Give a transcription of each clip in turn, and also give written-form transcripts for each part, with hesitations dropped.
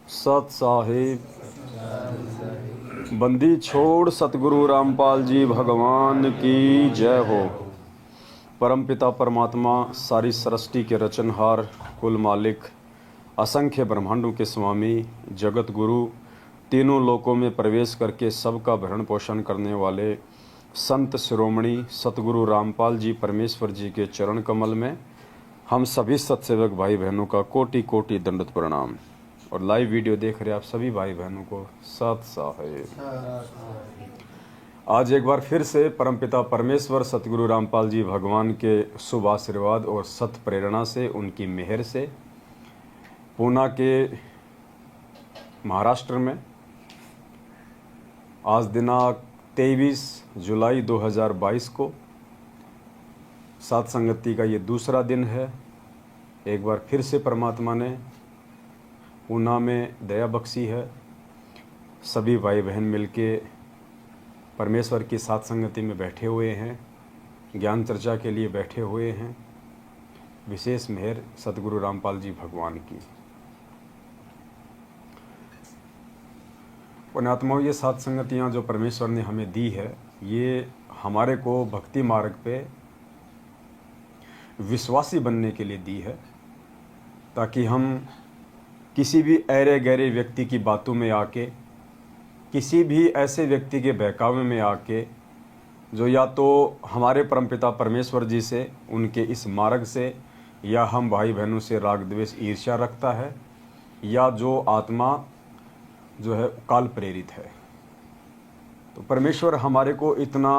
सत साहिब बंदी छोड़ सतगुरु रामपाल जी भगवान की जय हो। परमपिता परमात्मा सारी सृष्टि के रचनहार, कुल मालिक, असंख्य ब्रह्मांडों के स्वामी, जगत गुरु, तीनों लोकों में प्रवेश करके सबका भरण पोषण करने वाले संत शिरोमणि सतगुरु रामपाल जी परमेश्वर जी के चरण कमल में हम सभी सत्सेवक भाई बहनों का कोटि कोटि दंडवत प्रणाम। और लाइव वीडियो देख रहे आप सभी भाई बहनों को सत साहिब। आज एक बार फिर से परमपिता परमेश्वर सतगुरु रामपाल जी भगवान के शुभ आशीर्वाद और सत प्रेरणा से, उनकी मेहर से पूना के महाराष्ट्र में आज दिनांक 23 जुलाई 2022 को सात संगति का ये दूसरा दिन है। एक बार फिर से परमात्मा ने पूना में दया बख्शी है। सभी भाई बहन मिलके परमेश्वर की सात संगति में बैठे हुए हैं, ज्ञान चर्चा के लिए बैठे हुए हैं। विशेष मेहर सतगुरु रामपाल जी भगवान की। पुण्यात्माओं, ये सात संगतियाँ जो परमेश्वर ने हमें दी है, ये हमारे को भक्ति मार्ग पे विश्वासी बनने के लिए दी है, ताकि हम किसी भी ऐरे गहरे व्यक्ति की बातों में आके, किसी भी ऐसे व्यक्ति के बहकावे में आके जो या तो हमारे परमपिता परमेश्वर जी से, उनके इस मार्ग से, या हम भाई बहनों से राग द्वेष ईर्ष्या रखता है, या जो आत्मा जो है काल प्रेरित है। तो परमेश्वर हमारे को इतना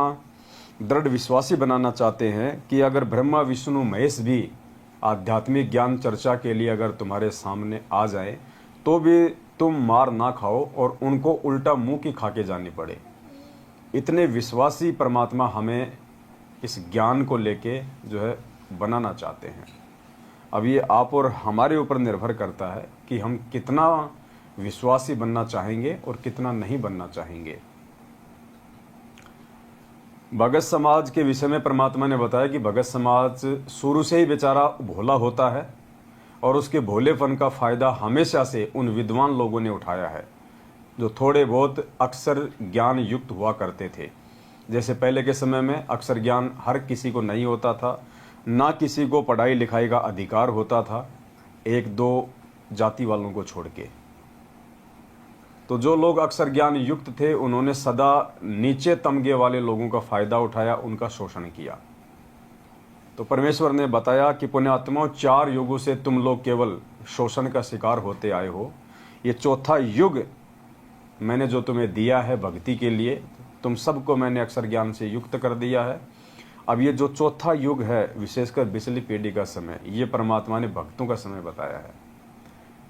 दृढ़ विश्वासी बनाना चाहते हैं कि अगर ब्रह्मा विष्णु महेश भी आध्यात्मिक ज्ञान चर्चा के लिए अगर तुम्हारे सामने आ जाए तो भी तुम मार ना खाओ और उनको उल्टा मुंह की खा के जानी पड़े। इतने विश्वासी परमात्मा हमें इस ज्ञान को लेके जो है बनाना चाहते हैं। अब ये आप और हमारे ऊपर निर्भर करता है कि हम कितना विश्वासी बनना चाहेंगे और कितना नहीं बनना चाहेंगे। भगत समाज के विषय में परमात्मा ने बताया कि भगत समाज शुरू से ही बेचारा भोला होता है और उसके भोलेपन का फ़ायदा हमेशा से उन विद्वान लोगों ने उठाया है जो थोड़े बहुत अक्षर ज्ञान युक्त हुआ करते थे। जैसे पहले के समय में अक्षर ज्ञान हर किसी को नहीं होता था, ना किसी को पढ़ाई लिखाई का अधिकार होता था, एक दो जाति वालों को छोड़ के। तो जो लोग अक्षर ज्ञान युक्त थे उन्होंने सदा नीचे तमगे वाले लोगों का फ़ायदा उठाया, उनका शोषण किया। तो परमेश्वर ने बताया कि पुण्यात्माओं, 4 युगों से तुम लोग केवल शोषण का शिकार होते आए हो। ये चौथा युग मैंने जो तुम्हें दिया है भक्ति के लिए, तुम सबको मैंने अक्षर ज्ञान से युक्त कर दिया है। अब ये जो चौथा युग है, विशेषकर बिचली पीढ़ी का समय, ये परमात्मा ने भक्तों का समय बताया है।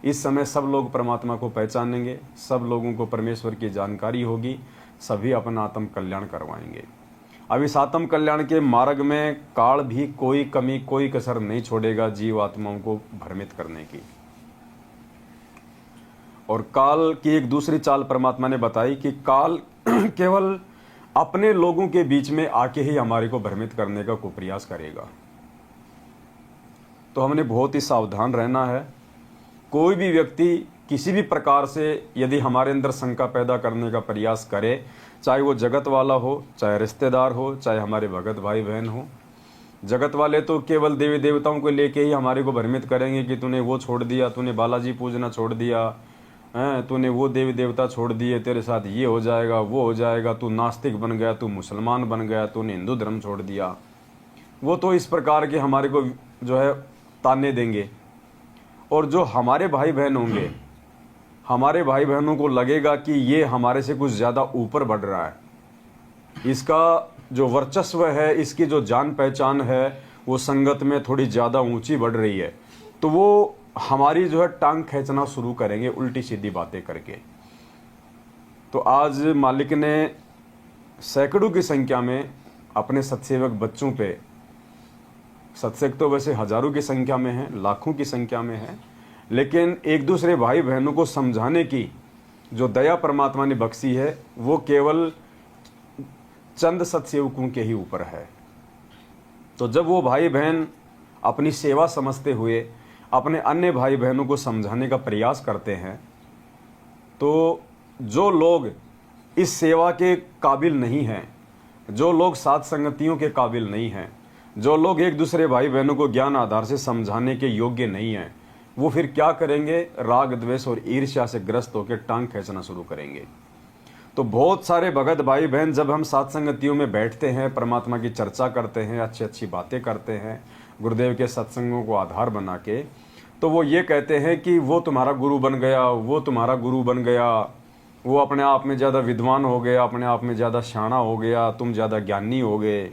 इस समय सब लोग परमात्मा को पहचानेंगे, सब लोगों को परमेश्वर की जानकारी होगी, सभी अपना आत्म कल्याण करवाएंगे। अब इस आत्म कल्याण के मार्ग में काल भी कोई कमी, कोई कसर नहीं छोड़ेगा जीव आत्माओं को भ्रमित करने की। और काल की एक दूसरी चाल परमात्मा ने बताई कि काल केवल अपने लोगों के बीच में आके ही हमारे को भ्रमित करने का कुप्रयास करेगा। तो हमने बहुत ही सावधान रहना है। कोई भी व्यक्ति किसी भी प्रकार से यदि हमारे अंदर शंका पैदा करने का प्रयास करे, चाहे वो जगत वाला हो, चाहे रिश्तेदार हो, चाहे हमारे भगत भाई बहन हो। जगत वाले तो केवल देवी देवताओं को लेके ही हमारे को भ्रमित करेंगे कि तूने वो छोड़ दिया, तूने बालाजी पूजना छोड़ दिया, तूने वो देवी देवता छोड़ दिए, तेरे साथ ये हो जाएगा, वो हो जाएगा, तू नास्तिक बन गया, तू मुसलमान बन गया, तूने हिंदू धर्म छोड़ दिया। वो तो इस प्रकार के हमारे को जो है ताने देंगे। और जो हमारे भाई बहन होंगे, हमारे भाई बहनों को लगेगा कि ये हमारे से कुछ ज़्यादा ऊपर बढ़ रहा है, इसका जो वर्चस्व है, इसकी जो जान पहचान है, वो संगत में थोड़ी ज़्यादा ऊंची बढ़ रही है, तो वो हमारी जो है टांग खींचना शुरू करेंगे उल्टी सीधी बातें करके। तो आज मालिक ने सैकड़ों की संख्या में अपने सत्सेवक बच्चों पे, सत्संग तो वैसे हजारों की संख्या में है, लाखों की संख्या में है, लेकिन एक दूसरे भाई बहनों को समझाने की जो दया परमात्मा ने बख्शी है, वो केवल चंद सत्सेवकों के ही ऊपर है। तो जब वो भाई बहन अपनी सेवा समझते हुए अपने अन्य भाई बहनों को समझाने का प्रयास करते हैं, तो जो लोग इस सेवा के काबिल नहीं हैं, जो लोग साथ संगतियों के काबिल नहीं हैं, जो लोग एक दूसरे भाई बहनों को ज्ञान आधार से समझाने के योग्य नहीं हैं, वो फिर क्या करेंगे? राग द्वेष और ईर्ष्या से ग्रस्त होकर टांग खींचना शुरू करेंगे। तो बहुत सारे भगत भाई बहन जब हम साथ संगतियों में बैठते हैं, परमात्मा की चर्चा करते हैं, अच्छी अच्छी बातें करते हैं, गुरुदेव के सत्संगों को आधार बना के, तो वो ये कहते हैं कि वो तुम्हारा गुरु बन गया, वो तुम्हारा गुरु बन गया, वो अपने आप में ज़्यादा विद्वान हो गया, अपने आप में ज़्यादा शाना हो गया, तुम ज़्यादा ज्ञानी हो गए।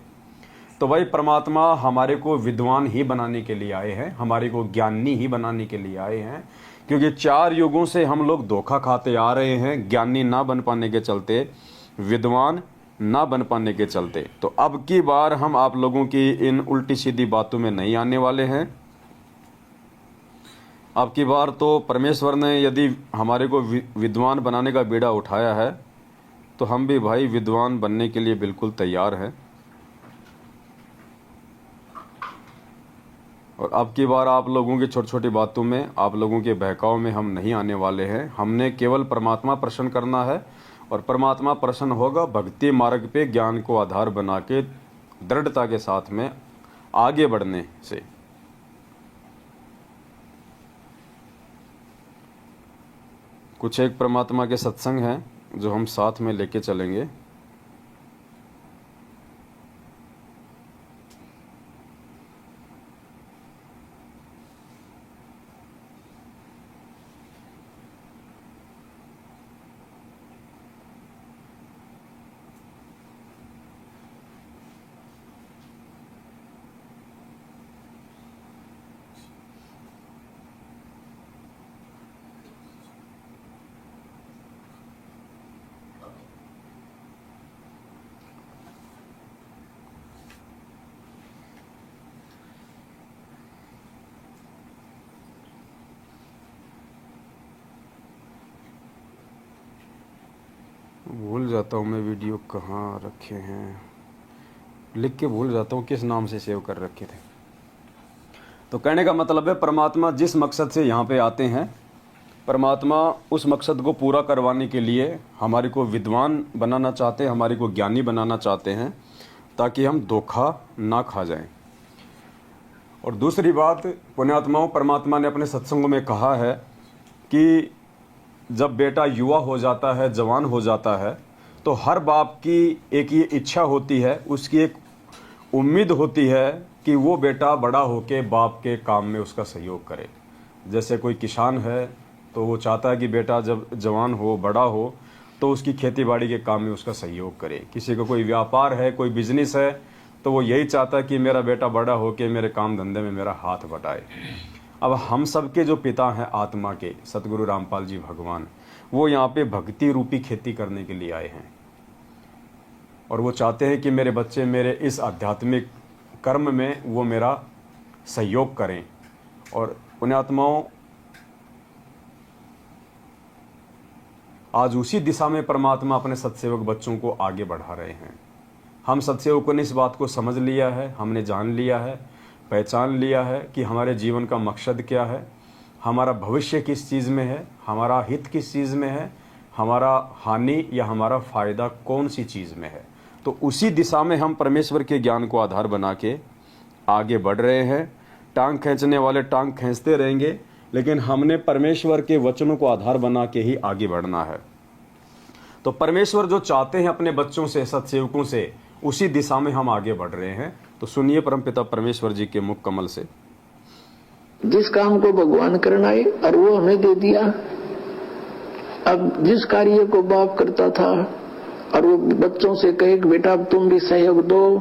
तो भाई परमात्मा हमारे को विद्वान ही बनाने के लिए आए हैं, हमारे को ज्ञानी ही बनाने के लिए आए हैं, क्योंकि 4 युगों से हम लोग धोखा खाते आ रहे हैं, ज्ञानी ना बन पाने के चलते, विद्वान ना बन पाने के चलते। तो अब की बार हम आप लोगों की इन उल्टी सीधी बातों में नहीं आने वाले हैं। अब की बार तो परमेश्वर ने यदि हमारे को विद्वान बनाने का बीड़ा उठाया है, तो हम भी भाई विद्वान बनने के लिए बिल्कुल तैयार हैं। और अब की बार आप लोगों की छोटी छोटी बातों में, आप लोगों के बहकाव में हम नहीं आने वाले हैं। हमने केवल परमात्मा प्रसन्न करना है, और परमात्मा प्रसन्न होगा भक्ति मार्ग पे ज्ञान को आधार बना के दृढ़ता के साथ में आगे बढ़ने से। कुछ एक परमात्मा के सत्संग हैं जो हम साथ में लेके चलेंगे। भूल जाता हूँ मैं वीडियो कहाँ रखे हैं, लिख के भूल जाता हूँ किस नाम से सेव कर रखे थे। तो कहने का मतलब है परमात्मा जिस मकसद से यहाँ पे आते हैं, परमात्मा उस मकसद को पूरा करवाने के लिए हमारे को विद्वान बनाना चाहते हैं, हमारे को ज्ञानी बनाना चाहते हैं, ताकि हम धोखा ना खा जाएं। और दूसरी बात, पुण्यात्माओं, परमात्मा ने अपने सत्संगों में कहा है कि जब बेटा युवा हो जाता है, जवान हो जाता है, तो हर बाप की एक ये इच्छा होती है, उसकी एक उम्मीद होती है कि वो बेटा बड़ा होके बाप के काम में उसका सहयोग करे। जैसे कोई किसान है तो वो चाहता है कि बेटा जब जवान हो, बड़ा हो, तो उसकी खेती बाड़ी के काम में उसका सहयोग करे। किसी को कोई व्यापार है, कोई बिजनेस है, तो वो यही चाहता है कि मेरा बेटा बड़ा होके मेरे काम धंधे में मेरा हाथ बटाए। अब हम सब के जो पिता हैं आत्मा के, सतगुरु रामपाल जी भगवान, वो यहाँ पे भक्ति रूपी खेती करने के लिए आए हैं, और वो चाहते हैं कि मेरे बच्चे मेरे इस आध्यात्मिक कर्म में वो मेरा सहयोग करें। और पुण्यात्माओं, आज उसी दिशा में परमात्मा अपने सत्सेवक बच्चों को आगे बढ़ा रहे हैं। हम सत्सेवकों ने इस बात को समझ लिया है, हमने जान लिया है, पहचान लिया है कि हमारे जीवन का मकसद क्या है, हमारा भविष्य किस चीज़ में है, हमारा हित किस चीज़ में है, हमारा हानि या हमारा फ़ायदा कौन सी चीज़ में है। तो उसी दिशा में हम परमेश्वर के ज्ञान को आधार बना के आगे बढ़ रहे हैं। टांग खींचने वाले टांग खींचते रहेंगे, लेकिन हमने परमेश्वर के वचनों को आधार बना के ही आगे बढ़ना है। तो परमेश्वर जो चाहते हैं अपने बच्चों से, सत्सेवकों से, उसी दिशा में हम आगे बढ़ रहे हैं। तो सुनिए परमपिता परमेश्वर जी के मुख कमल से। जिस काम को भगवान करना है और वो हमें दे दिया। अब जिस कार्य को बाप करता था और वो बच्चों से कहे कि बेटा अब तुम भी सहयोग दो,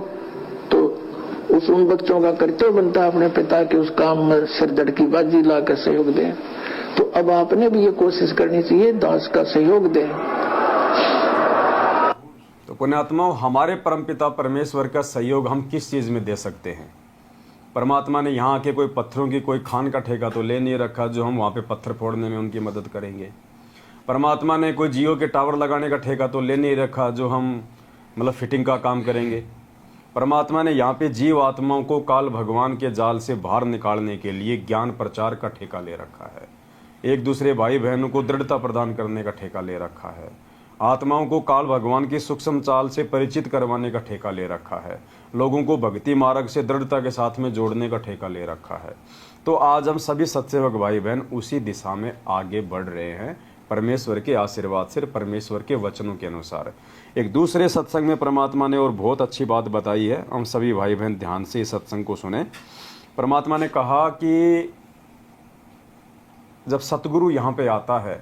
तो उन बच्चों का कर्तव्य बनता अपने पिता के उस काम में सिर धड़की बाजी ला कर सहयोग दें। तो अब आपने भी ये कोशिश करनी चाहिए, दास का सहयोग दें। तो पुण्यात्माओं, हमारे परमपिता परमेश्वर का सहयोग हम किस चीज़ में दे सकते हैं? परमात्मा ने यहाँ के कोई पत्थरों की कोई खान का ठेका तो ले नहीं रखा जो हम वहाँ पे पत्थर फोड़ने में उनकी मदद करेंगे। परमात्मा ने कोई जियो के टावर लगाने का ठेका तो ले नहीं रखा जो हम मतलब फिटिंग का काम करेंगे। परमात्मा ने यहाँ पे जीव आत्माओं को काल भगवान के जाल से बाहर निकालने के लिए ज्ञान प्रचार का ठेका ले रखा है। एक दूसरे भाई बहनों को दृढ़ता प्रदान करने का ठेका ले रखा है, आत्माओं को काल भगवान की सूक्ष्म चाल से परिचित करवाने का ठेका ले रखा है, लोगों को भक्ति मार्ग से दृढ़ता के साथ में जोड़ने का ठेका ले रखा है। तो आज हम सभी सत्सेवक भाई बहन उसी दिशा में आगे बढ़ रहे हैं, परमेश्वर के आशीर्वाद से, परमेश्वर के वचनों के अनुसार। एक दूसरे सत्संग में परमात्मा ने और बहुत अच्छी बात बताई है, हम सभी भाई बहन ध्यान से इस सत्संग को सुने। परमात्मा ने कहा कि जब सतगुरु यहाँ पे आता है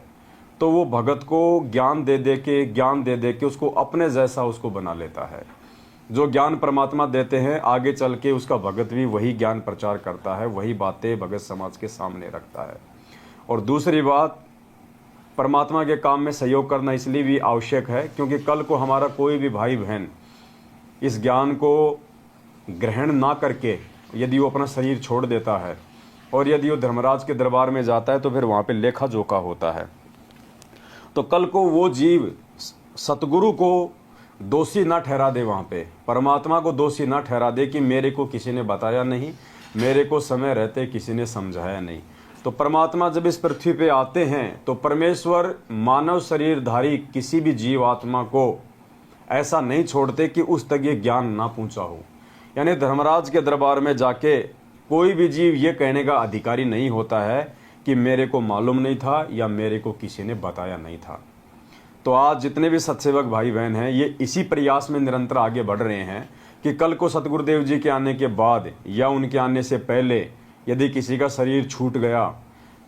तो वो भगत को ज्ञान दे दे के उसको अपने जैसा उसको बना लेता है। जो ज्ञान परमात्मा देते हैं आगे चल के उसका भगत भी वही ज्ञान प्रचार करता है, वही बातें भगत समाज के सामने रखता है। और दूसरी बात, परमात्मा के काम में सहयोग करना इसलिए भी आवश्यक है क्योंकि कल को हमारा कोई भी भाई बहन इस ज्ञान को ग्रहण ना करके यदि वो अपना शरीर छोड़ देता है और यदि वो धर्मराज के दरबार में जाता है तो फिर वहाँ पे लेखा जोखा होता है। तो कल को वो जीव सतगुरु को दोषी ना ठहरा दे, वहाँ पे परमात्मा को दोषी ना ठहरा दे कि मेरे को किसी ने बताया नहीं, मेरे को समय रहते किसी ने समझाया नहीं। तो परमात्मा जब इस पृथ्वी पे आते हैं तो परमेश्वर मानव शरीरधारी किसी भी जीव आत्मा को ऐसा नहीं छोड़ते कि उस तक ये ज्ञान ना पहुँचा हो। यानी धर्मराज के दरबार में जाके कोई भी जीव ये कहने का अधिकारी नहीं होता है कि मेरे को मालूम नहीं था या मेरे को किसी ने बताया नहीं था। तो आज जितने भी सत्सेवक भाई बहन हैं ये इसी प्रयास में निरंतर आगे बढ़ रहे हैं कि कल को सतगुरुदेव जी के आने के बाद या उनके आने से पहले यदि किसी का शरीर छूट गया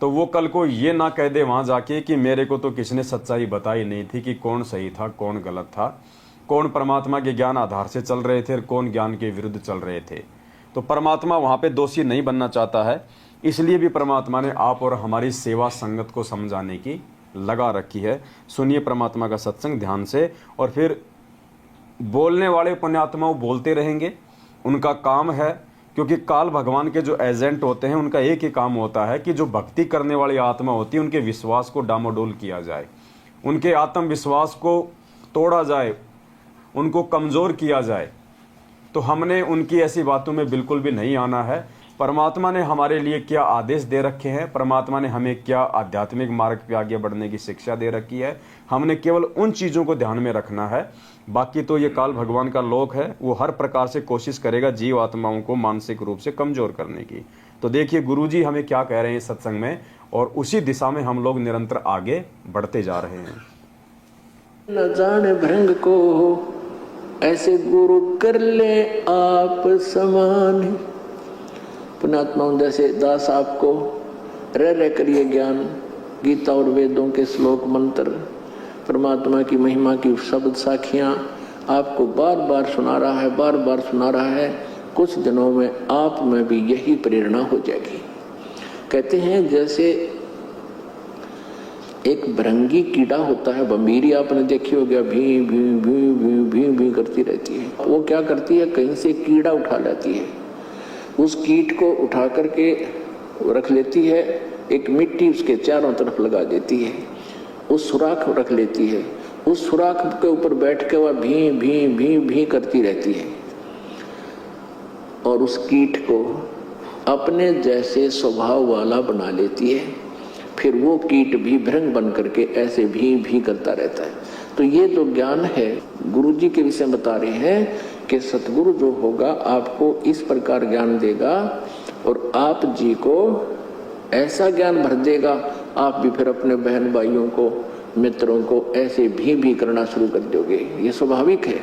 तो वो कल को ये ना कह दे वहाँ जाके कि मेरे को तो किसी ने सच्चाई बताई नहीं थी कि कौन सही था कौन गलत था, कौन परमात्मा के ज्ञान आधार से चल रहे थे और कौन ज्ञान के विरुद्ध चल रहे थे। तो परमात्मा वहाँ पे दोषी नहीं बनना चाहता है, इसलिए भी परमात्मा ने आप और हमारी सेवा संगत को समझाने की लगा रखी है। सुनिए परमात्मा का सत्संग ध्यान से, और फिर बोलने वाले पुण्यात्माओं बोलते रहेंगे, उनका काम है, क्योंकि काल भगवान के जो एजेंट होते हैं उनका एक ही काम होता है कि जो भक्ति करने वाली आत्मा होती है उनके विश्वास को डामाडोल किया जाए, उनके आत्मविश्वास को तोड़ा जाए, उनको कमज़ोर किया जाए। तो हमने उनकी ऐसी बातों में बिल्कुल भी नहीं आना है। परमात्मा ने हमारे लिए क्या आदेश दे रखे हैं, परमात्मा ने हमें क्या आध्यात्मिक मार्ग पे आगे बढ़ने की शिक्षा दे रखी है, हमने केवल उन चीज़ों को ध्यान में रखना है। बाकी तो ये काल भगवान का लोक है, वो हर प्रकार से कोशिश करेगा जीव आत्माओं को मानसिक रूप से कमज़ोर करने की। तो देखिए गुरुजी हमें क्या कह रहे हैं सत्संग में, और उसी दिशा में हम लोग निरंतर आगे बढ़ते जा रहे हैं। न जाने भृंग को ऐसे गुरु कर ले आप समान। पुण्यात्माओं जैसे दास आपको रह रह कर ये ज्ञान, गीता और वेदों के श्लोक मंत्र, परमात्मा की महिमा की शब्द साखियाँ आपको बार बार सुना रहा है। कुछ दिनों में आप में भी यही प्रेरणा हो जाएगी। कहते हैं जैसे एक भृंगी कीड़ा होता है, बम्बीरी आपने देखी हो गया, भी भी भी भी भी भी करती रहती है। वो क्या करती है, कहीं से कीड़ा उठा लाती है, उस कीट को उठा करके रख लेती है, एक मिट्टी उसके चारों तरफ लगा देती है, उस सुराख रख लेती है, उस सुराख के ऊपर बैठ के वह भी भी भी भी करती रहती है और उस कीट को अपने जैसे स्वभाव वाला बना लेती है। फिर वो कीट भी भृंग बन करके ऐसे भी करता रहता है। तो ये जो ज्ञान है गुरु जी के विषय बता रहे हैं कि सतगुरु जो होगा आपको इस प्रकार ज्ञान देगा और आप जी को ऐसा ज्ञान भर देगा, आप भी फिर अपने बहन भाइयों को मित्रों को ऐसे भी करना शुरू कर दोगे। ये स्वाभाविक है,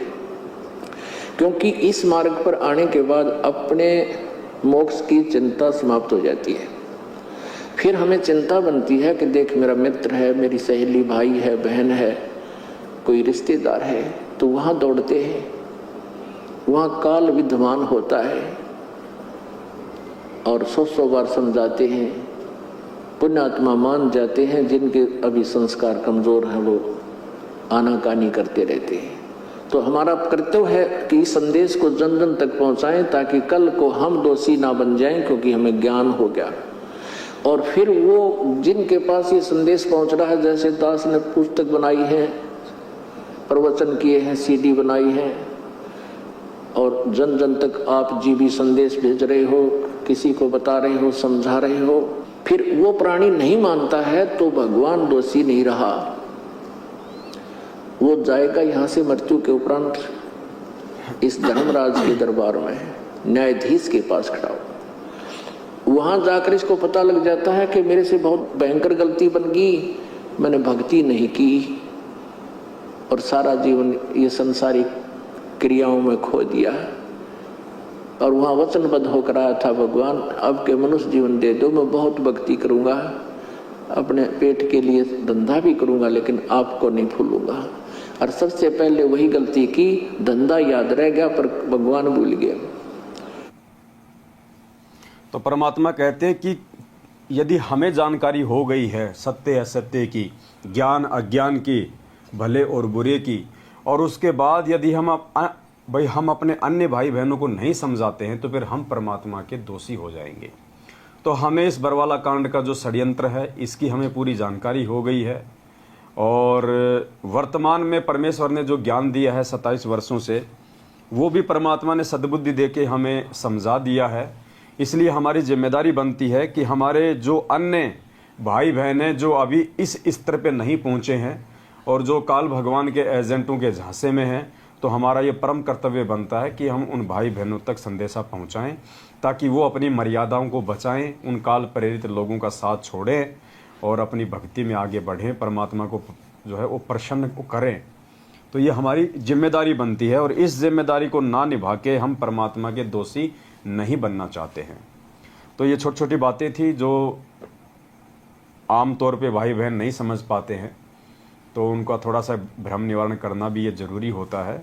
क्योंकि इस मार्ग पर आने के बाद अपने मोक्ष की चिंता समाप्त हो जाती है। फिर हमें चिंता बनती है कि देख मेरा मित्र है, मेरी सहेली, भाई है, बहन है, कोई रिश्तेदार है, तो वहाँ दौड़ते हैं, वहाँ काल विद्यमान होता है और 100 बार समझाते हैं, पुण्यात्मा मान जाते हैं, जिनके अभी संस्कार कमजोर हैं वो आनाकानी करते रहते हैं। तो हमारा कर्तव्य है कि इस संदेश को जन जन तक पहुँचाएं ताकि कल को हम दोषी ना बन जाएं, क्योंकि हमें ज्ञान हो गया। और फिर वो जिनके पास ये संदेश पहुंच रहा है, जैसे दास ने पुस्तक बनाई है, प्रवचन किए हैं, CD बनाई है, और जन जन तक आप जी भी संदेश भेज रहे हो, किसी को बता रहे हो, समझा रहे हो, फिर वो प्राणी नहीं मानता है तो भगवान दोषी नहीं रहा, वो जाएगा यहां से मृत्यु के उपरांत इस धर्मराज के दरबार में, न्यायाधीश के पास खड़ा हो। वहां जाकर इसको पता लग जाता है कि मेरे से बहुत भयंकर गलती बन गई, मैंने भक्ति नहीं की और सारा जीवन ये संसारिक क्रियाओं में खो दिया है। और वहां वचनबद्ध होकर आया था, भगवान अब के मनुष्य जीवन दे दो, मैं बहुत भक्ति करूंगा, अपने पेट के लिए धंधा भी करूंगा लेकिन आपको नहीं भूलूंगा। और सबसे पहले वही गलती की, धंधा याद रह गया पर भगवान भूल गया। तो परमात्मा कहते हैं कि यदि हमें जानकारी हो गई है सत्य असत्य की, ज्ञान अज्ञान की, भले और बुरे की, और उसके बाद यदि हम अपने अन्य भाई बहनों को नहीं समझाते हैं तो फिर हम परमात्मा के दोषी हो जाएंगे। तो हमें इस बरवाला कांड का जो षड्यंत्र है इसकी हमें पूरी जानकारी हो गई है, और वर्तमान में परमेश्वर ने जो ज्ञान दिया है 27 वर्षों से, वो भी परमात्मा ने सद्बुद्धि देके हमें समझा दिया है। इसलिए हमारी जिम्मेदारी बनती है कि हमारे जो अन्य भाई बहन हैं जो अभी इस स्तर पे नहीं पहुँचे हैं और जो काल भगवान के एजेंटों के झांसे में हैं, तो हमारा ये परम कर्तव्य बनता है कि हम उन भाई बहनों तक संदेशा पहुंचाएं ताकि वो अपनी मर्यादाओं को बचाएं, उन काल प्रेरित लोगों का साथ छोड़ें और अपनी भक्ति में आगे बढ़ें, परमात्मा को जो है वो प्रसन्न करें। तो ये हमारी जिम्मेदारी बनती है और इस जिम्मेदारी को ना निभा के हम परमात्मा के दोषी नहीं बनना चाहते हैं। तो ये छोटी छोटी बातें थी जो आम तौर पे भाई बहन नहीं समझ पाते हैं, तो उनका थोड़ा सा भ्रम निवारण करना भी ये ज़रूरी होता है,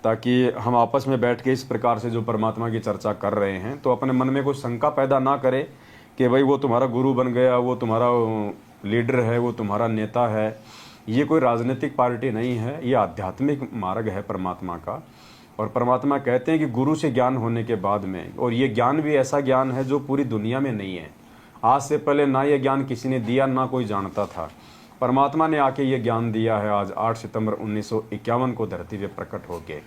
ताकि हम आपस में बैठ के इस प्रकार से जो परमात्मा की चर्चा कर रहे हैं तो अपने मन में कोई शंका पैदा ना करे कि भाई वो तुम्हारा गुरु बन गया, वो तुम्हारा लीडर है, वो तुम्हारा नेता है। ये कोई राजनीतिक पार्टी नहीं है, ये आध्यात्मिक मार्ग है परमात्मा का। और परमात्मा कहते हैं कि गुरु से ज्ञान होने के बाद में, और ये ज्ञान भी ऐसा ज्ञान है जो पूरी दुनिया में नहीं है, आज से पहले ना ये ज्ञान किसी ने दिया ना कोई जानता था। परमात्मा ने आके ये ज्ञान दिया है आज 8 सितंबर 1951 को धरती पे प्रकट होके।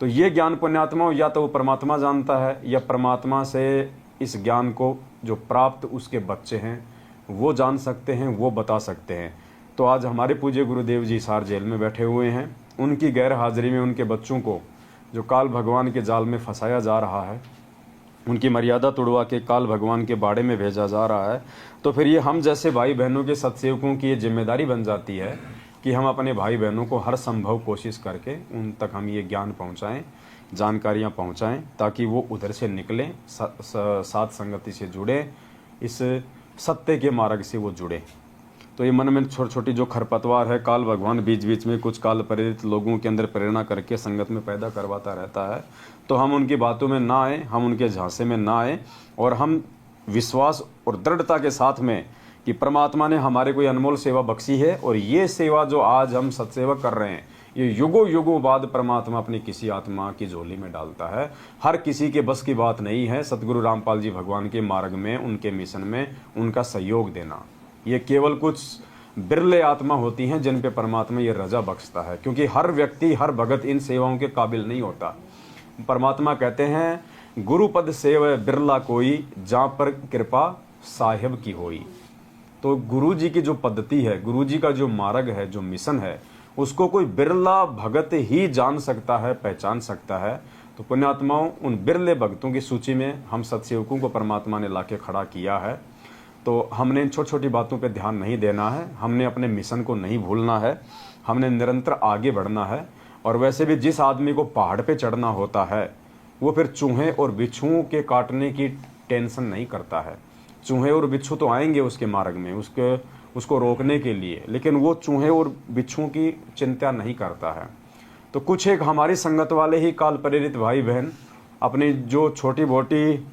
तो ये ज्ञान पुण्यात्मा या तो वो परमात्मा जानता है या परमात्मा से इस ज्ञान को जो प्राप्त उसके बच्चे हैं वो जान सकते हैं, वो बता सकते हैं। तो आज हमारे पूज्य गुरुदेव जी हिसार जेल में बैठे हुए हैं, उनकी गैर हाजिरी में उनके बच्चों को जो काल भगवान के जाल में फंसाया जा रहा है, उनकी मर्यादा तोड़वा के काल भगवान के बाड़े में भेजा जा रहा है। तो फिर ये हम जैसे भाई बहनों के सत्सेवकों की ये जिम्मेदारी बन जाती है कि हम अपने भाई बहनों को हर संभव कोशिश करके उन तक हम ये ज्ञान पहुंचाएं, जानकारियां पहुंचाएं, ताकि वो उधर से निकलें, साथ संगति से जुड़े, इस सत्य के मार्ग से वो जुड़े। तो ये मन में छोटी छोटी जो खरपतवार है, काल भगवान बीच बीच में कुछ काल प्रेरित लोगों के अंदर प्रेरणा करके संगत में पैदा करवाता रहता है, तो हम उनकी बातों में ना आए, हम उनके झांसे में ना आए, और हम विश्वास और दृढ़ता के साथ में कि परमात्मा ने हमारे कोई अनमोल सेवा बख्शी है, और ये सेवा जो आज हम सत्सेवा कर रहे हैं ये युगों युगों बाद परमात्मा अपनी किसी आत्मा की झोली में डालता है। हर किसी के बस की बात नहीं है सतगुरु रामपाल जी भगवान के मार्ग में, उनके मिशन में उनका सहयोग देना। ये केवल कुछ बिरले आत्मा होती हैं जिन पे परमात्मा ये रजा बख्शता है, क्योंकि हर व्यक्ति, हर भगत इन सेवाओं के काबिल नहीं होता। परमात्मा कहते हैं गुरु पद सेव बिरला कोई, जहाँ पर कृपा साहिब की होई। तो गुरु जी की जो पद्धति है, गुरु जी का जो मार्ग है, जो मिशन है, उसको कोई बिरला भगत ही जान सकता है, पहचान सकता है। तो पुण्यात्माओं, उन बिरले भक्तों की सूची में हम सत्सेवकों को परमात्मा ने लाके खड़ा किया है। तो हमने इन छोटी छोटी बातों पे ध्यान नहीं देना है, हमने अपने मिशन को नहीं भूलना है, हमने निरंतर आगे बढ़ना है। और वैसे भी जिस आदमी को पहाड़ पे चढ़ना होता है वो फिर चूहे और बिच्छुओं के काटने की टेंशन नहीं करता है। चूहे और बिच्छू तो आएंगे उसके मार्ग में उसको रोकने के लिए, लेकिन वो चूहे और बिच्छुओं की चिंता नहीं करता है। तो कुछ एक हमारी संगत वाले ही काल प्रेरित भाई बहन अपनी जो छोटी मोटी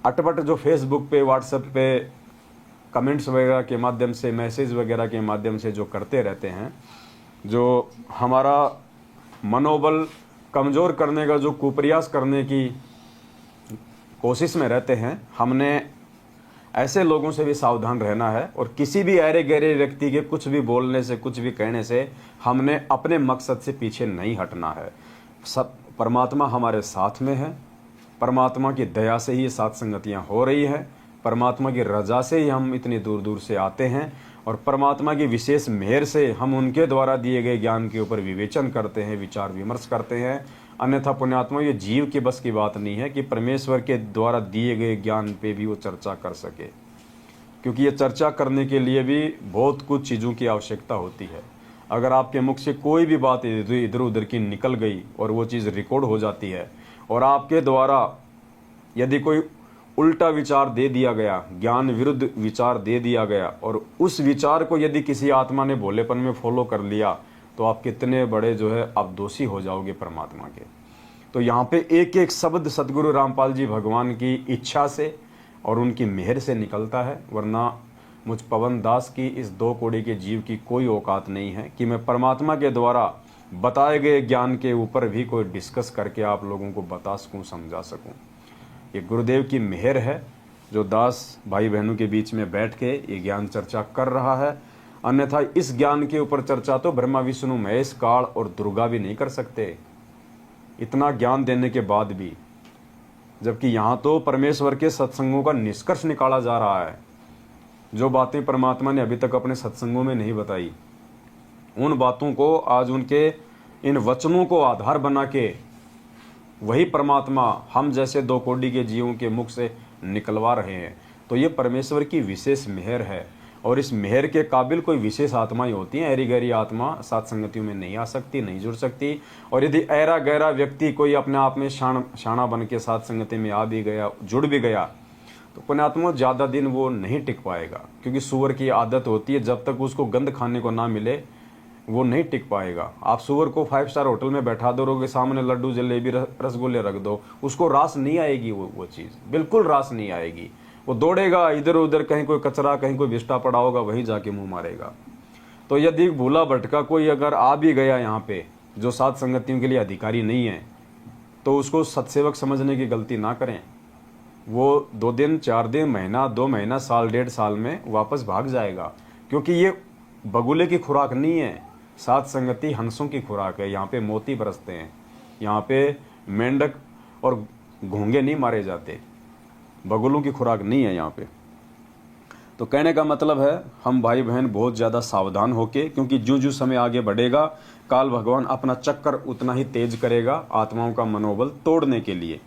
अटपट जो फेसबुक पे, व्हाट्सएप पे कमेंट्स वगैरह के माध्यम से, मैसेज वगैरह के माध्यम से जो करते रहते हैं, जो हमारा मनोबल कमज़ोर करने का जो कुप्रयास करने की कोशिश में रहते हैं, हमने ऐसे लोगों से भी सावधान रहना है। और किसी भी अरे गहरे व्यक्ति के कुछ भी बोलने से, कुछ भी कहने से हमने अपने मकसद से पीछे नहीं हटना है। सब परमात्मा हमारे साथ में है, परमात्मा की दया से ही ये सात संगतियाँ हो रही है। परमात्मा की रजा से ही हम इतनी दूर दूर से आते हैं और परमात्मा की विशेष मेहर से हम उनके द्वारा दिए गए ज्ञान के ऊपर विवेचन करते हैं, विचार विमर्श करते हैं। अन्यथा पुण्यात्मा, ये जीव के बस की बात नहीं है कि परमेश्वर के द्वारा दिए गए ज्ञान पे भी वो चर्चा कर सके, क्योंकि ये चर्चा करने के लिए भी बहुत कुछ चीज़ों की आवश्यकता होती है। अगर आपके मुख से कोई भी बात इधर उधर की निकल गई और वो चीज़ रिकॉर्ड हो जाती है और आपके द्वारा यदि कोई उल्टा विचार दे दिया गया, ज्ञान विरुद्ध विचार दे दिया गया और उस विचार को यदि किसी आत्मा ने भोलेपन में फॉलो कर लिया, तो आप कितने बड़े जो है आप दोषी हो जाओगे परमात्मा के। तो यहाँ पे एक एक शब्द सदगुरु रामपाल जी भगवान की इच्छा से और उनकी मेहर से निकलता है, वरना मुझ पवन दास की इस 2 कौड़ी के जीव की कोई औकात नहीं है कि मैं परमात्मा के द्वारा बताए गए ज्ञान के ऊपर भी कोई डिस्कस करके आप लोगों को बता सकूं, समझा सकूं। ये गुरुदेव की मेहर है जो दास भाई बहनों के बीच में बैठ के ये ज्ञान चर्चा कर रहा है। अन्यथा इस ज्ञान के ऊपर चर्चा तो ब्रह्मा विष्णु महेश काल और दुर्गा भी नहीं कर सकते, इतना ज्ञान देने के बाद भी। जबकि यहाँ तो परमेश्वर के सत्संगों का निष्कर्ष निकाला जा रहा है। जो बातें परमात्मा ने अभी तक अपने सत्संगों में नहीं बताई, उन बातों को आज उनके इन वचनों को आधार बना के वही परमात्मा हम जैसे 2 कौड़ी के जीवों के मुख से निकलवा रहे हैं। तो ये परमेश्वर की विशेष मेहर है और इस मेहर के काबिल कोई विशेष आत्माएं होती हैं। ऐरी गहरी आत्मा सात संगतियों में नहीं आ सकती, नहीं जुड़ सकती। और यदि ऐरा गहरा व्यक्ति कोई अपने आप में शाना बन के सात संगति में आ भी गया, जुड़ भी गया, तो पुण्यात्मा ज़्यादा दिन वो नहीं टिक पाएगा, क्योंकि सुअर की आदत होती है जब तक उसको गंध खाने को ना मिले वो नहीं टिक पाएगा। आप सुअर को 5 स्टार होटल में बैठा दो, रोगे सामने लड्डू जलेबी रसगुल्ले रख दो, उसको रास नहीं आएगी, वो चीज़ बिल्कुल रास नहीं आएगी। वो दौड़ेगा इधर उधर, कहीं कोई कचरा कहीं कोई विष्टा पड़ा होगा वहीं जाके मुंह मारेगा। तो यदि भूला भटका कोई अगर आ भी गया यहाँ पे जो सात संगतियों के लिए अधिकारी नहीं है, तो उसको सत्सेवक समझने की गलती ना करें। वो 2 दिन 4 दिन, महीना 2 महीना, साल 1.5 साल में वापस भाग जाएगा, क्योंकि ये बगुले की खुराक नहीं है। सात संगति हंसों की खुराक है। यहाँ पे मोती बरसते हैं, यहाँ पे मेंढक और घोंगे नहीं मारे जाते, बगुलों की खुराक नहीं है यहाँ पे। तो कहने का मतलब है हम भाई बहन बहुत ज़्यादा सावधान होके, क्योंकि जो जो समय आगे बढ़ेगा काल भगवान अपना चक्कर उतना ही तेज करेगा आत्माओं का मनोबल तोड़ने के लिए।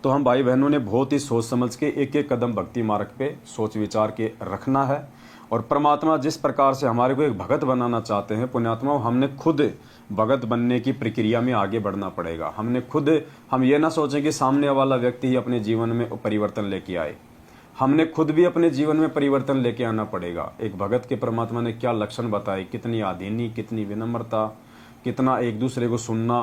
तो हम भाई बहनों ने बहुत ही सोच समझ के एक एक कदम भक्ति मार्ग पे सोच विचार के रखना है। और परमात्मा जिस प्रकार से हमारे को एक भगत बनाना चाहते हैं, पुण्यात्मा, हमने खुद भगत बनने की प्रक्रिया में आगे बढ़ना पड़ेगा। हम ये ना सोचें कि सामने वाला व्यक्ति ही अपने जीवन में परिवर्तन लेके आए। हमने खुद भी अपने जीवन में परिवर्तन लेके आना पड़ेगा। एक भगत के परमात्मा ने क्या लक्षण बताए, कितनी आधीनी, कितनी विनम्रता, कितना एक दूसरे को सुनना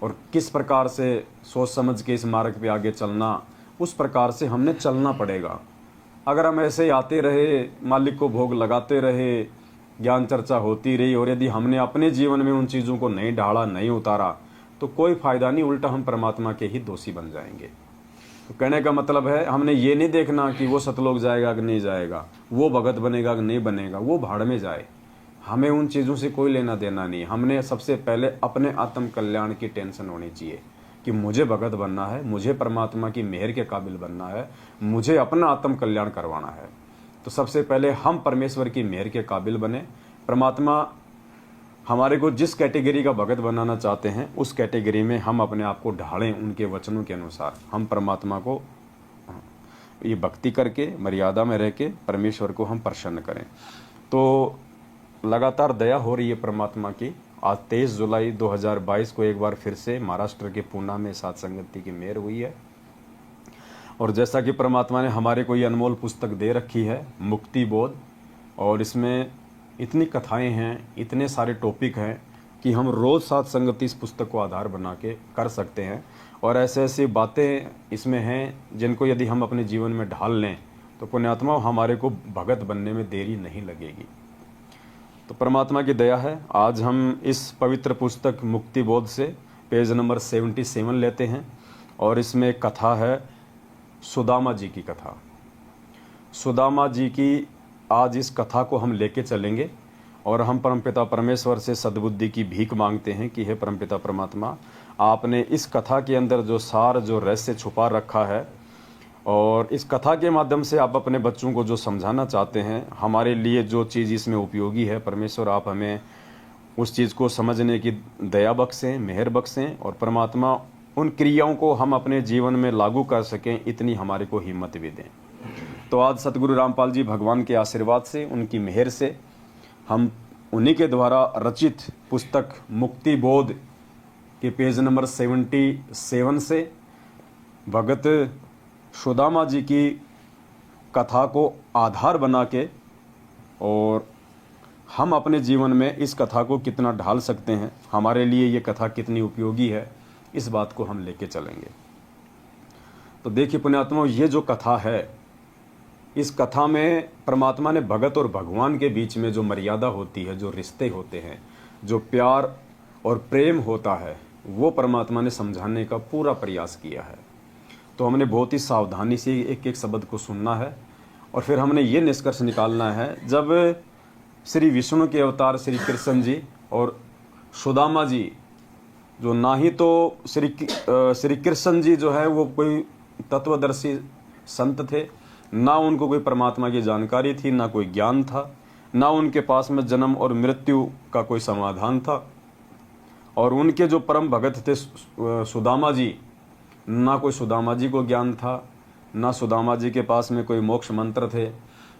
और किस प्रकार से सोच समझ के इस मार्ग पे आगे चलना, उस प्रकार से हमने चलना पड़ेगा। अगर हम ऐसे ही आते रहे, मालिक को भोग लगाते रहे, ज्ञान चर्चा होती रही और यदि हमने अपने जीवन में उन चीज़ों को नहीं ढाला, नहीं उतारा, तो कोई फायदा नहीं, उल्टा हम परमात्मा के ही दोषी बन जाएंगे। तो कहने का मतलब है हमने ये नहीं देखना कि वो सतलोक जाएगा कि नहीं जाएगा, वो भगत बनेगा कि नहीं बनेगा, वो भाड़ में जाए। हमें उन चीज़ों से कोई लेना देना नहीं। हमने सबसे पहले अपने आत्म कल्याण की टेंशन होनी चाहिए कि मुझे भगत बनना है, मुझे परमात्मा की मेहर के काबिल बनना है, मुझे अपना आत्म कल्याण करवाना है। तो सबसे पहले हम परमेश्वर की मेहर के काबिल बने। परमात्मा हमारे को जिस कैटेगरी का भगत बनाना चाहते हैं उस कैटेगरी में हम अपने आप को ढालें, उनके वचनों के अनुसार हम परमात्मा को ये भक्ति करके मर्यादा में रह के परमेश्वर को हम प्रसन्न करें। तो लगातार दया हो रही है परमात्मा की। आज 23 जुलाई 2022 को एक बार फिर से महाराष्ट्र के पूना में सात संगति की मेहर हुई है। और जैसा कि परमात्मा ने हमारे को ये अनमोल पुस्तक दे रखी है, मुक्ति बोध, और इसमें इतनी कथाएं हैं, इतने सारे टॉपिक हैं कि हम रोज़ सात संगति इस पुस्तक को आधार बना के कर सकते हैं। और ऐसे ऐसी बातें इसमें हैं जिनको यदि हम अपने जीवन में ढाल लें तो पुण्यात्मा हमारे को भगत बनने में देरी नहीं लगेगी। तो परमात्मा की दया है, आज हम इस पवित्र पुस्तक मुक्ति बोध से पेज नंबर 77 लेते हैं और इसमें एक कथा है, सुदामा जी की कथा। सुदामा जी की आज इस कथा को हम लेके चलेंगे और हम परमपिता परमेश्वर से सद्बुद्धि की भीख मांगते हैं कि हे परमपिता परमात्मा, आपने इस कथा के अंदर जो सार, जो रहस्य छुपा रखा है और इस कथा के माध्यम से आप अपने बच्चों को जो समझाना चाहते हैं, हमारे लिए जो चीज़ इसमें उपयोगी है, परमेश्वर आप हमें उस चीज़ को समझने की दया बख्शें, मेहर बख्शें, और परमात्मा उन क्रियाओं को हम अपने जीवन में लागू कर सकें, इतनी हमारे को हिम्मत भी दें। तो आज सतगुरु रामपाल जी भगवान के आशीर्वाद से, उनकी मेहर से, हम उन्हीं के द्वारा रचित पुस्तक मुक्ति बोध के पेज नंबर 77 से भगत सुदामा जी की कथा को आधार बना के, और हम अपने जीवन में इस कथा को कितना ढाल सकते हैं, हमारे लिए ये कथा कितनी उपयोगी है, इस बात को हम लेके चलेंगे। तो देखिए पुण्यात्माओं, ये जो कथा है, इस कथा में परमात्मा ने भगत और भगवान के बीच में जो मर्यादा होती है, जो रिश्ते होते हैं, जो प्यार और प्रेम होता है, वो परमात्मा ने समझाने का पूरा प्रयास किया है। तो हमने बहुत ही सावधानी से एक एक शब्द को सुनना है, और फिर हमने ये निष्कर्ष निकालना है, जब श्री विष्णु के अवतार श्री कृष्ण जी और सुदामा जी, जो ना ही तो श्री कृष्ण जी जो है वो कोई तत्वदर्शी संत थे, ना उनको कोई परमात्मा की जानकारी थी, ना कोई ज्ञान था, ना उनके पास में जन्म और मृत्यु का कोई समाधान था, और उनके जो परम भगत थे सुदामा जी, ना कोई सुदामा जी को ज्ञान था, ना सुदामा जी के पास में कोई मोक्ष मंत्र थे।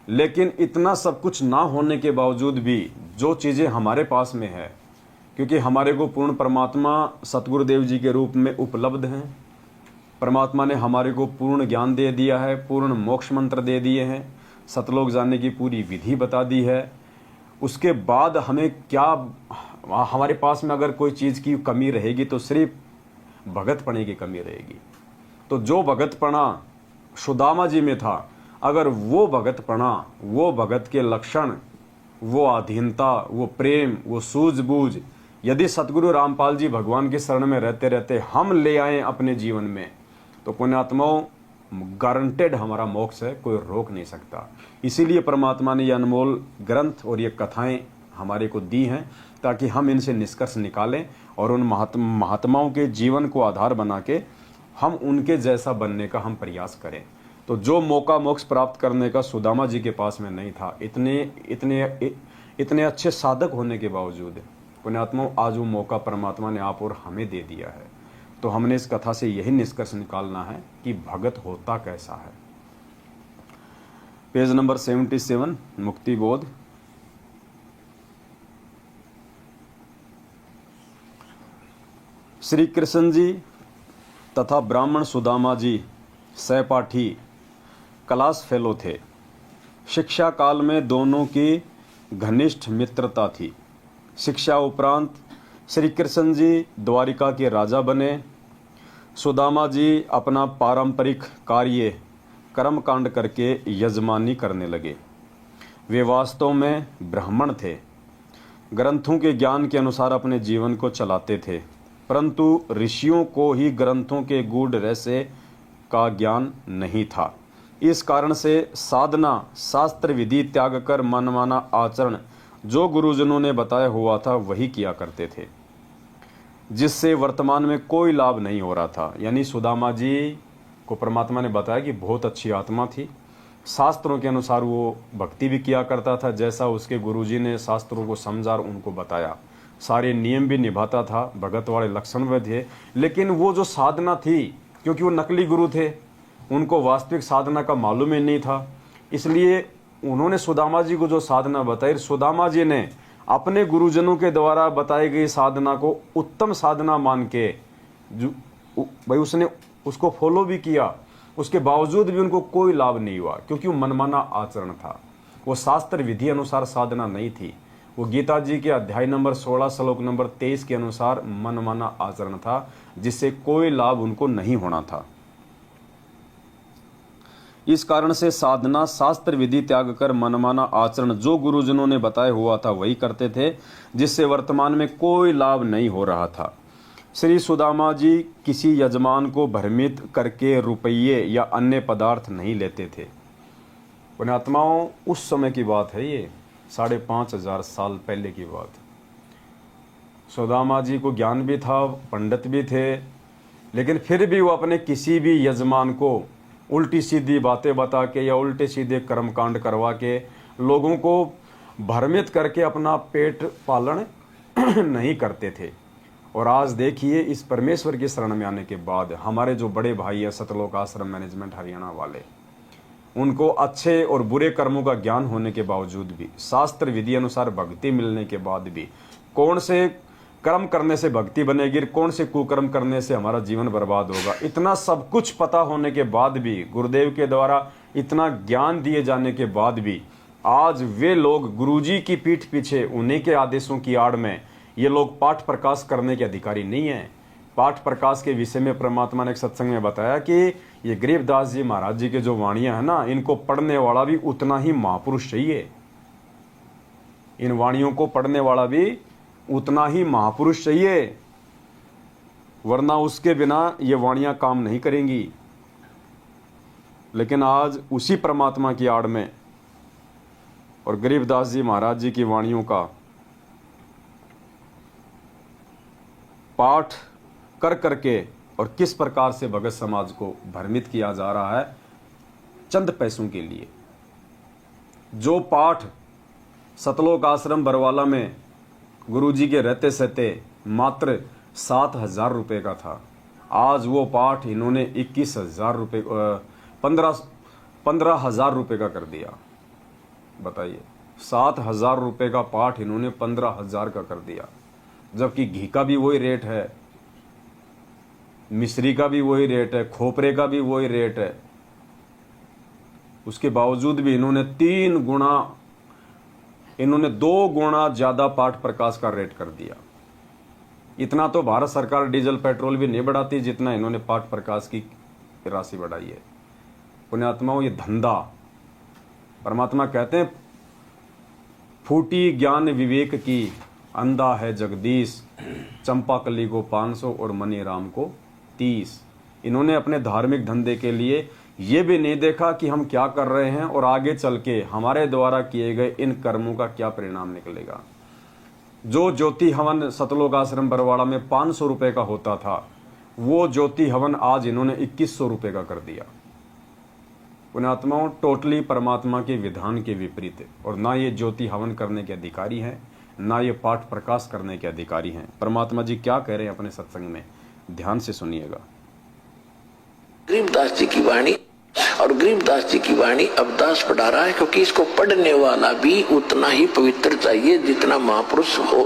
लेकिन इतना सब कुछ ना होने के बावजूद भी जो चीज़ें हमारे पास में है, क्योंकि हमारे को पूर्ण परमात्मा सतगुरुदेव जी के रूप में उपलब्ध हैं, परमात्मा ने हमारे को पूर्ण ज्ञान दे दिया है, पूर्ण मोक्ष मंत्र दे दिए हैं, सतलोक जाने की पूरी विधि बता दी है। उसके बाद हमें क्या, हमारे पास में अगर कोई चीज़ की कमी रहेगी तो सिर्फ भगतपणे की कमी रहेगी। तो जो भगतपणा सुदामा जी में था, अगर वो भगतपणा, वो भगत के लक्षण, वो अधीनता, वो प्रेम, वो सूझबूझ, यदि सतगुरु रामपाल जी भगवान के शरण में रहते रहते हम ले आए अपने जीवन में, तो पुण्यात्माओं गारंटेड हमारा मोक्ष है, कोई रोक नहीं सकता। इसीलिए परमात्मा ने ये अनमोल ग्रंथ और ये कथाएं हमारे को दी हैं, ताकि हम इनसे निष्कर्ष निकालें और उन महात्माओं के जीवन को आधार बना के हम उनके जैसा बनने का हम प्रयास करें। तो जो मौका मोक्ष प्राप्त करने का सुदामा जी के पास में नहीं था, इतने अच्छे साधक होने के बावजूद, पुण्यात्माओं आज वो मौका परमात्मा ने आप और हमें दे दिया है। तो हमने इस कथा से यही निष्कर्ष निकालना है कि भगत होता कैसा है। पेज नंबर 77 मुक्ति बोध। श्री कृष्ण जी तथा ब्राह्मण सुदामा जी सहपाठी क्लास फेलो थे। शिक्षा काल में दोनों की घनिष्ठ मित्रता थी। शिक्षा उपरांत श्री कृष्ण जी द्वारिका के राजा बने। सुदामा जी अपना पारंपरिक कार्य कर्मकांड करके यजमानी करने लगे। वे वास्तव में ब्राह्मण थे, ग्रंथों के ज्ञान के अनुसार अपने जीवन को चलाते थे, परंतु ऋषियों को ही ग्रंथों के गूढ़ रहस्य का ज्ञान नहीं था। इस कारण से साधना, शास्त्र विधि त्याग कर मनमाना आचरण जो गुरुजनों ने बताया हुआ था वही किया करते थे, जिससे वर्तमान में कोई लाभ नहीं हो रहा था। यानी सुदामा जी को परमात्मा ने बताया कि बहुत अच्छी आत्मा थी, शास्त्रों के अनुसार वो भक्ति भी किया करता था, जैसा उसके गुरुजी ने शास्त्रों को समझा और उनको बताया, सारे नियम भी निभाता था, भगत वाले लक्षण भी थे। लेकिन वो जो साधना थी, क्योंकि वो नकली गुरु थे, उनको वास्तविक साधना का मालूम ही नहीं था, इसलिए उन्होंने सुदामा जी को जो साधना बताई, सुदामा जी ने अपने गुरुजनों के द्वारा बताई गई साधना को उत्तम साधना मान के भाई उसने उसको फॉलो भी किया। उसके बावजूद भी उनको कोई लाभ नहीं हुआ, क्योंकि वो मनमाना आचरण था, वो शास्त्र विधि अनुसार साधना नहीं थी, वो गीता जी के अध्याय नंबर 16 श्लोक नंबर 23 के अनुसार मनमाना आचरण था, जिससे कोई लाभ उनको नहीं होना था। इस कारण से साधना, शास्त्र विधि त्याग कर मनमाना आचरण जो गुरुजनों ने बताया हुआ था वही करते थे, जिससे वर्तमान में कोई लाभ नहीं हो रहा था। श्री सुदामा जी किसी यजमान को भ्रमित करके रुपये या अन्य पदार्थ नहीं लेते थे। पुण्यात्माओं, उस समय की बात है, ये 5,500 साल पहले की बात। सुदामा जी को ज्ञान भी था, पंडित भी थे, लेकिन फिर भी वो अपने किसी भी यजमान को उल्टी सीधी बातें बता के या उल्टे सीधे कर्मकांड करवा के लोगों को भ्रमित करके अपना पेट पालन नहीं करते थे। और आज देखिए, इस परमेश्वर की शरण में आने के बाद हमारे जो बड़े भाई हैं सतलोक आश्रम मैनेजमेंट हरियाणा वाले, उनको अच्छे और बुरे कर्मों का ज्ञान होने के बावजूद भी, शास्त्र विधि अनुसार भक्ति मिलने के बाद भी, कौन से कर्म करने से भक्ति बनेगी, कौन से कुकर्म करने से हमारा जीवन बर्बाद होगा, इतना सब कुछ पता होने के बाद भी, गुरुदेव के द्वारा इतना ज्ञान दिए जाने के बाद भी, आज वे लोग गुरुजी की पीठ पीछे उन्हीं के आदेशों की आड़ में ये लोग पाठ प्रकाश करने के अधिकारी नहीं हैं। पाठ प्रकाश के विषय में परमात्मा ने एक सत्संग में बताया कि ये गरीबदास जी महाराज जी के जो वाणियां हैं ना, इनको पढ़ने वाला भी उतना ही महापुरुष चाहिए। इन वाणियों को पढ़ने वाला भी उतना ही महापुरुष चाहिए, वरना उसके बिना ये वाणियां काम नहीं करेंगी। लेकिन आज उसी परमात्मा की आड़ में और गरीबदास जी महाराज जी की वाणियों का पाठ कर करके और किस प्रकार से भगत समाज को भ्रमित किया जा रहा है चंद पैसों के लिए। जो पाठ सतलोक आश्रम बरवाला में गुरुजी के रहते सहते मात्र 7,000 रुपये का था, आज वो पाठ इन्होंने 21,000 रुपये 15,000 रुपये का कर दिया। बताइए, 7,000 रुपये का पाठ इन्होंने 15,000 का कर दिया, जबकि घी का भी वही रेट है, मिश्री का भी वही रेट है, खोपरे का भी वही रेट है। उसके बावजूद भी इन्होंने 2 गुना ज्यादा पाठ प्रकाश का रेट कर दिया। इतना तो भारत सरकार डीजल पेट्रोल भी नहीं बढ़ाती जितना इन्होंने पाठ प्रकाश की राशि बढ़ाई है। पुण्यात्माओं, ये धंधा, परमात्मा कहते हैं फूटी ज्ञान विवेक की, अंधा है जगदीश, चंपाकली को 500 और मनी राम को 30। इन्होंने अपने धार्मिक धंधे के लिए ये भी नहीं देखा कि हम क्या कर रहे हैं और आगे चल के हमारे द्वारा किए गए इन कर्मों का क्या परिणाम निकलेगा। जो ज्योति हवन सतलोक आश्रम बरवाड़ा में 500 रुपए का होता था, वो ज्योति हवन आज इन्होंने 2100 रुपए का कर दिया। पुण्यात्माओं, टोटली परमात्मा के विधान के विपरीत, और ना ये ज्योति हवन करने के अधिकारी हैं, ना ये पाठ प्रकाश करने के अधिकारी हैं। परमात्मा जी क्या कह रहे हैं अपने सत्संग में, ध्यान से सुनिएगा। गरीबदास जी की वाणी, और गरीबदास जी की वाणी अब दास पढ़ा रहा है, क्योंकि इसको पढ़ने वाला भी उतना ही पवित्र चाहिए जितना महापुरुष हो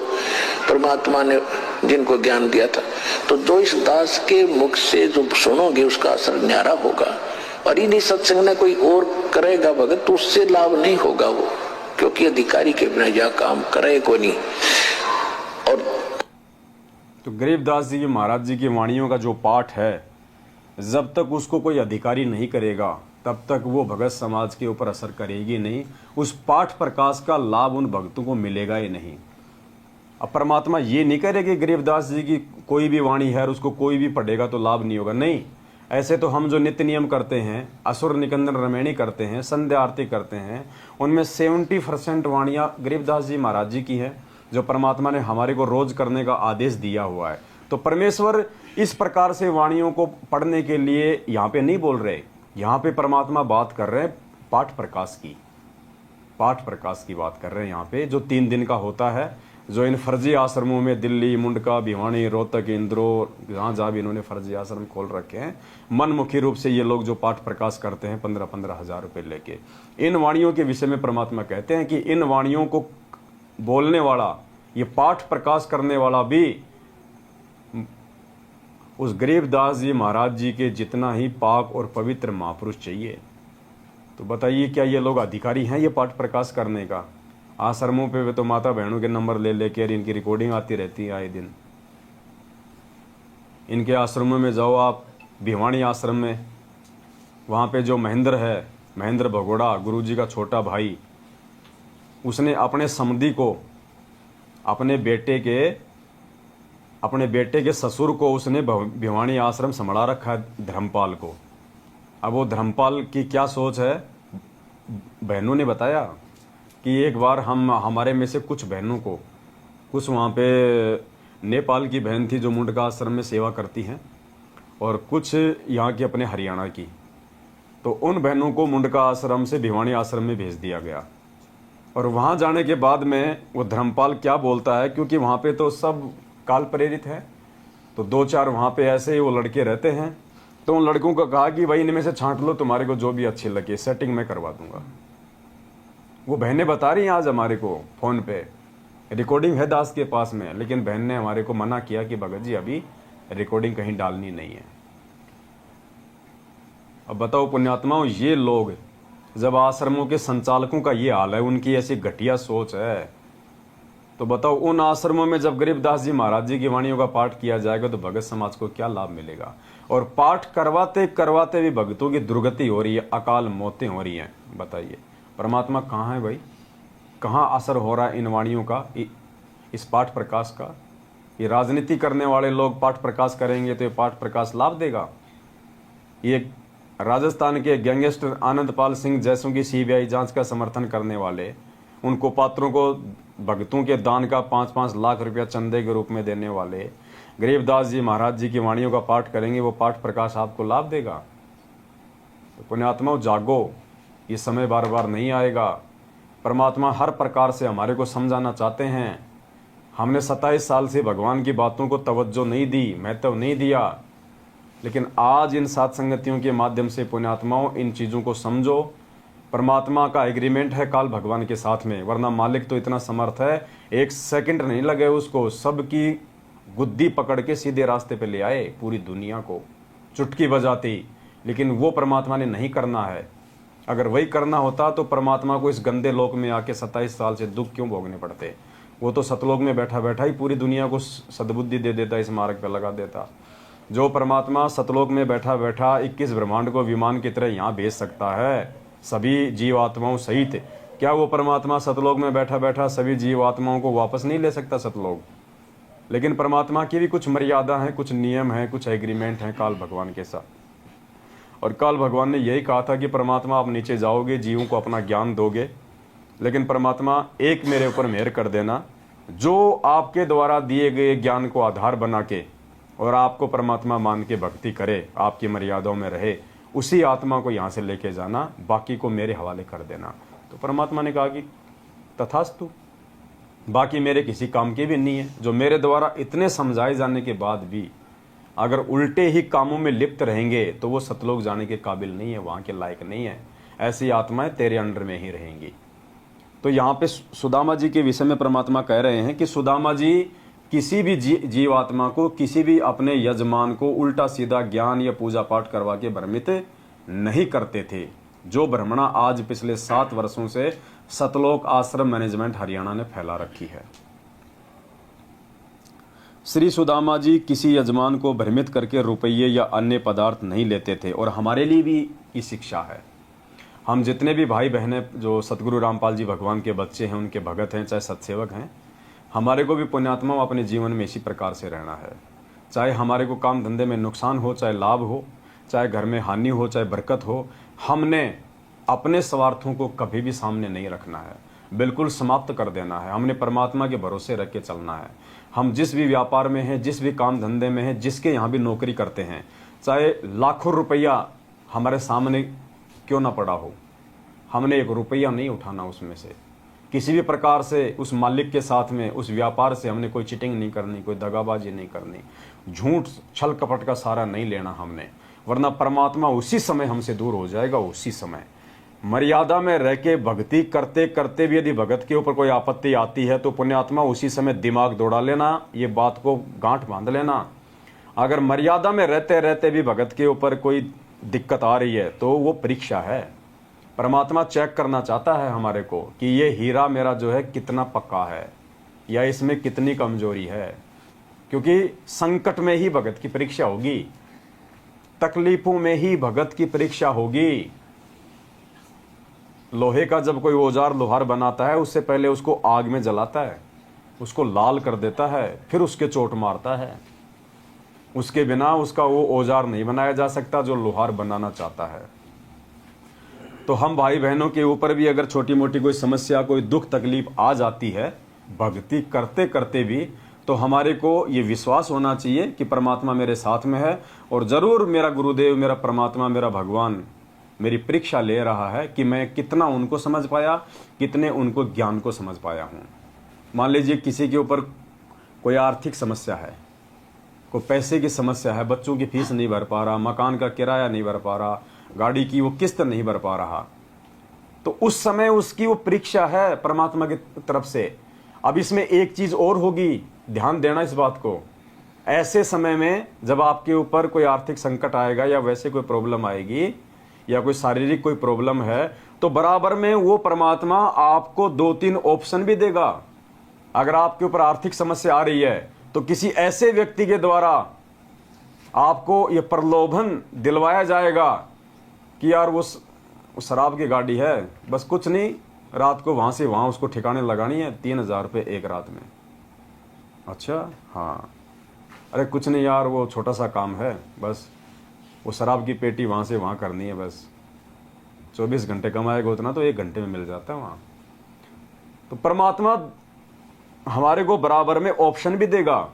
परमात्मा ने जिनको ज्ञान दिया था। तो जो इस दास के मुख से जो सुनोगे उसका असर न्यारा होगा, और इन्हीं सत्संग में कोई और करेगा भगत तो उससे लाभ नहीं होगा वो, क्योंकि अधिकारी के बिना यह काम करे को नहीं। और तो गरीबदास जी महाराज जी की वाणियों का जो पाठ है, जब तक उसको कोई अधिकारी नहीं करेगा तब तक वो भगत समाज के ऊपर असर करेगी नहीं। उस पाठ प्रकाश का लाभ उन भक्तों को मिलेगा ही नहीं। अब परमात्मा ये नहीं कह रहे कि गरीबदास जी की कोई भी वाणी है और उसको कोई भी पढ़ेगा तो लाभ नहीं होगा, नहीं। ऐसे तो हम जो नित्य नियम करते हैं, असुर निकंदन रमैणी करते हैं, संध्या आरती करते हैं, उनमें 70% वाणियाँ गरीबदास जी महाराज जी की है, जो परमात्मा ने हमारे को रोज करने का आदेश दिया हुआ है। तो परमेश्वर इस प्रकार से वाणियों को पढ़ने के लिए यहाँ पे नहीं बोल रहे। यहाँ पे परमात्मा बात कर रहे हैं पाठ प्रकाश की, पाठ प्रकाश की बात कर रहे हैं यहाँ पे, जो 3 दिन का होता है, जो इन फर्जी आश्रमों में दिल्ली, मुंडका, भिवानी, रोहतक, इंदौर, जहाँ भी इन्होंने फर्जी आश्रम खोल रखे हैं, मनमुखी रूप से ये लोग जो पाठ प्रकाश करते हैं 15-15 हजार रुपये लेके। इन वाणियों के विषय में परमात्मा कहते हैं कि इन वाणियों को बोलने वाला, ये पाठ प्रकाश करने वाला भी उस गरीबदास जी महाराज जी के जितना ही पाक और पवित्र महापुरुष चाहिए। तो बताइए, क्या ये लोग अधिकारी हैं ये पाठ प्रकाश करने का? आश्रमों पे तो माता बहनों के नंबर ले लेकर इनकी रिकॉर्डिंग आती रहती है आए दिन। इनके आश्रमों में जाओ आप, भिवानी आश्रम में, वहाँ पे जो महेंद्र है, महेंद्र भगोड़ा, गुरुजी का छोटा भाई, उसने अपने समधी को, अपने बेटे के ससुर को उसने भिवानी आश्रम संभाला रखा है, धर्मपाल को। अब वो धर्मपाल की क्या सोच है, बहनों ने बताया कि एक बार हमारे में से कुछ बहनों को, कुछ वहाँ पे नेपाल की बहन थी जो मुंडका आश्रम में सेवा करती हैं, और कुछ यहाँ की अपने हरियाणा की, तो उन बहनों को मुंडका आश्रम से भिवानी आश्रम में भेज दिया गया। और वहाँ जाने के बाद में वो धर्मपाल क्या बोलता है, क्योंकि वहाँ पे तो सब काल प्रेरित है, तो 2-4 वहाँ पे ऐसे ही वो लड़के रहते हैं, तो उन लड़कों को कहा कि भाई इनमें से छांट लो, तुम्हारे को जो भी अच्छी लगे, सेटिंग मैं करवा दूंगा। वो बहनें बता रही हैं आज हमारे को फ़ोन पे, रिकॉर्डिंग है दास के पास में, लेकिन बहन ने हमारे को मना किया कि भगत जी अभी रिकॉर्डिंग कहीं डालनी नहीं है। अब बताओ पुण्यात्माओं, ये लोग जब आश्रमों के संचालकों का ये हाल है, उनकी ऐसी घटिया सोच है, तो बताओ उन आश्रमों में जब गरीबदास जी महाराज जी की वाणियों का पाठ किया जाएगा तो भगत समाज को क्या लाभ मिलेगा। और पाठ करवाते करवाते भी भक्तों की दुर्गति हो रही है, अकाल मौतें हो रही हैं। बताइए परमात्मा कहाँ है भाई, कहाँ असर हो रहा है इन वाणियों का, इस पाठ प्रकाश का। ये राजनीति करने वाले लोग पाठ प्रकाश करेंगे तो ये पाठ प्रकाश लाभ देगा। ये राजस्थान के गैंगस्टर आनंदपाल सिंह जैसों की सीबीआई जांच का समर्थन करने वाले, उनको पात्रों को भक्तों के दान का 5-5 लाख रुपया चंदे के रूप में देने वाले गरीबदास जी महाराज जी की वाणियों का पाठ करेंगे, वो पाठ प्रकाश आपको लाभ देगा। तो पुण्यात्माओं जागो, ये समय बार बार नहीं आएगा। परमात्मा हर प्रकार से हमारे को समझाना चाहते हैं। हमने 27 साल से भगवान की बातों को तवज्जो नहीं दी, महत्व नहीं दिया, लेकिन आज इन सात संगतियों के माध्यम से पुण्यात्माओं इन चीज़ों को समझो। परमात्मा का एग्रीमेंट है काल भगवान के साथ में, वरना मालिक तो इतना समर्थ है, 1 सेकंड नहीं लगे उसको सबकी गुद्दी पकड़ के सीधे रास्ते पे ले आए, पूरी दुनिया को चुटकी बजाती। लेकिन वो परमात्मा ने नहीं करना है। अगर वही करना होता तो परमात्मा को इस गंदे लोक में आके 27 साल से दुख क्यों भोगने पड़ते। वो तो सतलोक में बैठा बैठा ही पूरी दुनिया को सद्बुद्धि दे देता, इस मार्ग पर लगा देता। जो परमात्मा सतलोक में बैठा बैठा 21 ब्रह्मांड को विमान की तरह यहाँ भेज सकता है सभी जीवात्माओं सहित, क्या वो परमात्मा सतलोक में बैठा बैठा सभी जीवात्माओं को वापस नहीं ले सकता सतलोक। लेकिन परमात्मा की भी कुछ मर्यादा है, कुछ नियम है, कुछ एग्रीमेंट है काल भगवान के साथ। और काल भगवान ने यही कहा था कि परमात्मा आप नीचे जाओगे, जीवों को अपना ज्ञान दोगे, लेकिन परमात्मा एक मेरे ऊपर मेहर कर देना, जो आपके द्वारा दिए गए ज्ञान को आधार बना के और आपको परमात्मा मान के भक्ति करे, आपकी मर्यादाओं में रहे, उसी आत्मा को यहाँ से लेके जाना, बाकी को मेरे हवाले कर देना। तो परमात्मा ने कहा कि तथास्तु, बाकी मेरे किसी काम की भी नहीं है। जो मेरे द्वारा इतने समझाए जाने के बाद भी अगर उल्टे ही कामों में लिप्त रहेंगे तो वो सतलोक जाने के काबिल नहीं है, वहाँ के लायक नहीं है। ऐसी आत्माएं तेरे अंडर में ही रहेंगी। तो यहाँ पे सुदामा जी के विषय में परमात्मा कह रहे हैं कि सुदामा जी किसी भी जीवात्मा को, किसी भी अपने यजमान को उल्टा सीधा ज्ञान या पूजा पाठ करवा के भ्रमित नहीं करते थे। जो भ्रमणा आज पिछले 7 वर्षों से सतलोक आश्रम मैनेजमेंट हरियाणा ने फैला रखी है। श्री सुदामा जी किसी यजमान को भ्रमित करके रुपये या अन्य पदार्थ नहीं लेते थे। और हमारे लिए भी ये शिक्षा है। हम जितने भी भाई बहनें जो सतगुरु रामपाल जी भगवान के बच्चे हैं, उनके भगत हैं, चाहे सत्सेवक हैं, हमारे को भी पुण्यात्मा अपने जीवन में इसी प्रकार से रहना है। चाहे हमारे को काम धंधे में नुकसान हो, चाहे लाभ हो, चाहे घर में हानि हो, चाहे बरकत हो, हमने अपने स्वार्थों को कभी भी सामने नहीं रखना है, बिल्कुल समाप्त कर देना है। हमने परमात्मा के भरोसे रख के चलना है। हम जिस भी व्यापार में हैं, जिस भी काम धंधे में हैं, जिसके यहाँ भी नौकरी करते हैं, चाहे लाखों रुपया हमारे सामने क्यों ना पड़ा हो, हमने 1 रुपया नहीं उठाना उसमें से। किसी भी प्रकार से उस मालिक के साथ में, उस व्यापार से हमने कोई चीटिंग नहीं करनी, कोई दगाबाजी नहीं करनी, झूठ छल कपट का सारा नहीं लेना हमने, वरना परमात्मा उसी समय हमसे दूर हो जाएगा। उसी समय मर्यादा में रह के भक्ति करते करते भी यदि भगत के ऊपर कोई आपत्ति आती है तो पुण्यात्मा उसी समय दिमाग दौड़ा लेना, ये बात को गांठ बांध लेना। अगर मर्यादा में रहते रहते भी भगत के ऊपर कोई दिक्कत आ रही है तो वो परीक्षा है। परमात्मा चेक करना चाहता है हमारे को कि ये हीरा मेरा जो है कितना पक्का है या इसमें कितनी कमजोरी है, क्योंकि संकट में ही भगत की परीक्षा होगी, तकलीफों में ही भगत की परीक्षा होगी। लोहे का जब कोई औजार लोहार बनाता है, उससे पहले उसको आग में जलाता है, उसको लाल कर देता है, फिर उसके चोट मारता है। उसके बिना उसका वो औजार नहीं बनाया जा सकता जो लोहार बनाना चाहता है। तो हम भाई बहनों के ऊपर भी अगर छोटी मोटी कोई समस्या, कोई दुख तकलीफ आ जाती है भक्ति करते करते भी, तो हमारे को ये विश्वास होना चाहिए कि परमात्मा मेरे साथ में है और जरूर मेरा गुरुदेव, मेरा परमात्मा, मेरा भगवान मेरी परीक्षा ले रहा है कि मैं कितना उनको समझ पाया, कितने उनको ज्ञान को समझ पाया हूँ। मान लीजिए किसी के ऊपर कोई आर्थिक समस्या है, कोई पैसे की समस्या है, बच्चों की फीस नहीं भर पा रहा, मकान का किराया नहीं भर पा रहा, गाड़ी की वो किस्त नहीं भर पा रहा, तो उस समय उसकी वो परीक्षा है परमात्मा की तरफ से। अब इसमें एक चीज और होगी, ध्यान देना इस बात को। ऐसे समय में जब आपके ऊपर कोई आर्थिक संकट आएगा या वैसे कोई प्रॉब्लम आएगी या कोई शारीरिक कोई प्रॉब्लम है, तो बराबर में वो परमात्मा आपको 2-3 ऑप्शन भी देगा। अगर आपके ऊपर आर्थिक समस्या आ रही है तो किसी ऐसे व्यक्ति के द्वारा आपको ये प्रलोभन दिलवाया जाएगा कि यार वो शराब की गाड़ी है, बस कुछ नहीं, रात को वहां से वहां उसको ठिकाने लगानी है, 3,000 रुपये एक रात में। अच्छा, हाँ, अरे कुछ नहीं यार, वो छोटा सा काम है, बस वो शराब की पेटी वहां से वहां करनी है, बस 24 घंटे कमाएगा उतना तो 1 घंटे में मिल जाता है वहां। तो परमात्मा हमारे को बराबर में ऑप्शन भी देगा।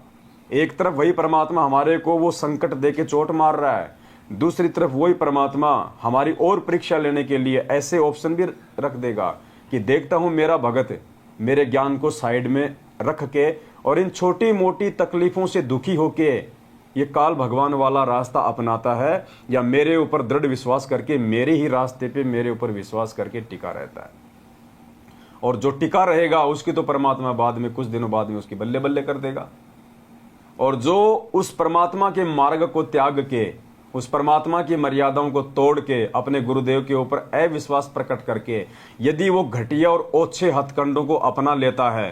एक तरफ वही परमात्मा हमारे को वो संकट दे के चोट मार रहा है, दूसरी तरफ वही परमात्मा हमारी और परीक्षा लेने के लिए ऐसे ऑप्शन भी रख देगा कि देखता हूं मेरा भगत मेरे ज्ञान को साइड में रख के और इन छोटी मोटी तकलीफों से दुखी होके ये काल भगवान वाला रास्ता अपनाता है, या मेरे ऊपर दृढ़ विश्वास करके मेरे ही रास्ते पे मेरे ऊपर विश्वास करके टिका रहता है। और जो टिका रहेगा उसकी तो परमात्मा बाद में कुछ दिनों बाद में उसकी बल्ले बल्ले कर देगा। और जो उस परमात्मा के मार्ग को त्याग के, उस परमात्मा की मर्यादाओं को तोड़ के अपने गुरुदेव के ऊपर अविश्वास प्रकट करके यदि वो घटिया और ओछे हथकंडों को अपना लेता है,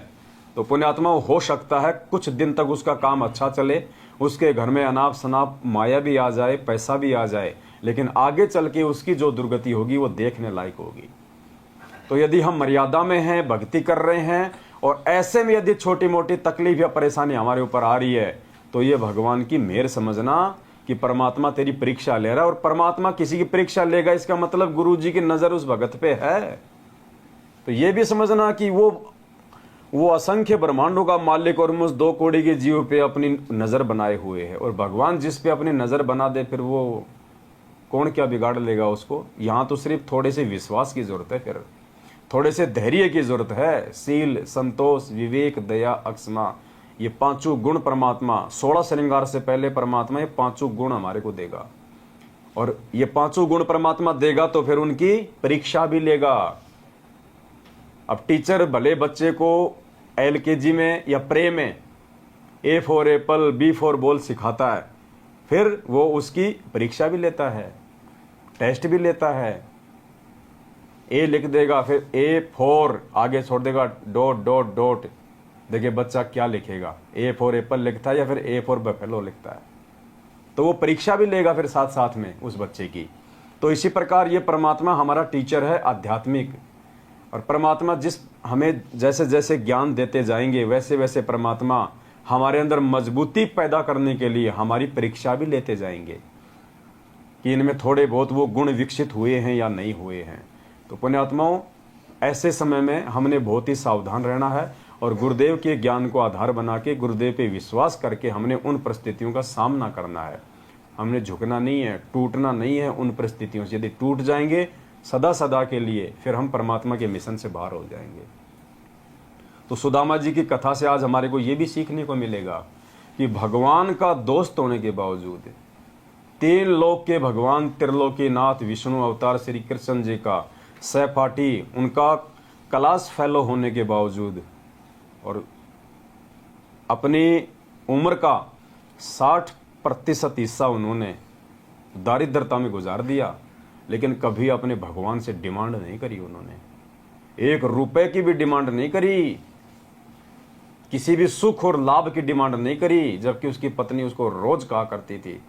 तो पुण्यात्मा हो सकता है कुछ दिन तक उसका काम अच्छा चले, उसके घर में अनाप शनाप माया भी आ जाए, पैसा भी आ जाए, लेकिन आगे चल के उसकी जो दुर्गति होगी वो देखने लायक होगी। तो यदि हम मर्यादा में हैं, भक्ति कर रहे हैं, और ऐसे में यदि छोटी मोटी तकलीफ या परेशानी हमारे ऊपर आ रही है, तो ये भगवान की मेहर समझना कि परमात्मा तेरी परीक्षा ले रहा है। और परमात्मा किसी की परीक्षा लेगा, इसका मतलब गुरु जी की नजर उस भगत पे है। तो ये भी समझना कि वो असंख्य ब्रह्मांडों का मालिक और मुझ 2 कौड़ी के जीव पे अपनी नजर बनाए हुए है, और भगवान जिस पे अपनी नजर बना दे फिर वो कौन क्या बिगाड़ लेगा उसको। यहां तो सिर्फ थोड़े से विश्वास की जरूरत है, फिर थोड़े से धैर्य की जरूरत है। शील, संतोष, विवेक, दया, अक्षमा, ये 5 गुण परमात्मा 16 श्रृंगार से पहले परमात्मा ये 5 गुण हमारे को देगा। और ये 5 गुण परमात्मा देगा तो फिर उनकी परीक्षा भी लेगा। अब टीचर भले बच्चे को LKG में या प्रे में A for Apple, B for ball सिखाता है, फिर वो उसकी परीक्षा भी लेता है, टेस्ट भी लेता है। A लिख देगा, फिर A फॉर आगे छोड़ देगा डॉट डॉट डॉट, देखिए बच्चा क्या लिखेगा, A फॉर एप्पल लिखता है या फिर A फॉर बफेलो लिखता है। तो वो परीक्षा भी लेगा फिर साथ साथ में उस बच्चे की। तो इसी प्रकार ये परमात्मा हमारा टीचर है आध्यात्मिक, और परमात्मा जिस हमें जैसे जैसे ज्ञान देते जाएंगे वैसे वैसे परमात्मा हमारे अंदर मजबूती पैदा करने के लिए हमारी परीक्षा भी लेते जाएंगे कि इनमें थोड़े बहुत वो गुण विकसित हुए हैं या नहीं हुए हैं। तो पुण्यात्माओं, ऐसे समय में हमने बहुत ही सावधान रहना है और गुरुदेव के ज्ञान को आधार बना के गुरुदेव पे विश्वास करके हमने उन परिस्थितियों का सामना करना है। हमने झुकना नहीं है, टूटना नहीं है उन परिस्थितियों से। यदि टूट जाएंगे सदा सदा के लिए, फिर हम परमात्मा के मिशन से बाहर हो जाएंगे। तो सुदामा जी की कथा से आज हमारे को ये भी सीखने को मिलेगा कि भगवान का दोस्त होने के बावजूद, 3 लोक के भगवान त्रिलोकीनाथ विष्णु अवतार श्री कृष्ण जी का सहपाठी, उनका क्लास फेलो होने के बावजूद और अपनी उम्र का 60% हिस्सा उन्होंने दारिद्रता में गुजार दिया, लेकिन कभी अपने भगवान से डिमांड नहीं करी। उन्होंने 1 रुपए की भी डिमांड नहीं करी, किसी भी सुख और लाभ की डिमांड नहीं करी। जबकि उसकी पत्नी उसको रोज कहा करती थी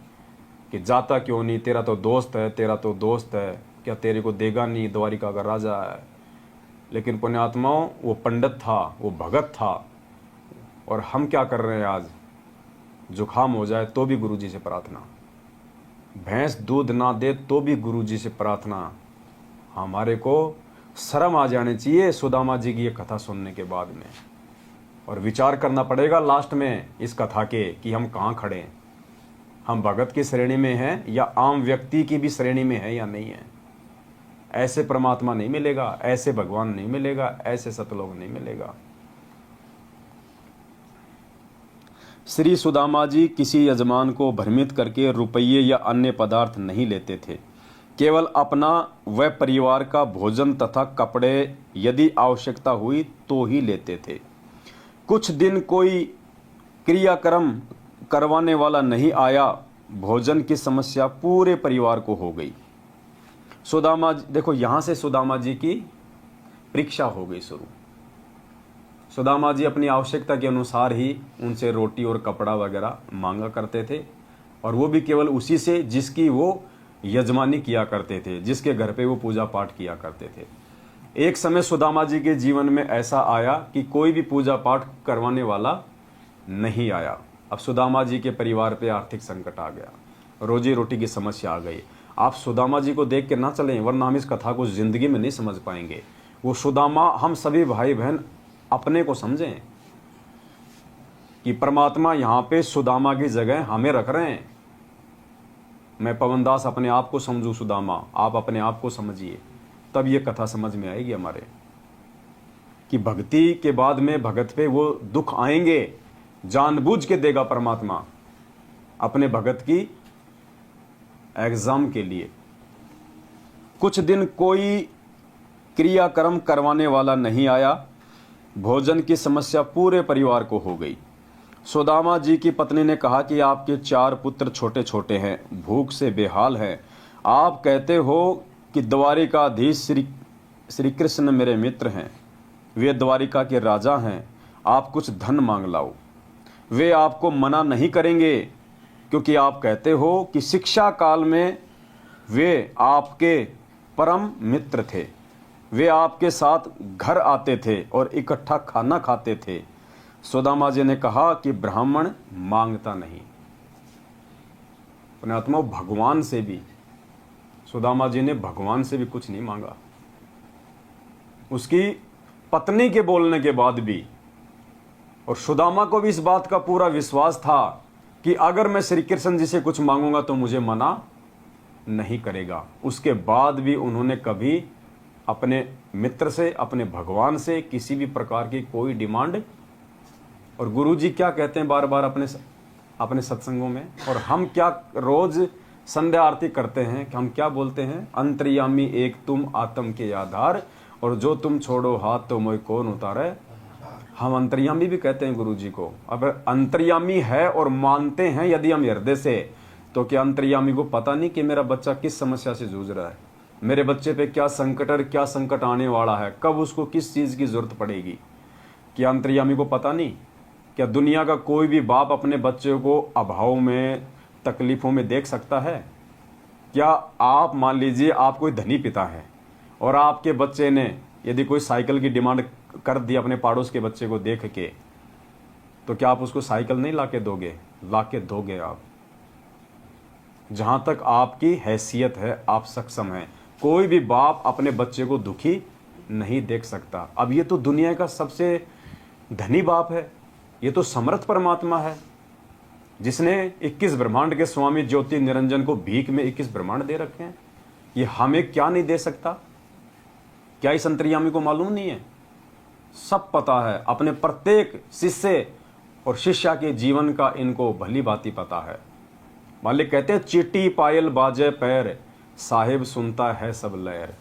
कि जाता क्यों नहीं, तेरा तो दोस्त है, तेरा तो दोस्त है, क्या तेरे को देगा नहीं, द्वारिका का राजा है। लेकिन पुण्यात्माओं, वो पंडित था, वो भगत था। और हम क्या कर रहे हैं आज, जुखाम हो जाए तो भी गुरुजी से प्रार्थना, भैंस दूध ना दे तो भी गुरुजी से प्रार्थना। हमारे को शर्म आ जानी चाहिए सुदामा जी की ये कथा सुनने के बाद में, और विचार करना पड़ेगा लास्ट में इस कथा के कि हम कहाँ खड़े हैं, हम भगत की श्रेणी में हैं या आम व्यक्ति की भी श्रेणी में है या नहीं है। ऐसे परमात्मा नहीं मिलेगा, ऐसे भगवान नहीं मिलेगा, ऐसे सतलोक नहीं मिलेगा। श्री सुदामा जी किसी यजमान को भ्रमित करके रुपये या अन्य पदार्थ नहीं लेते थे। केवल अपना व परिवार का भोजन तथा कपड़े यदि आवश्यकता हुई तो ही लेते थे। कुछ दिन कोई क्रियाक्रम करवाने वाला नहीं आया, भोजन की समस्या पूरे परिवार को हो गई। सुदामा देखो, यहां से सुदामा जी की परीक्षा हो गई शुरू। सुदामा जी अपनी आवश्यकता के अनुसार ही उनसे रोटी और कपड़ा वगैरह मांगा करते थे, और वो भी केवल उसी से जिसकी वो यजमानी किया करते थे, जिसके घर पे वो पूजा पाठ किया करते थे। एक समय सुदामा जी के जीवन में ऐसा आया कि कोई भी पूजा पाठ करवाने वाला नहीं आया। अब सुदामा जी के परिवार पे आर्थिक संकट आ गया, रोजी रोटी की समस्या आ गई। आप सुदामा जी को देख के ना चलें, वरना हम इस कथा को जिंदगी में नहीं समझ पाएंगे। वो सुदामा हम सभी भाई बहन अपने को समझें कि परमात्मा यहाँ पे सुदामा की जगह हमें रख रहे हैं। मैं पवनदास अपने आप को समझूं सुदामा, आप अपने आप को समझिए, तब ये कथा समझ में आएगी हमारे कि भक्ति के बाद में भगत पे वो दुख आएंगे, जानबूझ के देगा परमात्मा अपने भगत की एग्जाम के लिए। कुछ दिन कोई क्रियाक्रम करवाने वाला नहीं आया, भोजन की समस्या पूरे परिवार को हो गई। सुदामा जी की पत्नी ने कहा कि आपके 4 पुत्र छोटे छोटे हैं, भूख से बेहाल हैं। आप कहते हो कि द्वारिकाधीश श्री कृष्ण मेरे मित्र हैं, वे द्वारिका के राजा हैं, आप कुछ धन मांग लाओ। वे आपको मना नहीं करेंगे, क्योंकि आप कहते हो कि शिक्षा काल में वे आपके परम मित्र थे। वे आपके साथ घर आते थे और इकट्ठा खाना खाते थे। सुदामा जी ने कहा कि ब्राह्मण मांगता नहीं। अपने आत्मा भगवान से भी, सुदामा जी ने भगवान से भी कुछ नहीं मांगा। उसकी पत्नी के बोलने के बाद भी, और सुदामा को भी इस बात का पूरा विश्वास था कि अगर मैं श्री कृष्ण जी से कुछ मांगूंगा तो मुझे मना नहीं करेगा। उसके बाद भी उन्होंने कभी अपने मित्र से, अपने भगवान से किसी भी प्रकार की कोई डिमांड। और गुरुजी क्या कहते हैं बार बार अपने सत्संगों में, और हम क्या रोज संध्या आरती करते हैं कि हम क्या बोलते हैं, अंतर्यामी एक तुम आत्म के आधार, और जो तुम छोड़ो हाथ तो मोय कौन उतारे। हम अंतर्यामी भी कहते हैं गुरुजी को। अब अंतर्यामी है और मानते हैं यदि हम हृदय से, तो क्या अंतर्यामी को पता नहीं कि मेरा बच्चा किस समस्या से जूझ रहा है, मेरे बच्चे पे क्या संकट आने वाला है, कब उसको किस चीज की जरूरत पड़ेगी? क्या अंतर्यामी को पता नहीं? क्या दुनिया का कोई भी बाप अपने बच्चे को अभाव में, तकलीफों में देख सकता है? क्या आप मान लीजिए आप कोई धनी पिता है और आपके बच्चे ने यदि कोई साइकिल की डिमांड कर दी अपने पड़ोस के बच्चे को देख के, तो क्या आप उसको साइकिल नहीं लाके दोगे? लाके दोगे आप। जहां तक आपकी हैसियत है, आप सक्षम हैं। कोई भी बाप अपने बच्चे को दुखी नहीं देख सकता। अब ये तो दुनिया का सबसे धनी बाप है, ये तो समर्थ परमात्मा है, जिसने 21 ब्रह्मांड के स्वामी ज्योति निरंजन को भीख में 21 ब्रह्मांड दे रखे हैं। ये हमें क्या नहीं दे सकता? क्या इस अंतर्यामी को मालूम नहीं है? सब पता है। अपने प्रत्येक शिष्य और शिष्या के जीवन का इनको भली भांति पता है। मालिक कहते हैं चीटी पायल बाजे पैर, साहिब सुनता है सब लहर।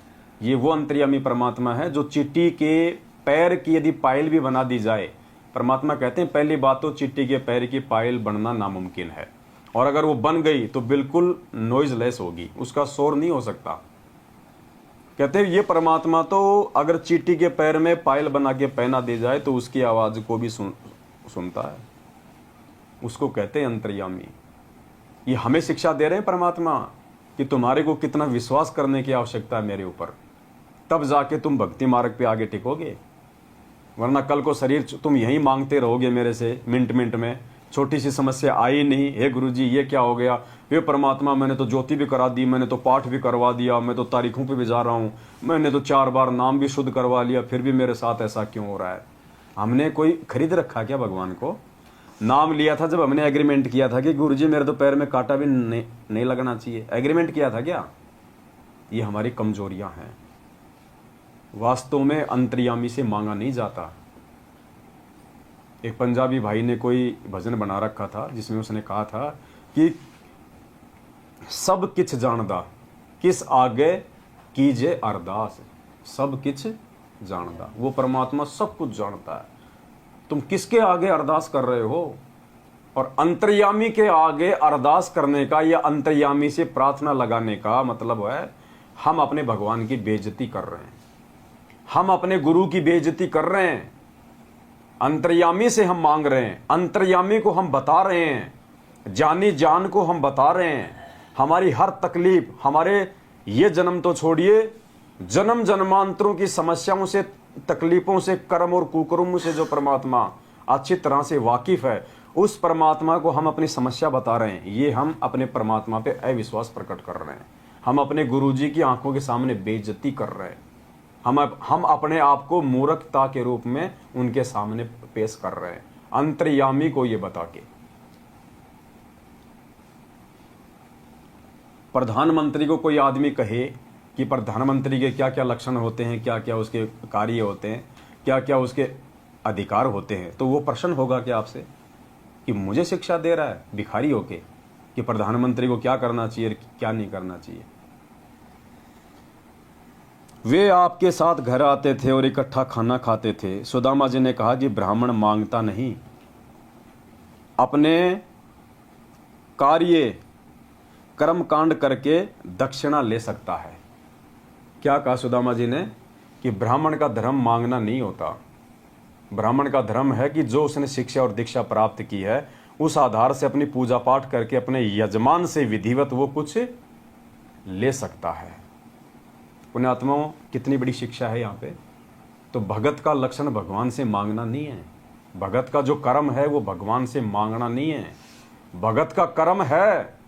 ये वो अंतर्यामी परमात्मा है जो चीटी के पैर की यदि पायल भी बना दी जाए, परमात्मा कहते हैं पहली बात तो चीटी के पैर की पायल बनना नामुमकिन है, और अगर वो बन गई तो बिल्कुल नॉइजलेस होगी, उसका शोर नहीं हो सकता। कहते हैं ये परमात्मा तो अगर चीटी के पैर में पायल बना के पहना दी जाए तो उसकी आवाज को भी सुनता है। उसको कहते हैं अंतर्यामी। ये हमें शिक्षा दे रहे हैं परमात्मा कि तुम्हारे को कितना विश्वास करने की आवश्यकता है मेरे ऊपर, तब जाके तुम भक्ति मार्ग पे आगे टिकोगे। वरना कल को शरीर तुम यही मांगते रहोगे मेरे से, मिनट मिनट में छोटी सी समस्या आई नहीं, हे गुरुजी ये क्या हो गया, हे परमात्मा मैंने तो ज्योति भी करा दी, मैंने तो पाठ भी करवा दिया, मैं तो तारीखों पे भी जा रहा हूँ, मैंने तो 4 बार नाम भी शुद्ध करवा लिया, फिर भी मेरे साथ ऐसा क्यों हो रहा है? हमने कोई खरीद रखा क्या भगवान को? नाम लिया था जब हमने एग्रीमेंट किया था कि गुरुजी मेरे तो पैर में कांटा भी नहीं लगना चाहिए, एग्रीमेंट किया था क्या? ये हमारी कमजोरियां हैं। वास्तव में अंतर्यामी से मांगा नहीं जाता। एक पंजाबी भाई ने कोई भजन बना रखा था जिसमें उसने कहा था कि सब किछ जानदा किस आगे कीजे अरदास। सब किछ जानदा, वो परमात्मा सब कुछ जानता है, तुम किसके आगे अरदास कर रहे हो। और अंतर्यामी के आगे अरदास करने का या अंतर्यामी से प्रार्थना लगाने का मतलब है हम अपने भगवान की बेइज्जती कर रहे हैं, हम अपने गुरु की बेइज्जती कर रहे हैं। अंतर्यामी से हम मांग रहे हैं, अंतर्यामी को हम बता रहे हैं, जानी जान को हम बता रहे हैं हमारी हर तकलीफ, हमारे ये जन्म तो छोड़िए, जन्म जन्मांतरों की समस्याओं से, तकलीफों से, कर्म और कुकर्म से जो परमात्मा अच्छी तरह से वाकिफ है, उस परमात्मा को हम अपनी समस्या बता रहे हैं। ये हम अपने परमात्मा पे अविश्वास प्रकट कर रहे हैं, हम अपने गुरुजी की आंखों के सामने बेइज्जती कर रहे हैं, हम अपने आप को मूर्खता के रूप में उनके सामने पेश कर रहे हैं अंतर्यामी को ये बता के। प्रधानमंत्री को कोई आदमी कहे कि प्रधानमंत्री के क्या क्या लक्षण होते हैं, क्या क्या उसके कार्य होते हैं, क्या क्या उसके अधिकार होते हैं, तो वो प्रश्न होगा कि आपसे कि मुझे शिक्षा दे रहा है भिखारी होके कि प्रधानमंत्री को क्या करना चाहिए, क्या नहीं करना चाहिए। वे आपके साथ घर आते थे और इकट्ठा खाना खाते थे। सुदामा जी ने कहा कि ब्राह्मण मांगता नहीं, अपने कार्य कर्म कांड करके दक्षिणा ले सकता है। क्या कहा सुदामा जी ने कि ब्राह्मण का धर्म मांगना नहीं होता। ब्राह्मण का धर्म है कि जो उसने शिक्षा और दीक्षा प्राप्त की है उस आधार से अपनी पूजा पाठ करके अपने यजमान से विधिवत वो कुछ ले सकता है। पुण्यात्माओं, कितनी बड़ी शिक्षा है यहाँ पे। तो भगत का लक्षण भगवान से मांगना नहीं है, भगत का जो कर्म है वो भगवान से मांगना नहीं है। भगत का कर्म है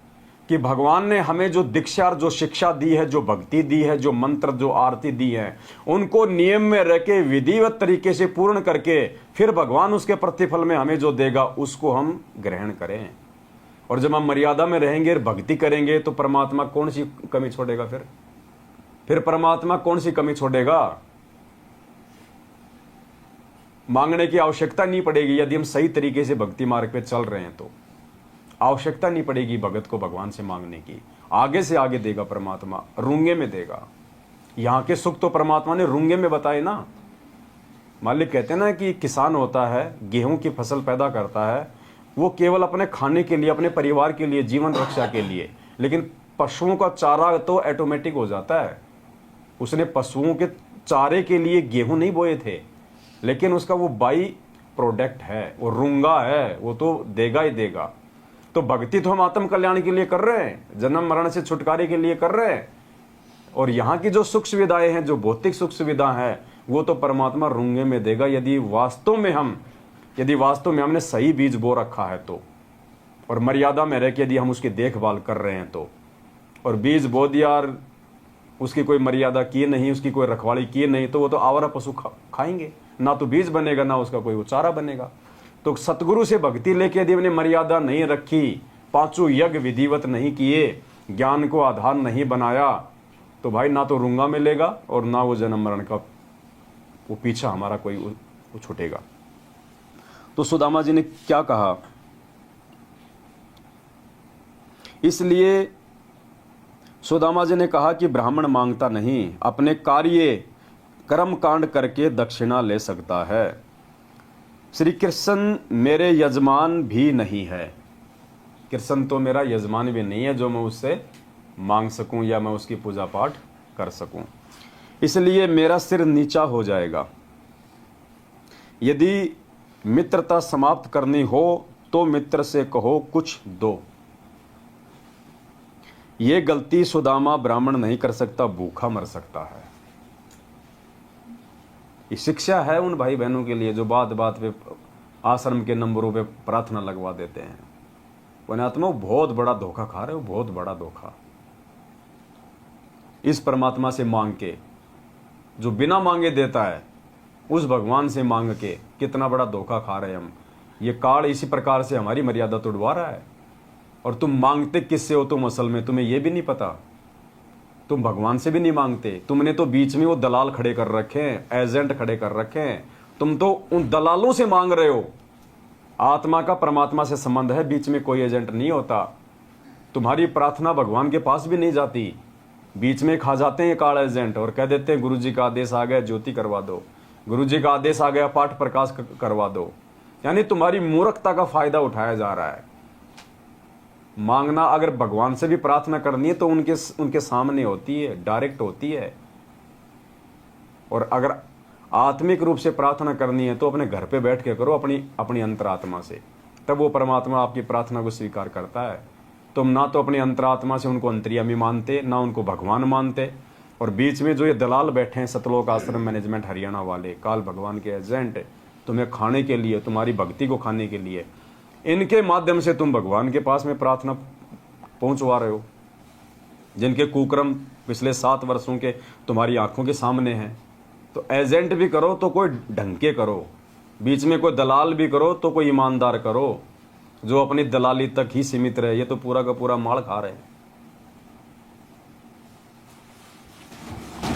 कि भगवान ने हमें जो दीक्षा और जो शिक्षा दी है, जो भक्ति दी है, जो मंत्र जो आरती दी है, उनको नियम में रह के विधिवत तरीके से पूर्ण करके फिर भगवान उसके प्रतिफल में हमें जो देगा उसको हम ग्रहण करें। और जब हम मर्यादा में रहेंगे, भक्ति करेंगे, तो परमात्मा कौन सी कमी छोड़ेगा। फिर परमात्मा कौन सी कमी छोड़ेगा। मांगने की आवश्यकता नहीं पड़ेगी यदि हम सही तरीके से भक्ति मार्ग पे चल रहे हैं, तो आवश्यकता नहीं पड़ेगी भगत को भगवान से मांगने की। आगे से आगे देगा परमात्मा, रूंगे में देगा। यहाँ के सुख तो परमात्मा ने रूंगे में बताए ना। मालिक कहते हैं ना कि किसान होता है, गेहूं की फसल पैदा करता है, वो केवल अपने खाने के लिए, अपने परिवार के लिए, जीवन रक्षा के लिए, लेकिन पशुओं का चारा तो ऑटोमेटिक हो जाता है। उसने पशुओं के चारे के लिए गेहूं नहीं बोए थे, लेकिन उसका वो बाई प्रोडक्ट है, वो रूंगा है, वो तो देगा ही देगा। तो भक्ति तो हम आत्म कल्याण के लिए कर रहे हैं, जन्म मरण से छुटकारे के लिए कर रहे हैं। और यहाँ की जो सुख सुविधाएं हैं, जो भौतिक सुख सुविधा है, वो तो परमात्मा रूंगे में देगा यदि वास्तव में हमने सही बीज बो रखा है तो, और मर्यादा में रह के यदि हम उसकी देखभाल कर रहे हैं तो। और बीज बो दिया और उसकी कोई मर्यादा की नहीं, उसकी कोई रखवाली की नहीं, तो वो तो आवारा पशु खाएंगे, ना तो बीज बनेगा ना उसका कोई चारा बनेगा। तो सतगुरु से भक्ति लेके यदि हमने मर्यादा नहीं रखी, पांचों यज्ञ विधिवत नहीं किए, ज्ञान को आधार नहीं बनाया, तो भाई ना तो रूंगा मिलेगा और ना वो जन्म मरण का वो पीछा हमारा कोई वो छूटेगा। तो सुदामा जी ने क्या कहा, इसलिए सुदामा जी ने कहा कि ब्राह्मण मांगता नहीं, अपने कार्य कर्म कांड करके दक्षिणा ले सकता है। श्री कृष्ण मेरे यजमान भी नहीं है, कृष्ण तो मेरा यजमान भी नहीं है जो मैं उससे मांग सकूं या मैं उसकी पूजा पाठ कर सकूं, इसलिए मेरा सिर नीचा हो जाएगा। यदि मित्रता समाप्त करनी हो तो मित्र से कहो कुछ दो। ये गलती सुदामा ब्राह्मण नहीं कर सकता, भूखा मर सकता है। ये शिक्षा है उन भाई बहनों के लिए जो बात बात पे आश्रम के नंबरों पे प्रार्थना लगवा देते हैं। पुण्यात्मा बहुत बड़ा धोखा खा रहे हो, बहुत बड़ा धोखा। इस परमात्मा से मांग के, जो बिना मांगे देता है, उस भगवान से मांग के कितना बड़ा धोखा खा रहे हैं हम। ये काल इसी प्रकार से हमारी मर्यादा तोड़वा रहा है। और तुम मांगते किससे हो तुम असल में, तुम्हें यह भी नहीं पता। तुम भगवान से भी नहीं मांगते। तुमने तो बीच में वो दलाल खड़े कर रखे हैं, एजेंट खड़े कर रखे हैं। तुम तो उन दलालों से मांग रहे हो। आत्मा का परमात्मा से संबंध है, बीच में कोई एजेंट नहीं होता। तुम्हारी प्रार्थना भगवान के पास भी नहीं जाती, बीच में खा जाते हैं काल एजेंट और कह देते हैं गुरु जी का आदेश आ गया, ज्योति करवा दो, गुरु जी का आदेश आ गया, पाठ प्रकाश करवा दो। यानी तुम्हारी मूर्खता का फायदा उठाया जा रहा है। मांगना अगर भगवान से भी प्रार्थना करनी है तो उनके सामने होती है, डायरेक्ट होती है। और अगर आत्मिक रूप से प्रार्थना करनी है तो अपने घर पे बैठ के करो, अपनी अंतरात्मा से, तब वो परमात्मा आपकी प्रार्थना को स्वीकार करता है। तुम ना तो अपनी अंतरात्मा से उनको अंतर्यामी मानते, ना उनको भगवान मानते, और बीच में जो ये दलाल बैठे हैं सतलोक आश्रम मैनेजमेंट हरियाणा वाले, काल भगवान के एजेंट, तुम्हें खाने के लिए, तुम्हारी भक्ति को खाने के लिए, इनके माध्यम से तुम भगवान के पास में प्रार्थना पहुंचवा रहे हो, जिनके कुकर्म पिछले 7 वर्षों के तुम्हारी आंखों के सामने हैं। तो एजेंट भी करो तो कोई ढंग के करो, बीच में कोई दलाल भी करो तो कोई ईमानदार करो, जो अपनी दलाली तक ही सीमित रहे। ये तो पूरा का पूरा माल खा रहे हैं।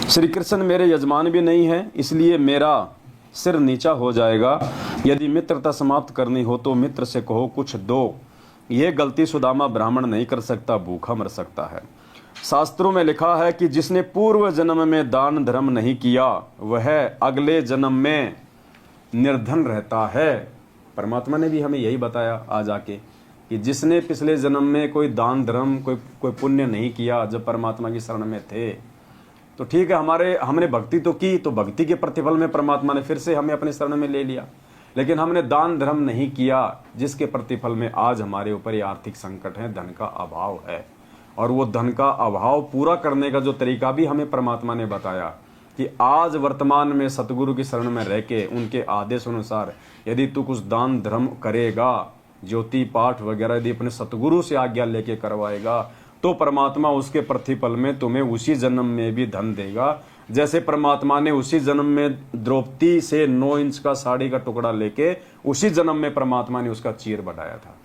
श्री कृष्ण मेरे यजमान भी नहीं है, इसलिए मेरा सिर नीचा हो जाएगा। यदि मित्रता समाप्त करनी हो तो मित्र से कहो कुछ दो। यह गलती सुदामा ब्राह्मण नहीं कर सकता, भूखा मर सकता है। शास्त्रों में लिखा है कि जिसने पूर्व जन्म में दान धर्म नहीं किया वह अगले जन्म में निर्धन रहता है। परमात्मा ने भी हमें यही बताया आज आके कि जिसने पिछले जन्म में कोई दान धर्म कोई पुण्य नहीं किया, जब परमात्मा की शरण में थे, तो ठीक है, हमने भक्ति तो की, तो भक्ति के प्रतिफल में परमात्मा ने फिर से हमें अपने शरण में ले लिया। लेकिन हमने दान धर्म नहीं किया, जिसके प्रतिफल में आज हमारे ऊपर ये आर्थिक संकट है, धन का अभाव है। और वो धन का अभाव पूरा करने का जो तरीका भी हमें परमात्मा ने बताया कि आज वर्तमान में सतगुरु की शरण में रह के उनके आदेश अनुसार यदि तू कुछ दान धर्म करेगा, ज्योति पाठ वगैरह यदि अपने सतगुरु से आज्ञा लेके करवाएगा, तो परमात्मा उसके प्रतिफल में तुम्हें उसी जन्म में भी धन देगा। जैसे परमात्मा ने उसी जन्म में द्रौपदी से 9 इंच का साड़ी का टुकड़ा लेके उसी जन्म में परमात्मा ने उसका चीर बढ़ाया था।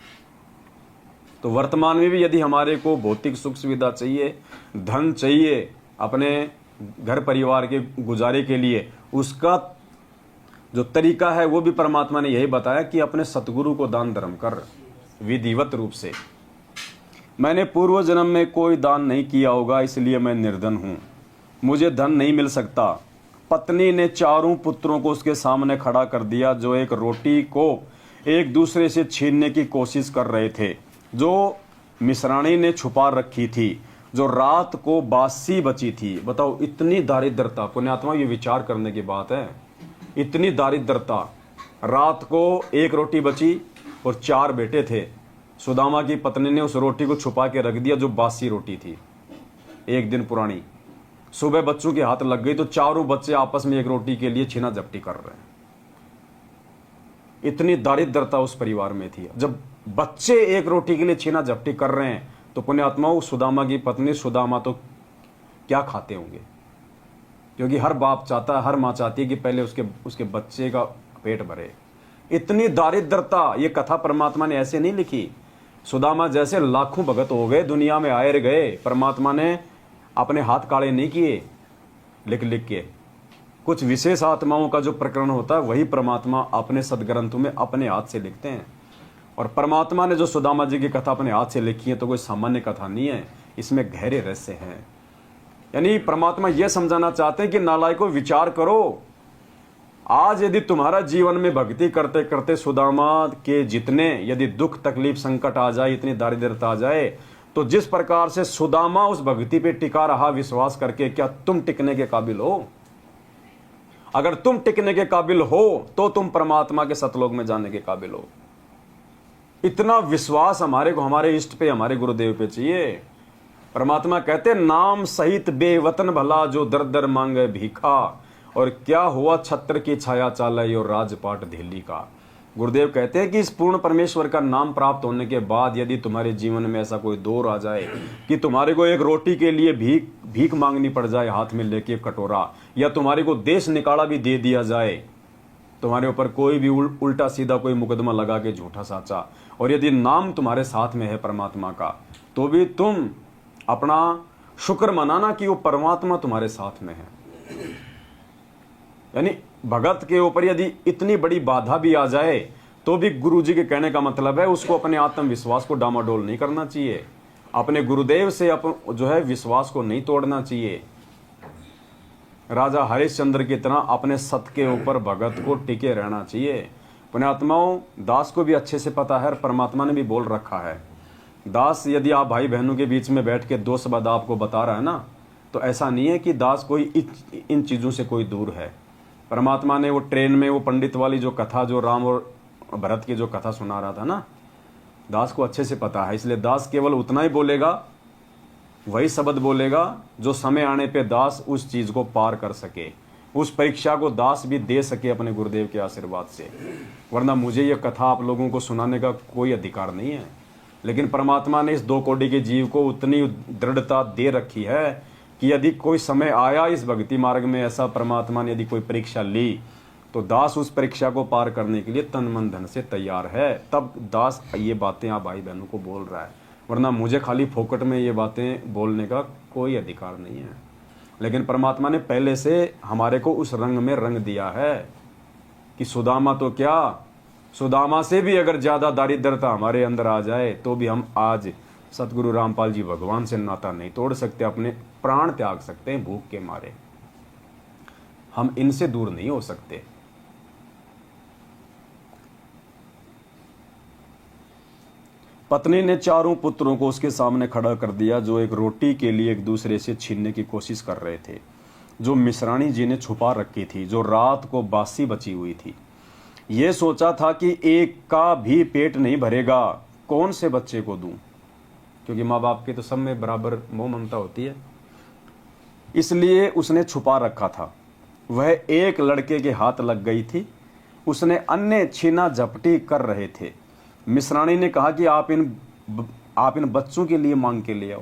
तो वर्तमान में भी यदि हमारे को भौतिक सुख सुविधा चाहिए, धन चाहिए अपने घर परिवार के गुजारे के लिए, उसका जो तरीका है वो भी परमात्मा ने यही बताया कि अपने सतगुरु को दान धर्म कर विधिवत रूप से। मैंने पूर्व जन्म में कोई दान नहीं किया होगा, इसलिए मैं निर्धन हूं, मुझे धन नहीं मिल सकता। पत्नी ने 4 पुत्रों को उसके सामने खड़ा कर दिया, जो एक रोटी को एक दूसरे से छीनने की कोशिश कर रहे थे, जो मिश्राणी ने छुपा रखी थी, जो रात को बासी बची थी। बताओ, इतनी दारिद्रता, पुण्यात्मा, ये विचार करने की बात है। इतनी दारिद्रता, रात को 1 रोटी बची और 4 बेटे थे। सुदामा की पत्नी ने उस रोटी को छुपा के रख दिया, जो बासी रोटी थी, 1 दिन पुरानी। सुबह बच्चों के हाथ लग गई तो चारों बच्चे आपस में 1 रोटी के लिए छीना झपटी कर रहे हैं। इतनी दारिद्रता उस परिवार में थी। जब बच्चे 1 रोटी के लिए छीना झपटी कर रहे हैं तो पुण्यात्माओं, सुदामा की पत्नी सुदामा तो क्या खाते होंगे? क्योंकि हर बाप चाहता है, हर माँ चाहती है कि पहले उसके बच्चे का पेट भरे। इतनी दारिद्रता, ये कथा परमात्मा ने ऐसे नहीं लिखी। सुदामा जैसे लाखों भगत हो गए, दुनिया में आए गए, परमात्मा ने अपने हाथ काले नहीं किए लिख लिख के। कुछ विशेष आत्माओं का जो प्रकरण होता है वही परमात्मा अपने सदग्रंथों में अपने हाथ से लिखते हैं। और परमात्मा ने जो सुदामा जी की कथा अपने हाथ से लिखी है तो कोई सामान्य कथा नहीं है, इसमें गहरे रहस्य हैं। यानी परमात्मा यह समझाना चाहते हैं कि नालायकों, विचार करो। आज यदि तुम्हारा जीवन में भक्ति करते करते सुदामा के जितने यदि दुख तकलीफ संकट आ जाए, इतनी दारिद्रता आ जाए, तो जिस प्रकार से सुदामा उस भक्ति पे टिका रहा विश्वास करके, क्या तुम टिकने के काबिल हो? अगर तुम टिकने के काबिल हो तो तुम परमात्मा के सतलोक में जाने के काबिल हो। इतना विश्वास हमारे को हमारे इष्ट पे, हमारे गुरुदेव पे चाहिए। परमात्मा कहते, नाम सहित बेवतन भला, जो दर दर मांगे भीखा, और क्या हुआ छत्र की छाया चालाई और राजपाट दिल्ली का। गुरुदेव कहते हैं कि इस पूर्ण परमेश्वर का नाम प्राप्त होने के बाद यदि तुम्हारे जीवन में ऐसा कोई दौर आ जाए कि तुम्हारे को 1 रोटी के लिए भीख मांगनी पड़ जाए हाथ में लेके कटोरा, या तुम्हारे को देश निकाला भी दे दिया जाए, तुम्हारे ऊपर कोई भी उल्टा सीधा कोई मुकदमा लगा के झूठा साचा, और यदि नाम तुम्हारे साथ में है परमात्मा का, तो भी तुम अपना शुक्र मनाना कि वो परमात्मा तुम्हारे साथ में है। यानी भगत के ऊपर यदि इतनी बड़ी बाधा भी आ जाए तो भी गुरु जी के कहने का मतलब है उसको अपने आत्मविश्वास को डामाडोल नहीं करना चाहिए, अपने गुरुदेव से जो है विश्वास को नहीं तोड़ना चाहिए। राजा हरिश्चंद्र की तरह अपने सत के ऊपर भगत को टिके रहना चाहिए। पुण्यात्माओं, दास को भी अच्छे से पता है, परमात्मा ने भी बोल रखा है। दास यदि आप भाई बहनों के बीच में बैठ के दो शब्द आपको बता रहा है ना, तो ऐसा नहीं है कि दास कोई इन चीज़ों से कोई दूर है। परमात्मा ने वो ट्रेन में वो पंडित वाली जो कथा, जो राम और भरत की जो कथा सुना रहा था ना, दास को अच्छे से पता है। इसलिए दास केवल उतना ही बोलेगा, वही शब्द बोलेगा जो समय आने पे दास उस चीज़ को पार कर सके, उस परीक्षा को दास भी दे सके अपने गुरुदेव के आशीर्वाद से। वरना मुझे ये कथा आप लोगों को सुनाने का कोई अधिकार नहीं है। लेकिन परमात्मा ने इस दो कोटि के जीव को उतनी दृढ़ता दे रखी है कि यदि कोई समय आया इस भक्ति मार्ग में, ऐसा परमात्मा ने यदि कोई परीक्षा ली, तो दास उस परीक्षा को पार करने के लिए तन मन धन से तैयार है। तब दास ये बातें आप भाई बहनों को बोल रहा है, वरना मुझे खाली फोकट में ये बातें बोलने का कोई अधिकार नहीं है। लेकिन परमात्मा ने पहले से हमारे को उस रंग में रंग दिया है कि सुदामा तो क्या, सुदामा से भी अगर ज़्यादा दारिद्रता हमारे अंदर आ जाए तो भी हम आज सतगुरु रामपाल जी भगवान से नाता नहीं तोड़ सकते, अपने प्राण त्याग सकते हैं भूख के मारे। हम इनसे दूर नहीं हो सकते। पत्नी ने चारों पुत्रों को उसके सामने खड़ा कर दिया जो एक रोटी के लिए एक दूसरे से छीनने की कोशिश कर रहे थे, जो मिश्राणी जी ने छुपा रखी थी, जो रात को बासी बची हुई थी। ये सोचा था कि एक का भी पेट नहीं भरेगा, कौन से बच्चे को दूं, क्योंकि माँ बाप की तो सब में बराबर मोह ममता होती है। इसलिए उसने छुपा रखा था। वह एक लड़के के हाथ लग गई थी। उसने अन्य छीना झपटी कर रहे थे। मिश्राणी ने कहा कि आप इन बच्चों के लिए मांग के ले आओ।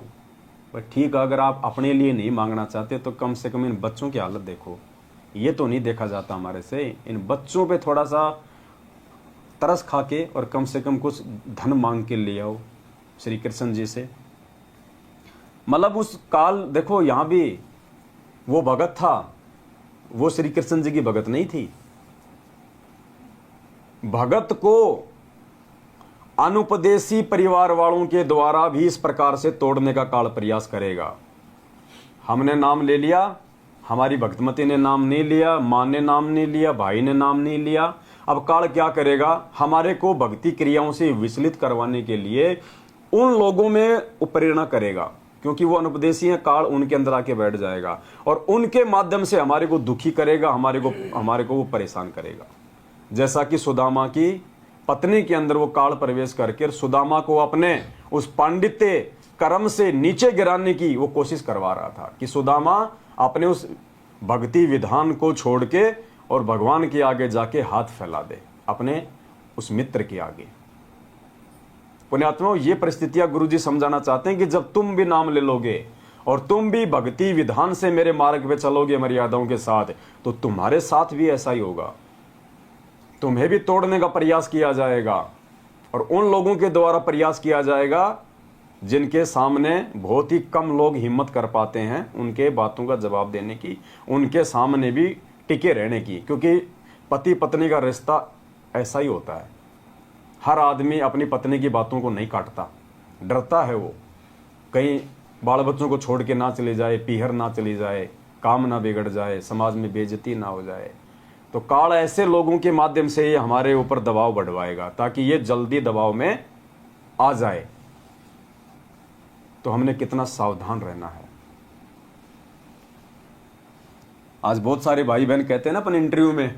पर ठीक है, अगर आप अपने लिए नहीं मांगना चाहते तो कम से कम इन बच्चों की हालत देखो। ये तो नहीं देखा जाता हमारे से। इन बच्चों पे थोड़ा सा तरस खा के और कम से कम कुछ धन मांग के ले आओ श्री कृष्ण जी से। मतलब उस काल देखो, यहां भी वो भगत था, वो श्री कृष्ण जी की भगत नहीं थी। भगत को अनुपदेशी परिवार वालों के द्वारा भी इस प्रकार से तोड़ने का काल प्रयास करेगा। हमने नाम ले लिया, हमारी भक्तमती ने नाम नहीं लिया, मां ने नाम नहीं लिया, भाई ने नाम नहीं लिया। अब काल क्या करेगा, हमारे को भक्ति क्रियाओं से विचलित करवाने के लिए उन लोगों में प्रेरणा करेगा, क्योंकि वो अनुपदेशी हैं। काल उनके अंदर आके बैठ जाएगा और उनके माध्यम से हमारे को दुखी करेगा, हमारे को वो परेशान करेगा। जैसा कि सुदामा की पत्नी के अंदर वो काल प्रवेश करके सुदामा को अपने उस पांडित्य कर्म से नीचे गिराने की वो कोशिश करवा रहा था कि सुदामा अपने उस भक्ति विधान को छोड़ के और भगवान के आगे जाके हाथ फैला दे, अपने उस मित्र के आगे। पुण्यात्माओं, ये परिस्थितियां गुरुजी समझाना चाहते हैं कि जब तुम भी नाम ले लोगे और तुम भी भक्ति विधान से मेरे मार्ग पे चलोगे मर्यादाओं के साथ, तो तुम्हारे साथ भी ऐसा ही होगा। तुम्हें भी तोड़ने का प्रयास किया जाएगा और उन लोगों के द्वारा प्रयास किया जाएगा जिनके सामने बहुत ही कम लोग हिम्मत कर पाते हैं उनके बातों का जवाब देने की, उनके सामने भी टिके रहने की। क्योंकि पति पत्नी का रिश्ता ऐसा ही होता है। हर आदमी अपनी पत्नी की बातों को नहीं काटता, डरता है वो कहीं बाल बच्चों को छोड़ के ना चले जाए, पीहर ना चली जाए, काम ना बिगड़ जाए, समाज में बेइज्जती ना हो जाए। तो काल ऐसे लोगों के माध्यम से ये हमारे ऊपर दबाव बढ़वाएगा ताकि ये जल्दी दबाव में आ जाए। तो हमने कितना सावधान रहना है। आज बहुत सारे भाई बहन कहते हैं ना अपन इंटरव्यू में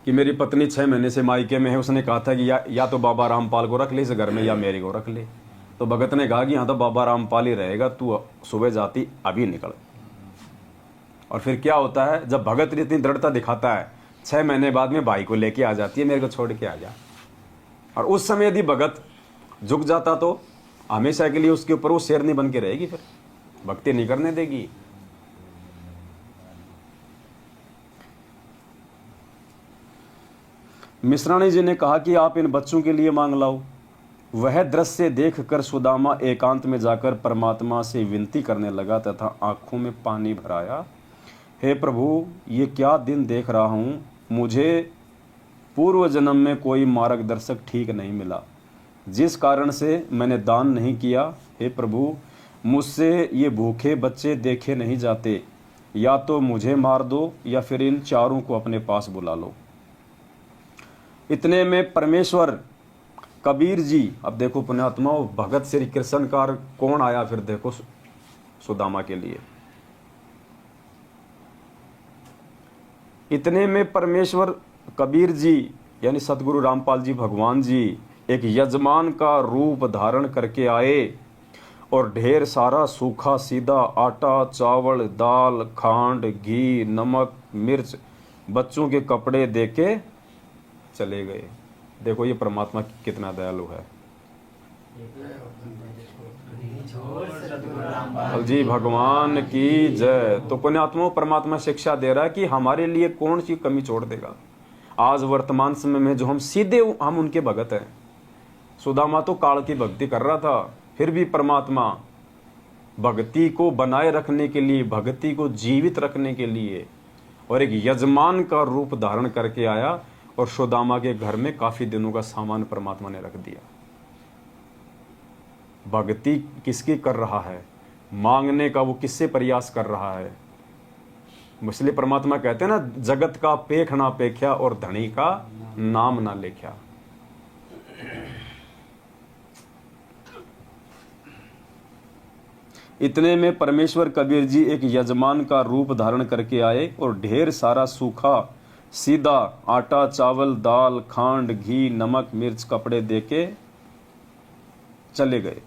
कि मेरी पत्नी 6 महीने से मायके में है, उसने कहा था कि या तो बाबा रामपाल को रख ले इस घर में या मेरे को रख ले। तो भगत ने कहा कि यहाँ तो बाबा रामपाल ही रहेगा, तू सुबह जाती अभी निकल। और फिर क्या होता है, जब भगत इतनी दृढ़ता दिखाता है 6 महीने बाद में भाई को लेके आ जाती है, मेरे को छोड़ के आ जा। और उस समय यदि भगत झुक जाता तो हमेशा के लिए उसके ऊपर वो शेरनी बन के रहेगी, फिर भक्ति नहीं करने देगी। मिश्राणी जी ने कहा कि आप इन बच्चों के लिए मांग लाओ। वह दृश्य देखकर सुदामा एकांत में जाकर परमात्मा से विनती करने लगा तथा आंखों में पानी भराया। हे प्रभु, ये क्या दिन देख रहा हूँ। मुझे पूर्व जन्म में कोई मार्गदर्शक ठीक नहीं मिला, जिस कारण से मैंने दान नहीं किया। हे प्रभु, मुझसे ये भूखे बच्चे देखे नहीं जाते। या तो मुझे मार दो या फिर इन चारों को अपने पास बुला लो। इतने में परमेश्वर कबीर जी, अब देखो पुण्यात्मा, भगत श्री कृष्ण का कौन आया फिर देखो सुदामा के लिए। इतने में परमेश्वर कबीर जी यानी सतगुरु रामपाल जी भगवान जी एक यजमान का रूप धारण करके आए और ढेर सारा सूखा सीधा आटा, चावल, दाल, खांड, घी, नमक, मिर्च, बच्चों के कपड़े देके चले गए। देखो ये परमात्मा कितना दयालु है। जी भगवान की जय। तो पुण्यात्मा परमात्मा शिक्षा दे रहा है कि हमारे लिए कौन सी कमी छोड़ देगा। आज वर्तमान समय में जो हम सीधे हम उनके भगत हैं। सुदामा तो काल की भक्ति कर रहा था, फिर भी परमात्मा भक्ति को बनाए रखने के लिए, भक्ति को जीवित रखने के लिए और एक यजमान का रूप धारण करके आया और सुदामा के घर में काफी दिनों का सामान परमात्मा ने रख दिया। भक्ति किसकी कर रहा है, मांगने का वो किससे प्रयास कर रहा है। इसलिए परमात्मा कहते हैं ना, जगत का पेख ना पेख्या और धनी का नाम ना लेख्या। इतने में परमेश्वर कबीर जी एक यजमान का रूप धारण करके आए और ढेर सारा सूखा सीधा आटा, चावल, दाल, खांड, घी, नमक, मिर्च, कपड़े देके चले गए।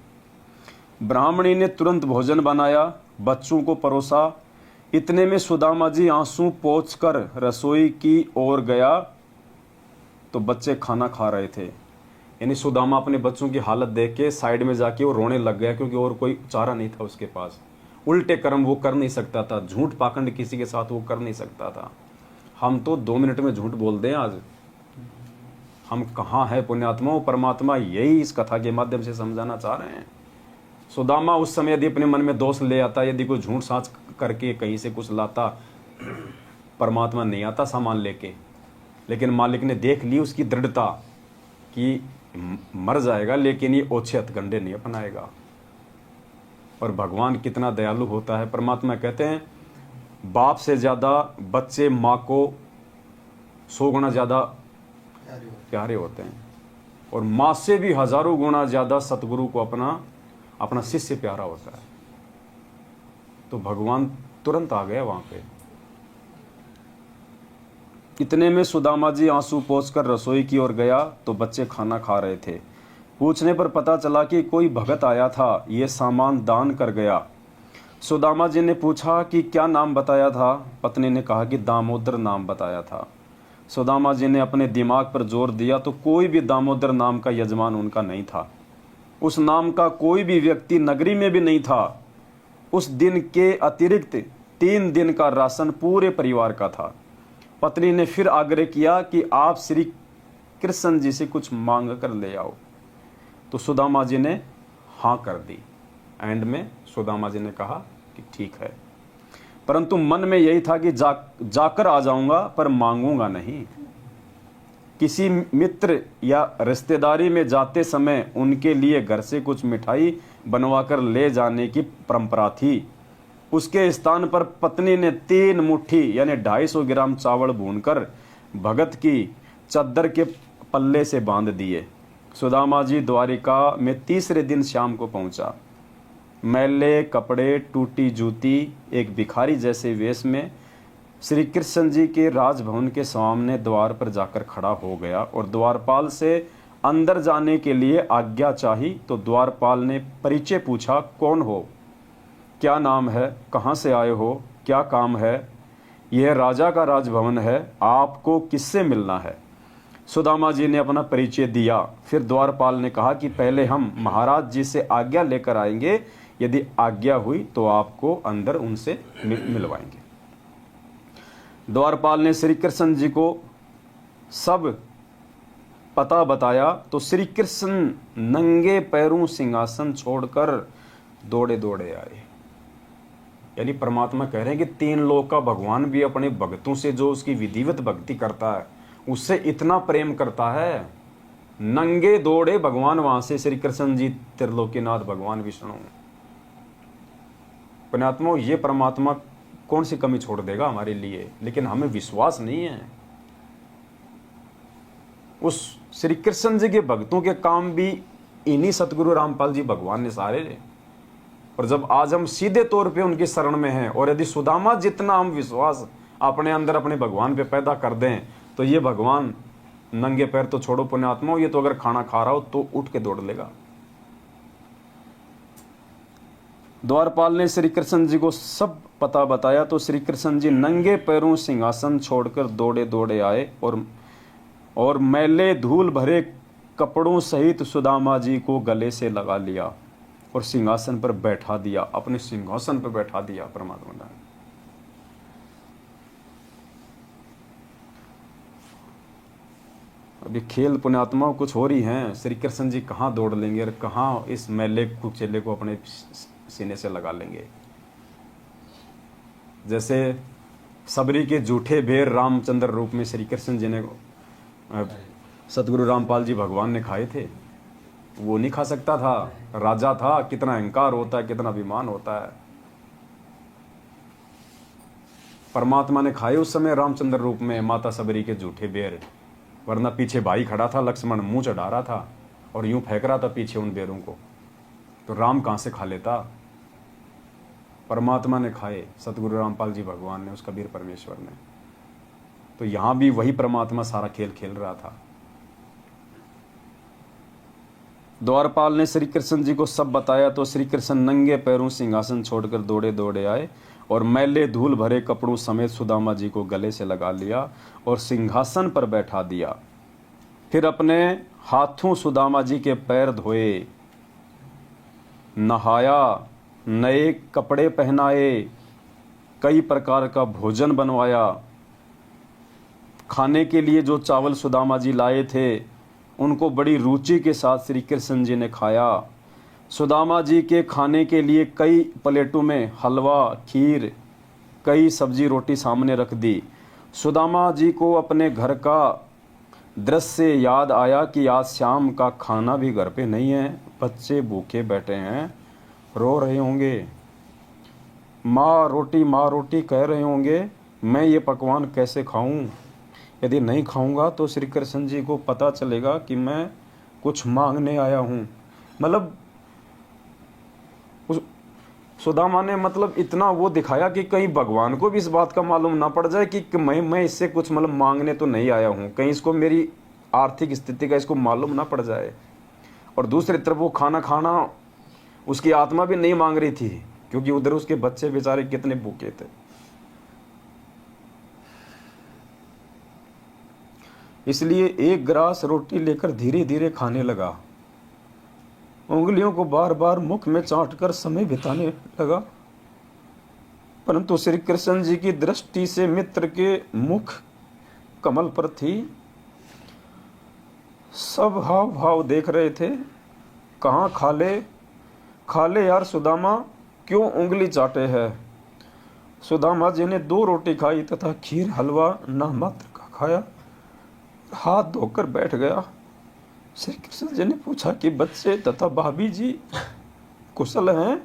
ब्राह्मणी ने तुरंत भोजन बनाया, बच्चों को परोसा। इतने में सुदामा जी आंसू पोंछकर रसोई की ओर गया तो बच्चे खाना खा रहे थे। यानी सुदामा अपने बच्चों की हालत देख के साइड में जाके वो रोने लग गया, क्योंकि और कोई चारा नहीं था उसके पास। उल्टे कर्म वो कर नहीं सकता था, झूठ पाखंड किसी के साथ वो कर नहीं सकता था। हम तो 2 मिनट में झूठ बोल दें आज। हम कहाँ है पुण्यात्मा। परमात्मा यही इस कथा के माध्यम से समझाना चाह रहे हैं। सुदामा उस समय यदि अपने मन में दोष ले आता, यदि कोई झूठ साच करके कहीं से कुछ लाता, परमात्मा नहीं आता सामान लेके, लेकिन मालिक ने देख ली उसकी दृढ़ता कि मर जाएगा लेकिन ये ओछे हथकंडे नहीं अपनाएगा। और भगवान कितना दयालु होता है। परमात्मा कहते हैं बाप से ज्यादा बच्चे माँ को 100 गुना ज्यादा प्यारे होते हैं, और माँ से भी हजारों गुना ज्यादा सतगुरु को अपना शिष्य प्यारा होता है। तो भगवान तुरंत आ गया वहां पे। इतने में सुदामा जी आंसू पोंछकर रसोई की ओर गया तो बच्चे खाना खा रहे थे। पूछने पर पता चला कि कोई भगत आया था, ये सामान दान कर गया। सुदामा जी ने पूछा कि क्या नाम बताया था। पत्नी ने कहा कि दामोदर नाम बताया था। सुदामा जी ने अपने दिमाग पर जोर दिया तो कोई भी दामोदर नाम का यजमान उनका नहीं था। उस नाम का कोई भी व्यक्ति नगरी में भी नहीं था। उस दिन के अतिरिक्त 3 दिन का राशन पूरे परिवार का था। पत्नी ने फिर आग्रह किया कि आप श्री कृष्ण जी से कुछ मांग कर ले आओ। तो सुदामा जी ने हाँ कर दी। एंड में सुदामा जी ने कहा कि ठीक है, परंतु मन में यही था कि जाकर आ जाऊंगा पर मांगूंगा नहीं। किसी मित्र या रिश्तेदारी में जाते समय उनके लिए घर से कुछ मिठाई बनवाकर ले जाने की परंपरा थी। उसके स्थान पर पत्नी ने 3 मुट्ठी यानी 250 ग्राम चावल भूनकर भगत की चद्दर के पल्ले से बांध दिए। सुदामा जी द्वारिका में तीसरे दिन शाम को पहुंचा। मैले कपड़े, टूटी जूती, एक भिखारी जैसे वेश में श्री कृष्ण जी के राजभवन के सामने द्वार पर जाकर खड़ा हो गया और द्वारपाल से अंदर जाने के लिए आज्ञा चाही। तो द्वारपाल ने परिचय पूछा, कौन हो, क्या नाम है, कहाँ से आए हो, क्या काम है। यह राजा का राजभवन है, आपको किससे मिलना है। सुदामा जी ने अपना परिचय दिया। फिर द्वारपाल ने कहा कि पहले हम महाराज जी से आज्ञा लेकर आएंगे, यदि आज्ञा हुई तो आपको अंदर उनसे मिलवाएंगे। द्वारपाल ने श्री कृष्ण जी को सब पता बताया तो श्री कृष्ण नंगे पैरों सिंहासन छोड़कर दौड़े दौड़े आए। यानी परमात्मा कह रहे हैं कि 3 लोक का भगवान भी अपने भक्तों से, जो उसकी विधिवत भक्ति करता है, उससे इतना प्रेम करता है। नंगे दौड़े भगवान वहां से, श्री कृष्ण जी त्रिलोकीनाथ भगवान विष्णु। पुण्यात्मा, ये परमात्मा कौन सी कमी छोड़ देगा हमारे लिए, लेकिन हमें विश्वास नहीं है। उस श्री कृष्ण जी के भक्तों के काम भी इन्हीं सतगुरु रामपाल जी भगवान ने सारे। और जब आज हम सीधे तौर पे उनकी शरण में हैं, और यदि सुदामा जितना हम विश्वास अपने अंदर अपने भगवान पे पैदा कर दें, तो ये भगवान नंगे पैर तो छोड़ो पुण्यात्मा, ये तो अगर खाना खा रहा हो तो उठ के दौड़ लेगा। द्वारपाल ने श्री कृष्ण जी को सब पता बताया तो श्री कृष्ण जी नंगे पैरों सिंहासन छोड़कर दौड़े दौड़े आए और मैले धूल भरे कपड़ों सहित सुदामा जी को गले से लगा लिया और सिंहासन पर बैठा दिया, अपने सिंहासन पर बैठा दिया परमात्मा ने। अभी खेल पुण्यात्मा कुछ हो रही हैं, श्री कृष्ण जी कहाँ दौड़ लेंगे और कहाँ इस मैले कुचेले को अपने सीने से लगा लेंगे। जैसे सबरी के झूठे बेर रामचंद्र रूप में श्री कृष्ण जी ने सतगुरु रामपाल जी भगवान ने खाए थे, वो नहीं खा सकता था। राजा था, कितना अहंकार होता है, कितना अभिमान होता है। परमात्मा ने खाए उस समय रामचंद्र रूप में माता सबरी के झूठे बेर, वरना पीछे भाई खड़ा था, लक्ष्मण मुंह चढ़ा रहा था और यूं फेंक रहा था पीछे उन बेरों को, तो राम कहां से खा लेता। परमात्मा ने खाए, सतगुरु रामपाल जी भगवान ने, उस कबीर परमेश्वर ने। तो यहां भी वही परमात्मा सारा खेल खेल रहा था। द्वारपाल ने श्री कृष्ण जी को सब बताया तो श्री कृष्ण नंगे पैरों सिंहासन छोड़कर दौड़े दौड़े आए और मैले धूल भरे कपड़ों समेत सुदामा जी को गले से लगा लिया और सिंहासन पर बैठा दिया। फिर अपने हाथों सुदामा जी के पैर धोए, नहाया, नए कपड़े पहनाए, कई प्रकार का भोजन बनवाया। खाने के लिए जो चावल सुदामा जी लाए थे उनको बड़ी रुचि के साथ श्री कृष्ण जी ने खाया। सुदामा जी के खाने के लिए कई प्लेटों में हलवा, खीर, कई सब्जी रोटी सामने रख दी। सुदामा जी को अपने घर का दृश्य याद आया कि आज शाम का खाना भी घर पे नहीं है, बच्चे भूखे बैठे हैं, रो रहे होंगे, माँ रोटी कह रहे होंगे, मैं ये पकवान कैसे खाऊं। यदि नहीं खाऊंगा तो श्री कृष्ण जी को पता चलेगा कि मैं कुछ मांगने आया हूं। मतलब सुदामा ने मतलब इतना वो दिखाया कि कहीं भगवान को भी इस बात का मालूम ना पड़ जाए कि मैं इससे कुछ मतलब मांगने तो नहीं आया हूं, कहीं इसको मेरी आर्थिक स्थिति का इसको मालूम ना पड़ जाए। और दूसरी तरफ वो खाना उसकी आत्मा भी नहीं मांग रही थी, क्योंकि उधर उसके बच्चे बेचारे कितने भूखे थे। इसलिए एक ग्रास रोटी लेकर धीरे धीरे खाने लगा, उंगलियों को बार बार मुख में चाटकर समय बिताने लगा। परंतु श्री कृष्ण जी की दृष्टि से मित्र के मुख कमल पर थी। सब हाव भाव देख रहे थे। कहाँ खा ले यार सुदामा, क्यों उंगली चाटे है। सुदामा जी ने 2 रोटी खाई तथा खीर हलवा ना मात्र का खाया, हाथ धोकर बैठ गया। श्री कृष्ण जी ने पूछा कि बच्चे तथा भाभी जी कुशल हैं,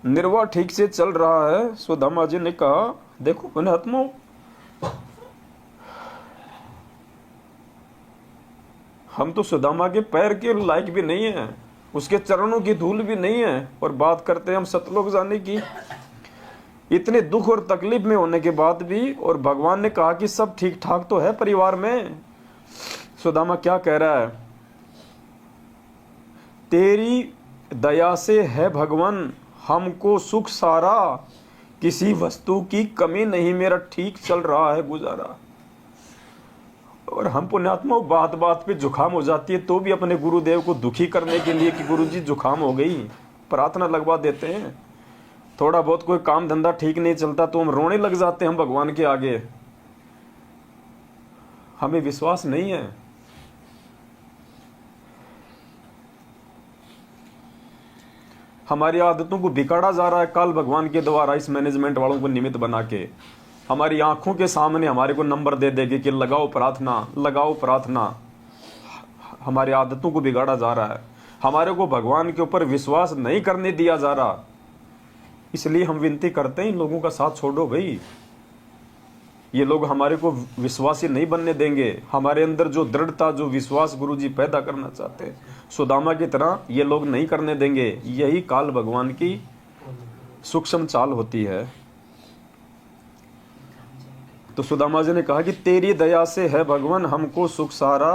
निर्वाह ठीक से चल रहा है। सुदामा जी ने कहा, देखो पुण्यात्मा, हम तो सुदामा के पैर के लायक भी नहीं है, उसके चरणों की धूल भी नहीं है, और बात करते हैं हम सतलोक जाने की। इतने दुख और तकलीफ में होने के बाद भी, और भगवान ने कहा कि सब ठीक ठाक तो है परिवार में। सुदामा क्या कह रहा है, तेरी दया से है भगवान हमको सुख सारा, किसी वस्तु की कमी नहीं, मेरा ठीक चल रहा है गुजारा। और हम पुण्यात्मा बात बात पे जुखाम हो जाती है तो भी अपने गुरुदेव को दुखी करने के लिए कि गुरुजी जुखाम हो गई, प्रार्थना लगवा देते हैं। थोड़ा बहुत कोई काम धंधा ठीक नहीं चलता तो हम रोने लग जाते हैं हम भगवान के आगे। हमें विश्वास नहीं है हमारी आदतों को बिगाड़ा जा रहा है काल भगवान के द्वारा, इस मैनेजमेंट वालों को निमित्त बना के हमारी आंखों के सामने हमारे को नंबर दे देंगे कि लगाओ प्रार्थना, लगाओ प्रार्थना। हमारी आदतों को बिगाड़ा जा रहा है, हमारे को भगवान के ऊपर विश्वास नहीं करने दिया जा रहा। इसलिए हम विनती करते हैं इन लोगों का साथ छोड़ो भाई, ये लोग हमारे को विश्वासी नहीं बनने देंगे। हमारे अंदर जो दृढ़ता, जो विश्वास गुरुजी पैदा करना चाहते हैं सुदामा की तरह, ये लोग नहीं करने देंगे। यही काल भगवान की सूक्ष्म चाल होती है। तो सुदामा जी ने कहा कि तेरी दया से है भगवान हमको सुख सारा,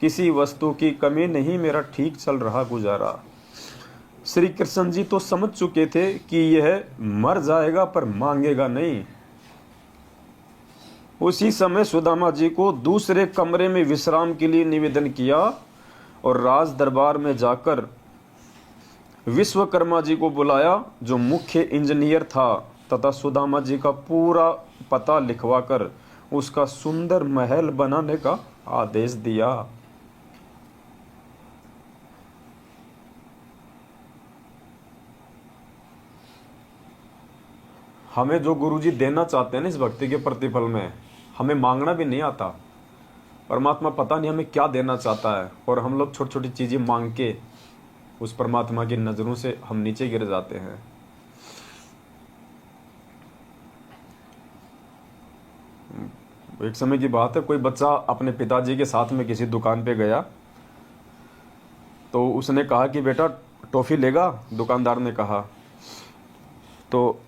किसी वस्तु की कमी नहीं, मेरा ठीक चल रहा गुजारा। श्री कृष्ण जी तो समझ चुके थे कि यह मर जाएगा पर मांगेगा नहीं। उसी समय सुदामा जी को दूसरे कमरे में विश्राम के लिए निवेदन किया और राज दरबार में जाकर विश्वकर्मा जी को बुलाया, जो मुख्य इंजीनियर था, तथा सुदामा जी का पूरा पता लिखवाकर उसका सुंदर महल बनाने का आदेश दिया। हमें जो गुरुजी देना चाहते हैं ना इस भक्ति के प्रतिफल में, हमें मांगना भी नहीं आता। परमात्मा पता नहीं हमें क्या देना चाहता है, और हम लोग छोटी छोटी चीजें मांग के उस परमात्मा की नजरों से हम नीचे गिर जाते हैं। एक समय की बात है, कोई बच्चा अपने पिताजी के साथ में किसी दुकान पे गया, तो उसने कहा कि बेटा टॉफी लेगा, दुकानदार ने कहा। तो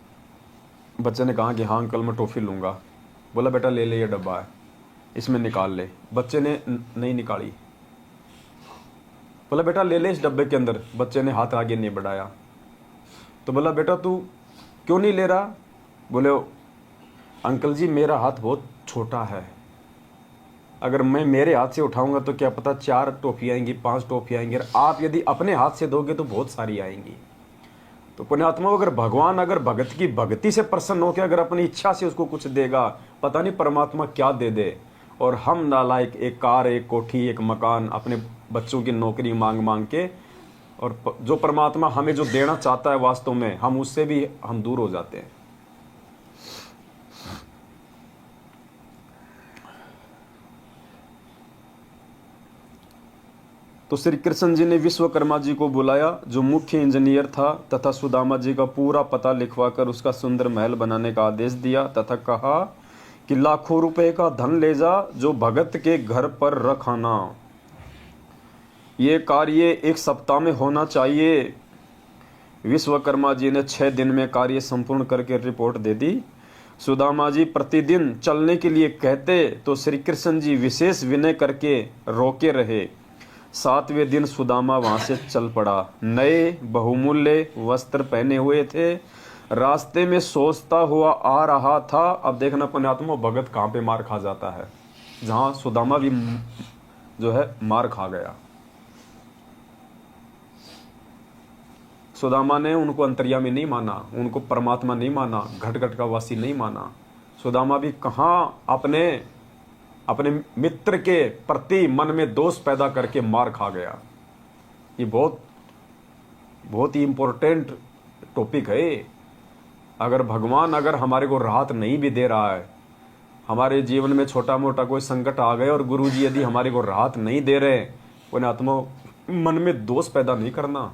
बच्चे ने कहा कि हाँ अंकल मैं टॉफी लूंगा। बोला बेटा ले ले, ये डब्बा है, इसमें निकाल ले। बच्चे ने नहीं निकाली। बोला बेटा ले ले इस डब्बे के अंदर। बच्चे ने हाथ आगे नहीं बढ़ाया। तो बोला बेटा तू क्यों नहीं ले रहा? बोले अंकल जी मेरा हाथ बहुत छोटा है, अगर मैं मेरे हाथ से उठाऊंगा तो क्या पता 4 टॉफी आएंगी, 5 टॉफी आएंगी, और आप यदि अपने हाथ से दोगे तो बहुत सारी आएंगी। तो पुण्यात्मा अगर भगवान अगर भगत की भक्ति से प्रसन्न होकर अगर अपनी इच्छा से उसको कुछ देगा, पता नहीं परमात्मा क्या दे दे। और हम नालायक एक कार, एक कोठी, एक मकान, अपने बच्चों की नौकरी मांग मांग के, और जो परमात्मा हमें जो देना चाहता है वास्तव में, हम उससे भी हम दूर हो जाते हैं। तो श्री कृष्ण जी ने विश्वकर्मा जी को बुलाया, जो मुख्य इंजीनियर था, तथा सुदामा जी का पूरा पता लिखवाकर उसका सुंदर महल बनाने का आदेश दिया, तथा कहा कि लाखों रुपए का धन ले जा, जो भगत के घर पर रख आना। ये कार्य 1 सप्ताह में होना चाहिए। विश्वकर्मा जी ने 6 दिन में कार्य संपूर्ण करके रिपोर्ट दे दी। सुदामा जी प्रतिदिन चलने के लिए कहते तो श्री कृष्ण जी विशेष विनय करके रोके रहे। 7वें दिन सुदामा वहां से चल पड़ा। नए बहुमूल्य वस्त्र पहने हुए थे, रास्ते में सोचता हुआ आ रहा था। अब देखना पुण्यात्मा भगत कहाँ पे मार खा जाता है, जहां सुदामा भी जो है मार खा गया। सुदामा ने उनको अंतर्यामी नहीं माना, उनको परमात्मा नहीं माना, घट घट का वासी नहीं माना। सुदामा भी कहाँ अपने मित्र के प्रति मन में दोष पैदा करके मार खा गया। ये बहुत ही इंपॉर्टेंट टॉपिक है। अगर भगवान अगर हमारे को राहत नहीं भी दे रहा है, हमारे जीवन में छोटा मोटा कोई संकट आ गए और गुरुजी यदि हमारे को राहत नहीं दे रहे, उन्हें आत्मा मन में दोष पैदा नहीं करना,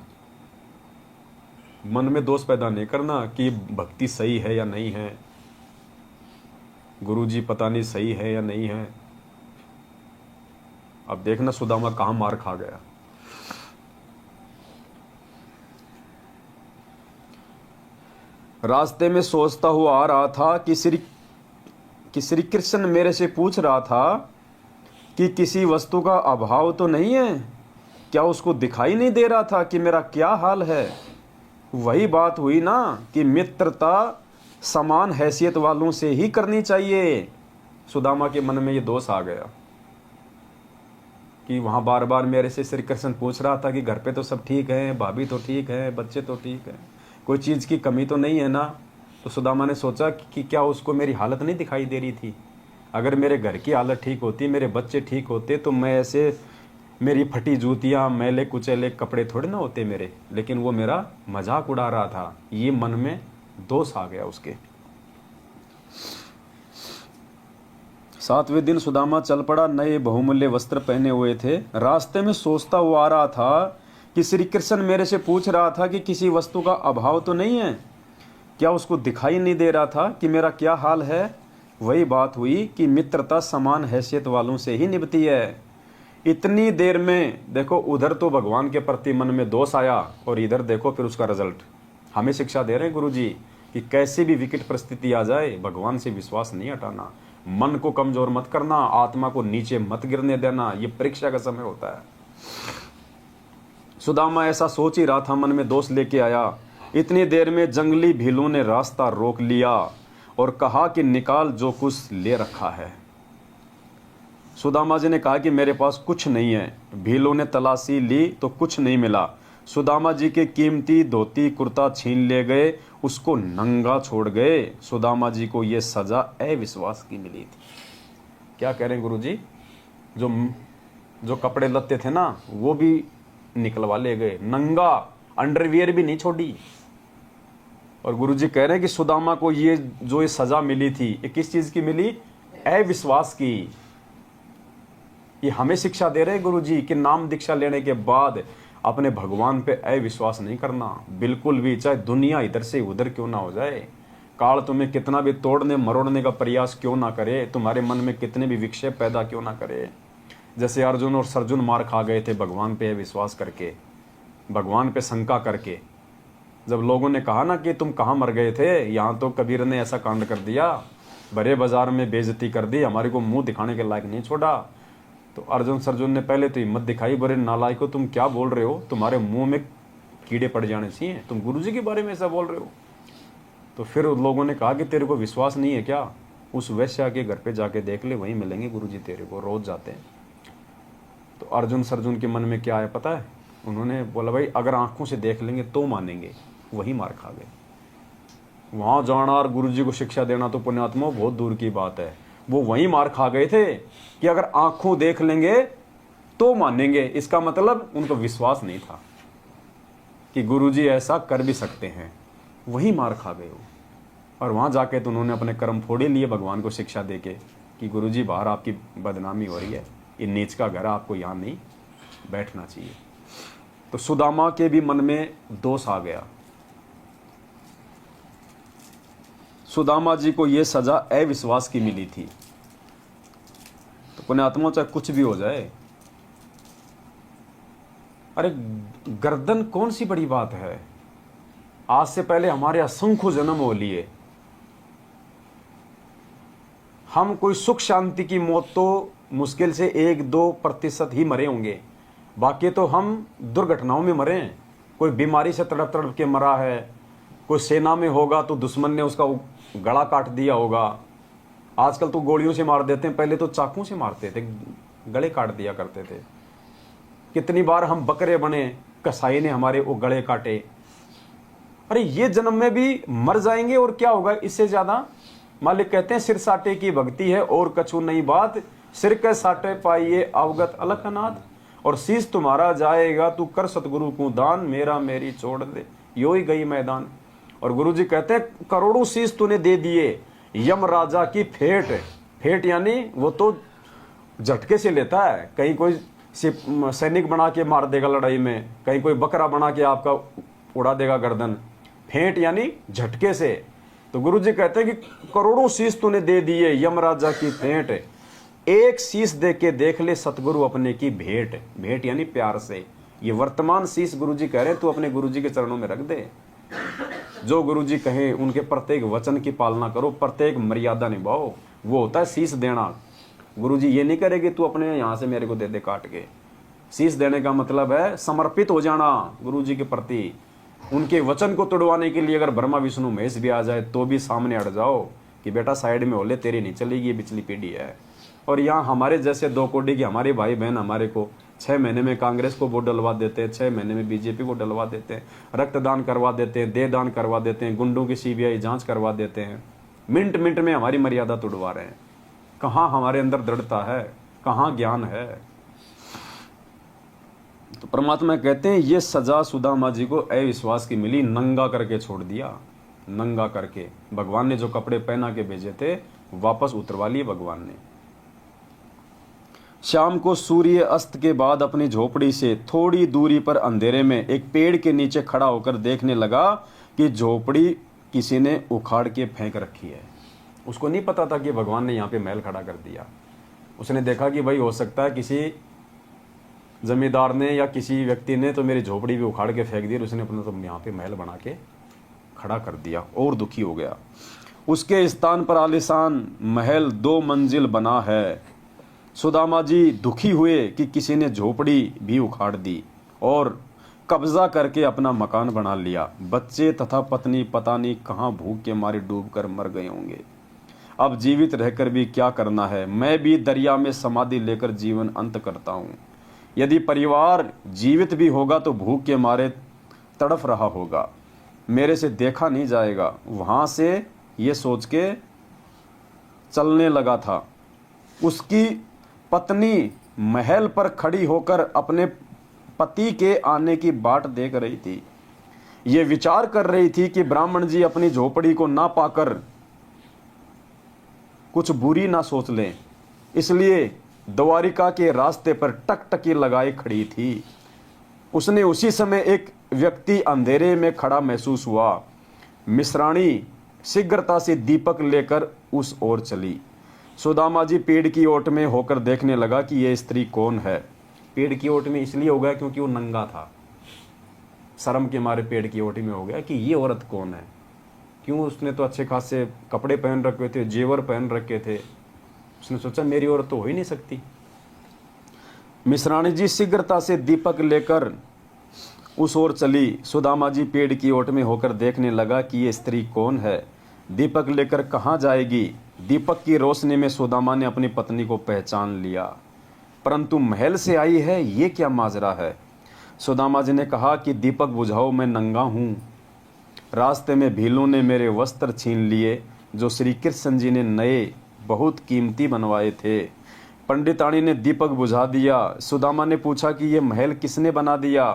मन में दोष पैदा नहीं करना कि भक्ति सही है या नहीं है, गुरुजी पता नहीं सही है या नहीं है। अब देखना सुदामा कहां मार खा गया। रास्ते में सोचता हुआ आ रहा था कि श्री कृष्ण मेरे से पूछ रहा था कि किसी वस्तु का अभाव तो नहीं है। क्या उसको दिखाई नहीं दे रहा था कि मेरा क्या हाल है? वही बात हुई ना कि मित्रता समान हैसियत वालों से ही करनी चाहिए। सुदामा के मन में ये दोष आ गया कि वहाँ बार बार मेरे से श्री कृष्ण पूछ रहा था कि घर पे तो सब ठीक है, भाभी तो ठीक है, बच्चे तो ठीक है, कोई चीज़ की कमी तो नहीं है ना। तो सुदामा ने सोचा कि क्या उसको मेरी हालत नहीं दिखाई दे रही थी? अगर मेरे घर की हालत ठीक होती, मेरे बच्चे ठीक होते, तो मैं ऐसे मेरी फटी जूतियां, मैले कुचेले कपड़े थोड़े ना होते मेरे, लेकिन वो मेरा मजाक उड़ा रहा था। ये मन में दोष आ गया उसके। 7वें दिन सुदामा चल पड़ा, नए बहुमूल्य वस्त्र पहने हुए थे। रास्ते में सोचता हुआ आ रहा था कि श्री कृष्ण मेरे से पूछ रहा था कि किसी वस्तु का अभाव तो नहीं है। क्या उसको दिखाई नहीं दे रहा था कि मेरा क्या हाल है? वही बात हुई कि मित्रता समान हैसियत वालों से ही निभती है। इतनी देर में देखो, उधर तो भगवान के प्रति मन में दोष आया और इधर देखो फिर उसका रिजल्ट। हमें शिक्षा दे रहे हैं गुरुजी कि कैसी भी विकट परिस्थिति आ जाए, भगवान से विश्वास नहीं हटाना, मन को कमजोर मत करना, आत्मा को नीचे मत गिरने देना। ये परीक्षा का समय होता है। सुदामा ऐसा सोच ही रहा था, मन में दोष लेके आया। इतनी देर में जंगली भीलों ने रास्ता रोक लिया और कहा कि निकाल जो कुछ ले रखा है। सुदामा जी ने कहा कि मेरे पास कुछ नहीं है। भीलों ने तलाशी ली तो कुछ नहीं मिला। सुदामा जी के कीमती धोती कुर्ता छीन ले गए, उसको नंगा छोड़ गए। सुदामा जी को यह सजा अविश्वास की मिली थी। क्या कह रहे हैं गुरुजी? जो कपड़े लत्ते थे ना, वो भी निकलवा ले गए, नंगा, अंडरवियर भी नहीं छोड़ी। और गुरुजी कह रहे हैं कि सुदामा को ये सजा मिली थी, ये किस चीज की मिली? अविश्वास की। ये हमें शिक्षा दे रहे हैं गुरुजी कि नाम दीक्षा लेने के बाद अपने भगवान पे अविश्वास नहीं करना बिल्कुल भी, चाहे दुनिया इधर से उधर क्यों ना हो जाए, काल तुम्हें कितना भी तोड़ने मरोड़ने का प्रयास क्यों ना करे, तुम्हारे मन में कितने भी विक्षेप पैदा क्यों ना करे। जैसे अर्जुन और सर्जुन मार खा गए थे भगवान पे अविश्वास करके, भगवान पे शंका करके। जब लोगों ने कहा ना कि तुम कहाँ मर गए थे, यहाँ तो कबीर ने ऐसा कांड कर दिया, बड़े बाजार में बेइज्जती कर दी, हमारे को मुंह दिखाने के लायक नहीं छोड़ा। तो अर्जुन सर्जुन ने पहले तो हिम्मत दिखाई, बड़े नालायको तुम क्या बोल रहे हो, तुम्हारे मुंह में कीड़े पड़ जाने चाहिए, तुम गुरुजी के बारे में ऐसा बोल रहे हो। तो फिर लोगों ने कहा कि तेरे को विश्वास नहीं है क्या, उस वैश्या के घर पे जाके देख ले, वहीं मिलेंगे गुरुजी तेरे को, रोज जाते हैं। तो अर्जुन सर्जुन के मन में क्या आया पता है? उन्होंने बोला भाई अगर आंखों से देख लेंगे तो मानेंगे, वही मार खा गए। वहां जाना और गुरुजी को शिक्षा देना तो पुण्यात्मा बहुत दूर की बात है, वो वहीं मार खा गए थे कि अगर आंखों देख लेंगे तो मानेंगे। इसका मतलब उनको विश्वास नहीं था कि गुरुजी ऐसा कर भी सकते हैं, वही मार खा गए वो। और वहां जाके तो उन्होंने अपने कर्म फोड़े लिए भगवान को शिक्षा देके कि गुरुजी बाहर आपकी बदनामी हो रही है, ये नीच का घर है, आपको यहाँ नहीं बैठना चाहिए। तो सुदामा के भी मन में दोष आ गया। सुदामा जी को यह सजा अविश्वास की मिली थी। तो पुण्यात्मा चाहे कुछ भी हो जाए, अरे गर्दन कौन सी बड़ी बात है। आज से पहले हमारे असंख्य जन्म हो लिए, हम कोई सुख शांति की मौत तो मुश्किल से 1-2% ही मरे होंगे, बाकी तो हम दुर्घटनाओं में मरे हैं। कोई बीमारी से तड़प तड़प के मरा है, कोई सेना में होगा तो दुश्मन ने उसका गला काट दिया होगा। आजकल तो गोलियों से मार देते हैं, पहले तो चाकू से मारते थे, गले काट दिया करते थे। कितनी बार हम बकरे बने, कसाई ने हमारे वो गले काटे। अरे ये जन्म में भी मर जाएंगे और क्या होगा इससे ज्यादा। मालिक कहते हैं सिर साटे की भक्ति है और कछु नहीं बात, सिर के साटे पाइए अवगत अलखनाथ। और शीश तुम्हारा जाएगा तू कर सतगुरु को दान, मेरा मेरी छोड़ दे यो ही गई मैदान। और गुरुजी कहते हैं करोड़ों शीश तूने दे दिए यम राजा की फेट। फेट यानी वो तो झटके से लेता है, कहीं कोई सैनिक बना के मार देगा लड़ाई में, कहीं कोई बकरा बना के आपका उड़ा देगा गर्दन। फेंट यानी झटके से। तो गुरुजी कहते हैं कि करोड़ों शीश तूने दे दिए यम राजा की फेंट, एक शीश दे के देख ले सतगुरु अपने की भेंट। भेंट यानी प्यार से। ये वर्तमान शीश गुरुजी कह रहे हैं तू अपने गुरुजी के चरणों में रख दे। जो गुरुजी कहे उनके प्रत्येक वचन की पालना करो, प्रत्येक मर्यादा निभाओ, वो होता है शीश देना। गुरुजी ये नहीं करेगी तू अपने यहां से मेरे को दे दे काट के। शीश देने का मतलब है समर्पित हो जाना गुरुजी के प्रति। उनके वचन को तोड़वाने के लिए अगर ब्रह्मा विष्णु महेश भी आ जाए तो भी सामने हट जाओ कि बेटा साइड में हो ले, तेरी नहीं चलेगी, ये पिछली पीढ़ी है। और यहाँ हमारे जैसे 2 कोड़ी के हमारे भाई बहन हमारे को 6 महीने में कांग्रेस को वोट डलवा देते हैं, 6 महीने में बीजेपी को डलवा देते हैं, रक्तदान करवा देते हैं, देह दान करवा देते हैं, गुंडों की सीबीआई जांच करवा देते हैं। मिनट मिनट में हमारी मर्यादा तोड़वा रहे हैं। कहाँ हमारे अंदर दृढ़ता है, कहाँ ज्ञान है। तो परमात्मा कहते हैं ये सजा सुदामा जी को अविश्वास की मिली, नंगा करके छोड़ दिया, नंगा करके। भगवान ने जो कपड़े पहना के भेजे थे वापस उतरवा लिए भगवान ने। शाम को सूर्य अस्त के बाद अपनी झोपड़ी से थोड़ी दूरी पर अंधेरे में एक पेड़ के नीचे खड़ा होकर देखने लगा कि झोपड़ी किसी ने उखाड़ के फेंक रखी है। उसको नहीं पता था कि भगवान ने यहाँ पे महल खड़ा कर दिया। उसने देखा कि भाई हो सकता है किसी जमींदार ने या किसी व्यक्ति ने तो मेरी झोपड़ी भी उखाड़ के फेंक दी, उसने अपना तो यहाँ पे महल बना के खड़ा कर दिया, और दुखी हो गया। उसके स्थान पर आलीशान महल 2 मंजिल बना है। सुदामा जी दुखी हुए कि किसी ने झोपड़ी भी उखाड़ दी और कब्जा करके अपना मकान बना लिया। बच्चे तथा पत्नी पता नहीं कहाँ भूख के मारे डूबकर मर गए होंगे। अब जीवित रहकर भी क्या करना है, मैं भी दरिया में समाधि लेकर जीवन अंत करता हूँ। यदि परिवार जीवित भी होगा तो भूख के मारे तड़फ रहा होगा, मेरे से देखा नहीं जाएगा। वहां से ये सोच के चलने लगा था। उसकी पत्नी महल पर खड़ी होकर अपने पति के आने की बाट देख रही थी। ये विचार कर रही थी कि ब्राह्मण जी अपनी झोपड़ी को ना पाकर कुछ बुरी ना सोच लें, इसलिए द्वारिका के रास्ते पर टकटकी लगाए खड़ी थी। उसने उसी समय एक व्यक्ति अंधेरे में खड़ा महसूस हुआ। मिश्राणी शीघ्रता से दीपक लेकर उस ओर चली। सुदामा जी पेड़ की ओट में होकर देखने लगा कि यह स्त्री कौन है। पेड़ की ओट में इसलिए हो गया क्योंकि वो नंगा था, शर्म के मारे पेड़ की ओट में हो गया कि ये औरत कौन है। क्यों, उसने तो अच्छे खासे कपड़े पहन रखे थे, जेवर पहन रखे थे। उसने सोचा मेरी औरत तो हो ही नहीं सकती। मिश्राणी जी शीघ्रता से दीपक लेकर उस ओर चली। सुदामा जी पेड़ की ओट में होकर देखने लगा कि ये स्त्री कौन है, दीपक लेकर कहाँ जाएगी। दीपक की रोशनी में सुदामा ने अपनी पत्नी को पहचान लिया, परंतु महल से आई है, ये क्या माजरा है। सुदामा जी ने कहा कि दीपक बुझाओ, मैं नंगा हूँ। रास्ते में भीलों ने मेरे वस्त्र छीन लिए जो श्री कृष्ण जी ने नए बहुत कीमती बनवाए थे। पंडितानी ने दीपक बुझा दिया। सुदामा ने पूछा कि ये महल किसने बना दिया,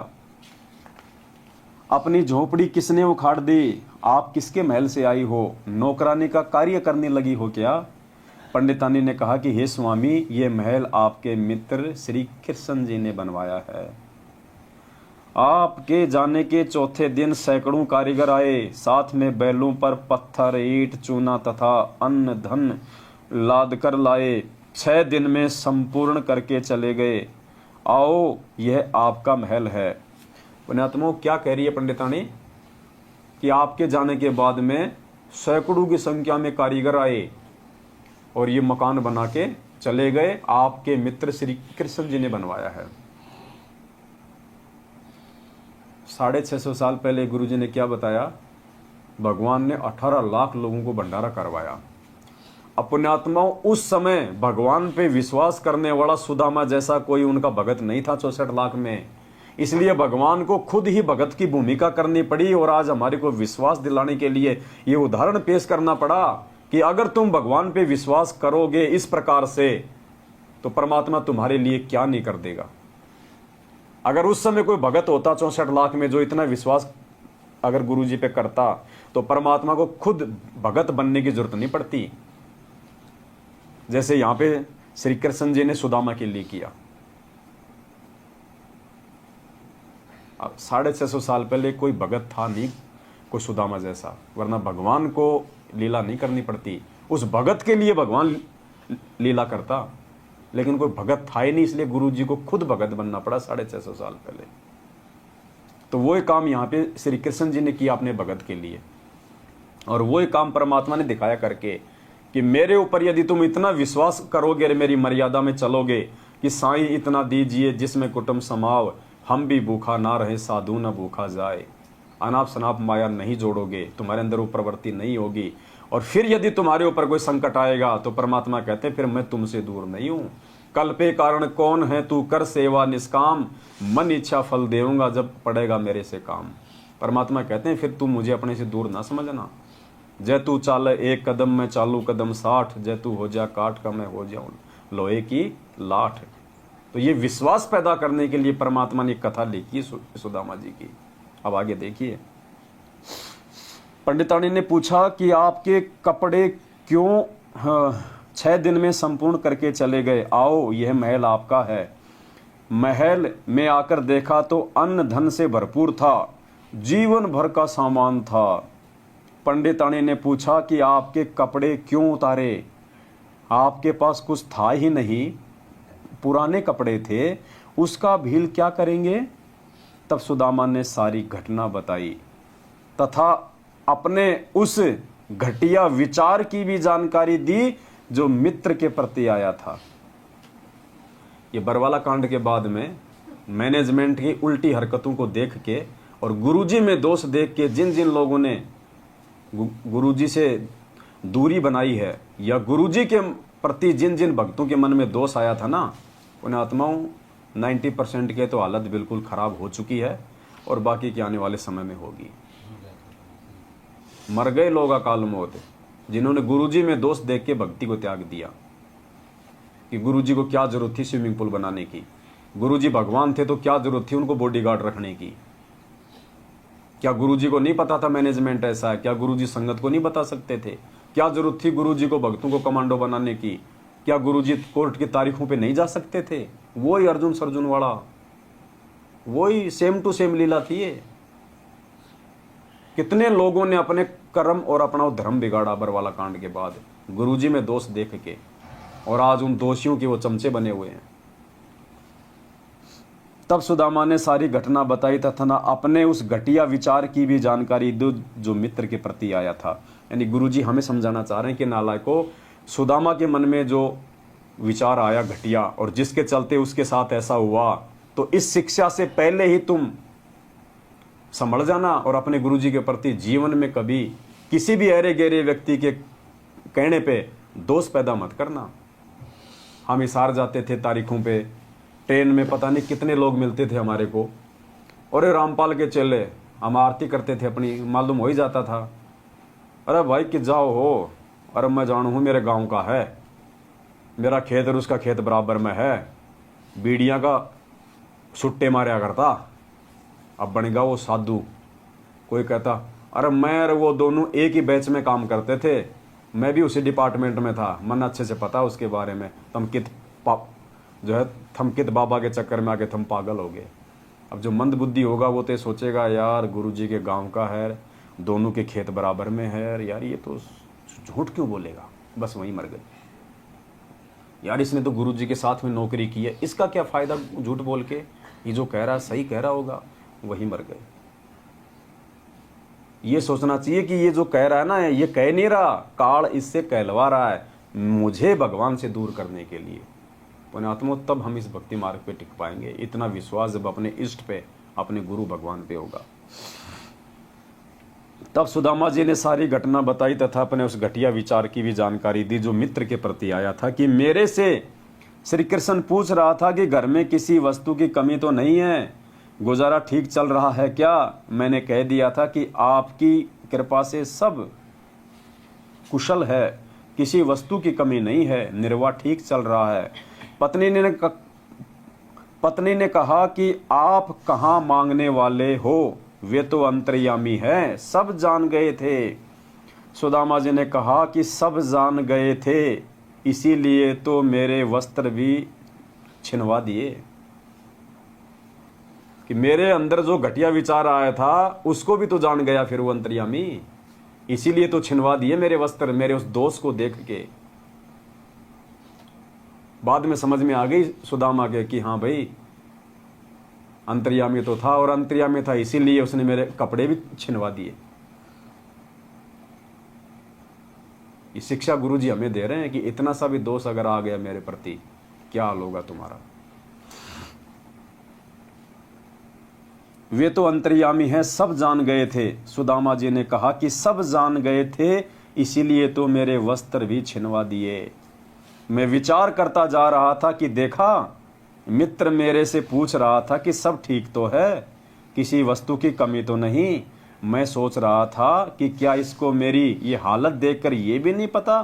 अपनी झोपड़ी किसने उखाड़ दी, आप किसके महल से आई हो, नौकरानी का कार्य करने लगी हो क्या। पंडितानी ने कहा कि हे स्वामी, ये महल आपके मित्र श्री कृष्ण जी ने बनवाया है। आपके जाने के चौथे दिन सैकड़ों कारीगर आए, साथ में बैलों पर पत्थर, ईंट, चूना तथा अन्न धन लाद कर लाए। 6 दिन में संपूर्ण करके चले गए। आओ, यह आपका महल है। पुण्यात्माओं, क्या कह रही है पंडितानी कि आपके जाने के बाद में सैकड़ों की संख्या में कारीगर आए और ये मकान बना के चले गए। आपके मित्र श्री कृष्ण जी ने बनवाया है। 650 साल पहले गुरुजी ने क्या बताया, भगवान ने 18 लाख लोगों को भंडारा करवाया। पुण्यात्माओं, उस समय भगवान पे विश्वास करने वाला सुदामा जैसा कोई उनका भगत नहीं था 64 लाख में। इसलिए भगवान को खुद ही भगत की भूमिका करनी पड़ी और आज हमारे को विश्वास दिलाने के लिए ये उदाहरण पेश करना पड़ा कि अगर तुम भगवान पे विश्वास करोगे इस प्रकार से तो परमात्मा तुम्हारे लिए क्या नहीं कर देगा। अगर उस समय कोई भगत होता 64 लाख में जो इतना विश्वास अगर गुरु जी पे करता तो परमात्मा को खुद भगत बनने की जरूरत नहीं पड़ती, जैसे यहां पे श्री कृष्ण जी ने सुदामा के लिए किया। अब 650 साल पहले कोई भगत था नहीं कोई सुदामा जैसा, वरना भगवान को लीला नहीं करनी पड़ती। उस भगत के लिए भगवान लीला करता, लेकिन कोई भगत था ही नहीं, इसलिए गुरु जी को खुद भगत बनना पड़ा 650 साल पहले। तो वो काम यहाँ पे श्री कृष्ण जी ने किया अपने भगत के लिए, और वो काम परमात्मा ने दिखाया करके कि मेरे ऊपर यदि तुम इतना विश्वास करोगे, मेरी मर्यादा में चलोगे कि साईं इतना दीजिए जिसमें कुटुंब समाव, हम भी भूखा ना रहे साधु न भूखा जाए, अनाप शनाप माया नहीं जोड़ोगे, तुम्हारे अंदर वो प्रवृत्ति नहीं होगी, और फिर यदि तुम्हारे ऊपर कोई संकट आएगा तो परमात्मा कहते हैं फिर मैं तुमसे दूर नहीं हूं। कल पे कारण कौन है, तू कर सेवा निष्काम, मन इच्छा फल देऊंगा जब पड़ेगा मेरे से काम। परमात्मा कहते हैं फिर तू मुझे अपने से दूर ना समझना। जय तू चाले 1 कदम मैं चालू कदम 60, जय तू हो जा काठ का मैं हो जाऊं लोहे की लाठ। तो ये विश्वास पैदा करने के लिए परमात्मा ने कथा लिखी सुदामा जी की। अब आगे देखिए, पंडितानी ने पूछा कि आपके कपड़े क्यों 6 दिन में संपूर्ण करके चले गए? आओ, यह महल आपका है। महल में आकर देखा तो अन्न धन से भरपूर था, जीवन भर का सामान था। पंडितानी ने पूछा कि आपके कपड़े क्यों उतारे? आपके पास कुछ था ही नहीं, पुराने कपड़े थे, उसका भील क्या करेंगे? तब सुदामा ने सारी घटना बताई तथा अपने उस घटिया विचार की भी जानकारी दी जो मित्र के प्रति आया था। ये बरवाला कांड के बाद में मैनेजमेंट की उल्टी हरकतों को देख के और गुरुजी में दोष देख के जिन जिन लोगों ने गुरुजी से दूरी बनाई है या गुरुजी के प्रति जिन जिन भक्तों के मन में दोष आया था ना, उन्हें आत्माओं 90% के तो हालत बिल्कुल खराब हो चुकी है और बाकी के आने वाले समय में होगी। मर गए लोग अकाल मौत, जिन्होंने गुरुजी में दोष देख के भक्ति को त्याग दिया कि गुरुजी को क्या जरूरत थी स्विमिंग पूल बनाने की। गुरुजी भगवान थे तो क्या जरूरत थी उनको बॉडीगार्ड रखने की? क्या गुरुजी को नहीं पता था मैनेजमेंट ऐसा है? क्या गुरुजी संगत को नहीं बता सकते थे? क्या जरूरत थी गुरुजी को भक्तों को कमांडो बनाने की? क्या गुरुजी कोर्ट की तारीखों पे नहीं जा सकते थे? वही अर्जुन सर्जुन वाला, वही सेम टू सेम लीला थी ये। कितने लोगों ने अपने कर्म और अपना धर्म बिगाड़ा बरवाला कांड के बाद गुरुजी में दोष देख के, और आज उन दोषियों के वो चमचे बने हुए हैं। तब सुदामा ने सारी घटना बताई तथा अपने उस घटिया विचार की भी जानकारी दी जो मित्र के प्रति आया था। यानी गुरुजी हमें समझाना चाह रहे हैं कि नालायकों, सुदामा के मन में जो विचार आया घटिया और जिसके चलते उसके साथ ऐसा हुआ, तो इस शिक्षा से पहले ही तुम संभल जाना और अपने गुरुजी के प्रति जीवन में कभी किसी भी अरे गहरे व्यक्ति के कहने पे दोष पैदा मत करना। हम हिसार जाते थे तारीखों पे, ट्रेन में पता नहीं कितने लोग मिलते थे हमारे को, और रामपाल के चेले, हम आरती करते थे अपनी, मालूम हो ही जाता था। अरे भाई कि जाओ हो, अरे मैं जानू हूँ मेरे गांव का है, मेरा खेत और उसका खेत बराबर में है, बीड़ियाँ का सुट्टे मारा करता, अब बनेगा वो साधु। कोई कहता अरे मैं और वो दोनों एक ही बैच में काम करते थे, मैं भी उसी डिपार्टमेंट में था, मन अच्छे से पता उसके बारे में, थमकित बाबा के चक्कर में आके थम पागल हो गए। अब जो मंद बुद्धि होगा वो तो सोचेगा यार गुरुजी के गांव का है, दोनों के खेत बराबर में है, यार ये तो झूठ क्यों बोलेगा, बस वहीं मर गए। यार इसने तो गुरुजी के साथ में नौकरी की है, इसका क्या फायदा झूठ बोल के, ये जो कह रहा है सही कह रहा होगा, वहीं मर गए। ये सोचना चाहिए कि ये जो कह रहा है ना, ये कह नहीं रहा, काल इससे कहलवा रहा है मुझे भगवान से दूर करने के लिए। पुण्यात्मा, तब हम इस भक्ति मार्ग पे टिक पाएंगे। इतना विश्वास जब अपने इष्ट पे, अपने गुरु भगवान पे होगा। तब सुदामा जी ने सारी घटना बताई तथा अपने उस घटिया विचार की भी जानकारी दी जो मित्र के प्रति आया था कि मेरे से श्री कृष्ण पूछ रहा था कि घर में किसी वस्तु की कमी तो नहीं है, गुजारा ठीक चल रहा है क्या? मैंने कह दिया था कि आपकी कृपा से सब कुशल है, किसी वस्तु की कमी नहीं है, निर्वाह ठीक चल रहा है। पत्नी ने कहा कि आप कहाँ मांगने वाले हो, वे तो अंतर्यामी है, सब जान गए थे। सुदामा जी ने कहा कि सब जान गए थे, इसीलिए तो मेरे वस्त्र भी छिनवा दिए। कि मेरे अंदर जो घटिया विचार आया था उसको भी तो जान गया फिर वो अंतर्यामी, इसीलिए तो छिनवा दिए मेरे वस्त्र, मेरे उस दोष को देख के। बाद में समझ में आ गई सुदामा के कि हाँ भाई अंतर्यामी तो था, और अंतर्यामी था इसीलिए उसने मेरे कपड़े भी छिनवा दिए। ये शिक्षा गुरुजी हमें दे रहे हैं कि इतना सा भी दोष अगर आ गया मेरे प्रति, क्या हाल होगा तुम्हारा। वे तो अंतर्यामी हैं, सब जान गए थे। सुदामा जी ने कहा कि सब जान गए थे, इसीलिए तो मेरे वस्त्र भी छिनवा दिए। मैं विचार करता जा रहा था कि देखा, मित्र मेरे से पूछ रहा था कि सब ठीक तो है, किसी वस्तु की कमी तो नहीं। मैं सोच रहा था कि क्या इसको मेरी ये हालत देखकर ये भी नहीं पता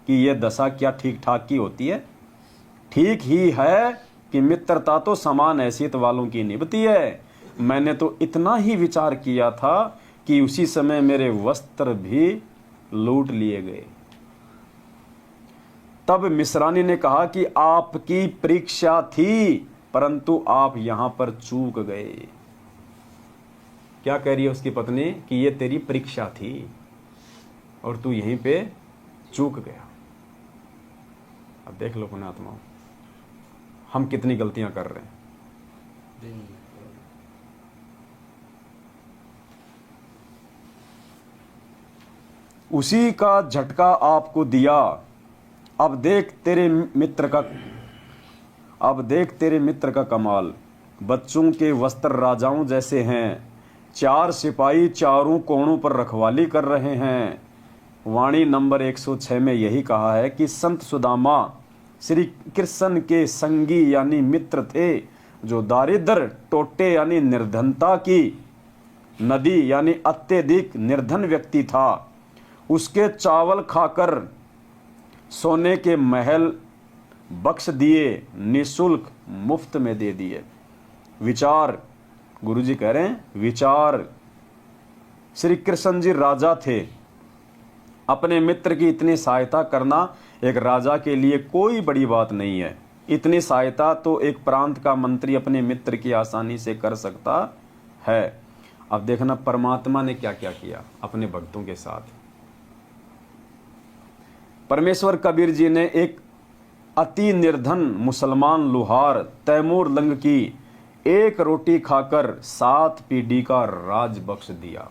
कि ये दशा क्या ठीक ठाक की होती है। ठीक ही है कि मित्रता तो समान हैसियत वालों की निभती है। मैंने तो इतना ही विचार किया था कि उसी समय मेरे वस्त्र भी लूट लिए गए। तब मिश्रानी ने कहा कि आपकी परीक्षा थी, परंतु आप यहां पर चूक गए। क्या कह रही है उसकी पत्नी कि ये तेरी परीक्षा थी और तू यहीं पे चूक गया। अब देख लो पुण्यात्माओं, हम कितनी गलतियां कर रहे हैं। उसी का झटका आपको दिया। अब देख तेरे मित्र का कमाल। बच्चों के वस्त्र राजाओं जैसे हैं। 4 सिपाही चारों कोणों पर रखवाली कर रहे हैं। वाणी नंबर 106 में यही कहा है कि संत सुदामा श्री कृष्ण के संगी यानी मित्र थे, जो दारिद्र टोटे यानी निर्धनता की नदी यानी अत्यधिक निर्धन व्यक्ति था। उसके चावल खाकर सोने के महल बख्श दिए, निशुल्क मुफ्त में दे दिए। विचार, गुरुजी कह रहे हैं विचार। श्री कृष्ण जी राजा थे। अपने मित्र की इतनी सहायता करना एक राजा के लिए कोई बड़ी बात नहीं है। इतनी सहायता तो एक प्रांत का मंत्री अपने मित्र की आसानी से कर सकता है। अब देखना परमात्मा ने क्या क्या किया अपने भक्तों के साथ। परमेश्वर कबीर जी ने एक अति निर्धन मुसलमान लुहार तैमूर लंग की 1 रोटी खाकर 7 पीढ़ी का राज बख्श दिया।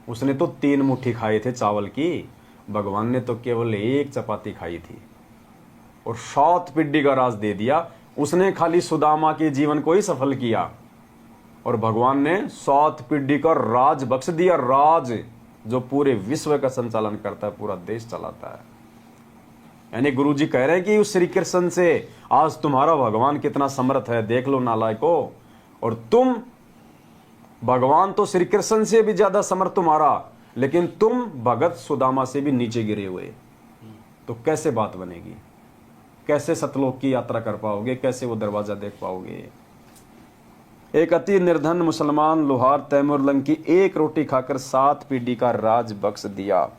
उसने तो 3 मुट्ठी खाए थे चावल की, भगवान ने तो केवल 1 चपाती खाई थी और 7 पीढ़ी का राज दे दिया। उसने खाली सुदामा के जीवन को ही सफल किया और भगवान ने 7 पीढ़ी का राज बख्श दिया। राज जो पूरे विश्व का संचालन करता है, पूरा देश चलाता है। यानी गुरुजी कह रहे हैं कि उस श्री कृष्ण से आज तुम्हारा भगवान कितना समर्थ है, देख लो नालायको। और तुम, भगवान तो श्री कृष्ण से भी ज्यादा समर्थ तुम्हारा, लेकिन तुम भगत सुदामा से भी नीचे गिरे हुए। तो कैसे बात बनेगी? कैसे सतलोक की यात्रा कर पाओगे? कैसे वो दरवाजा देख पाओगे? एक अति निर्धन मुसलमान लुहार तैमूर लंग की 1 रोटी खाकर 7 पीढ़ी का राज बख्श दिया।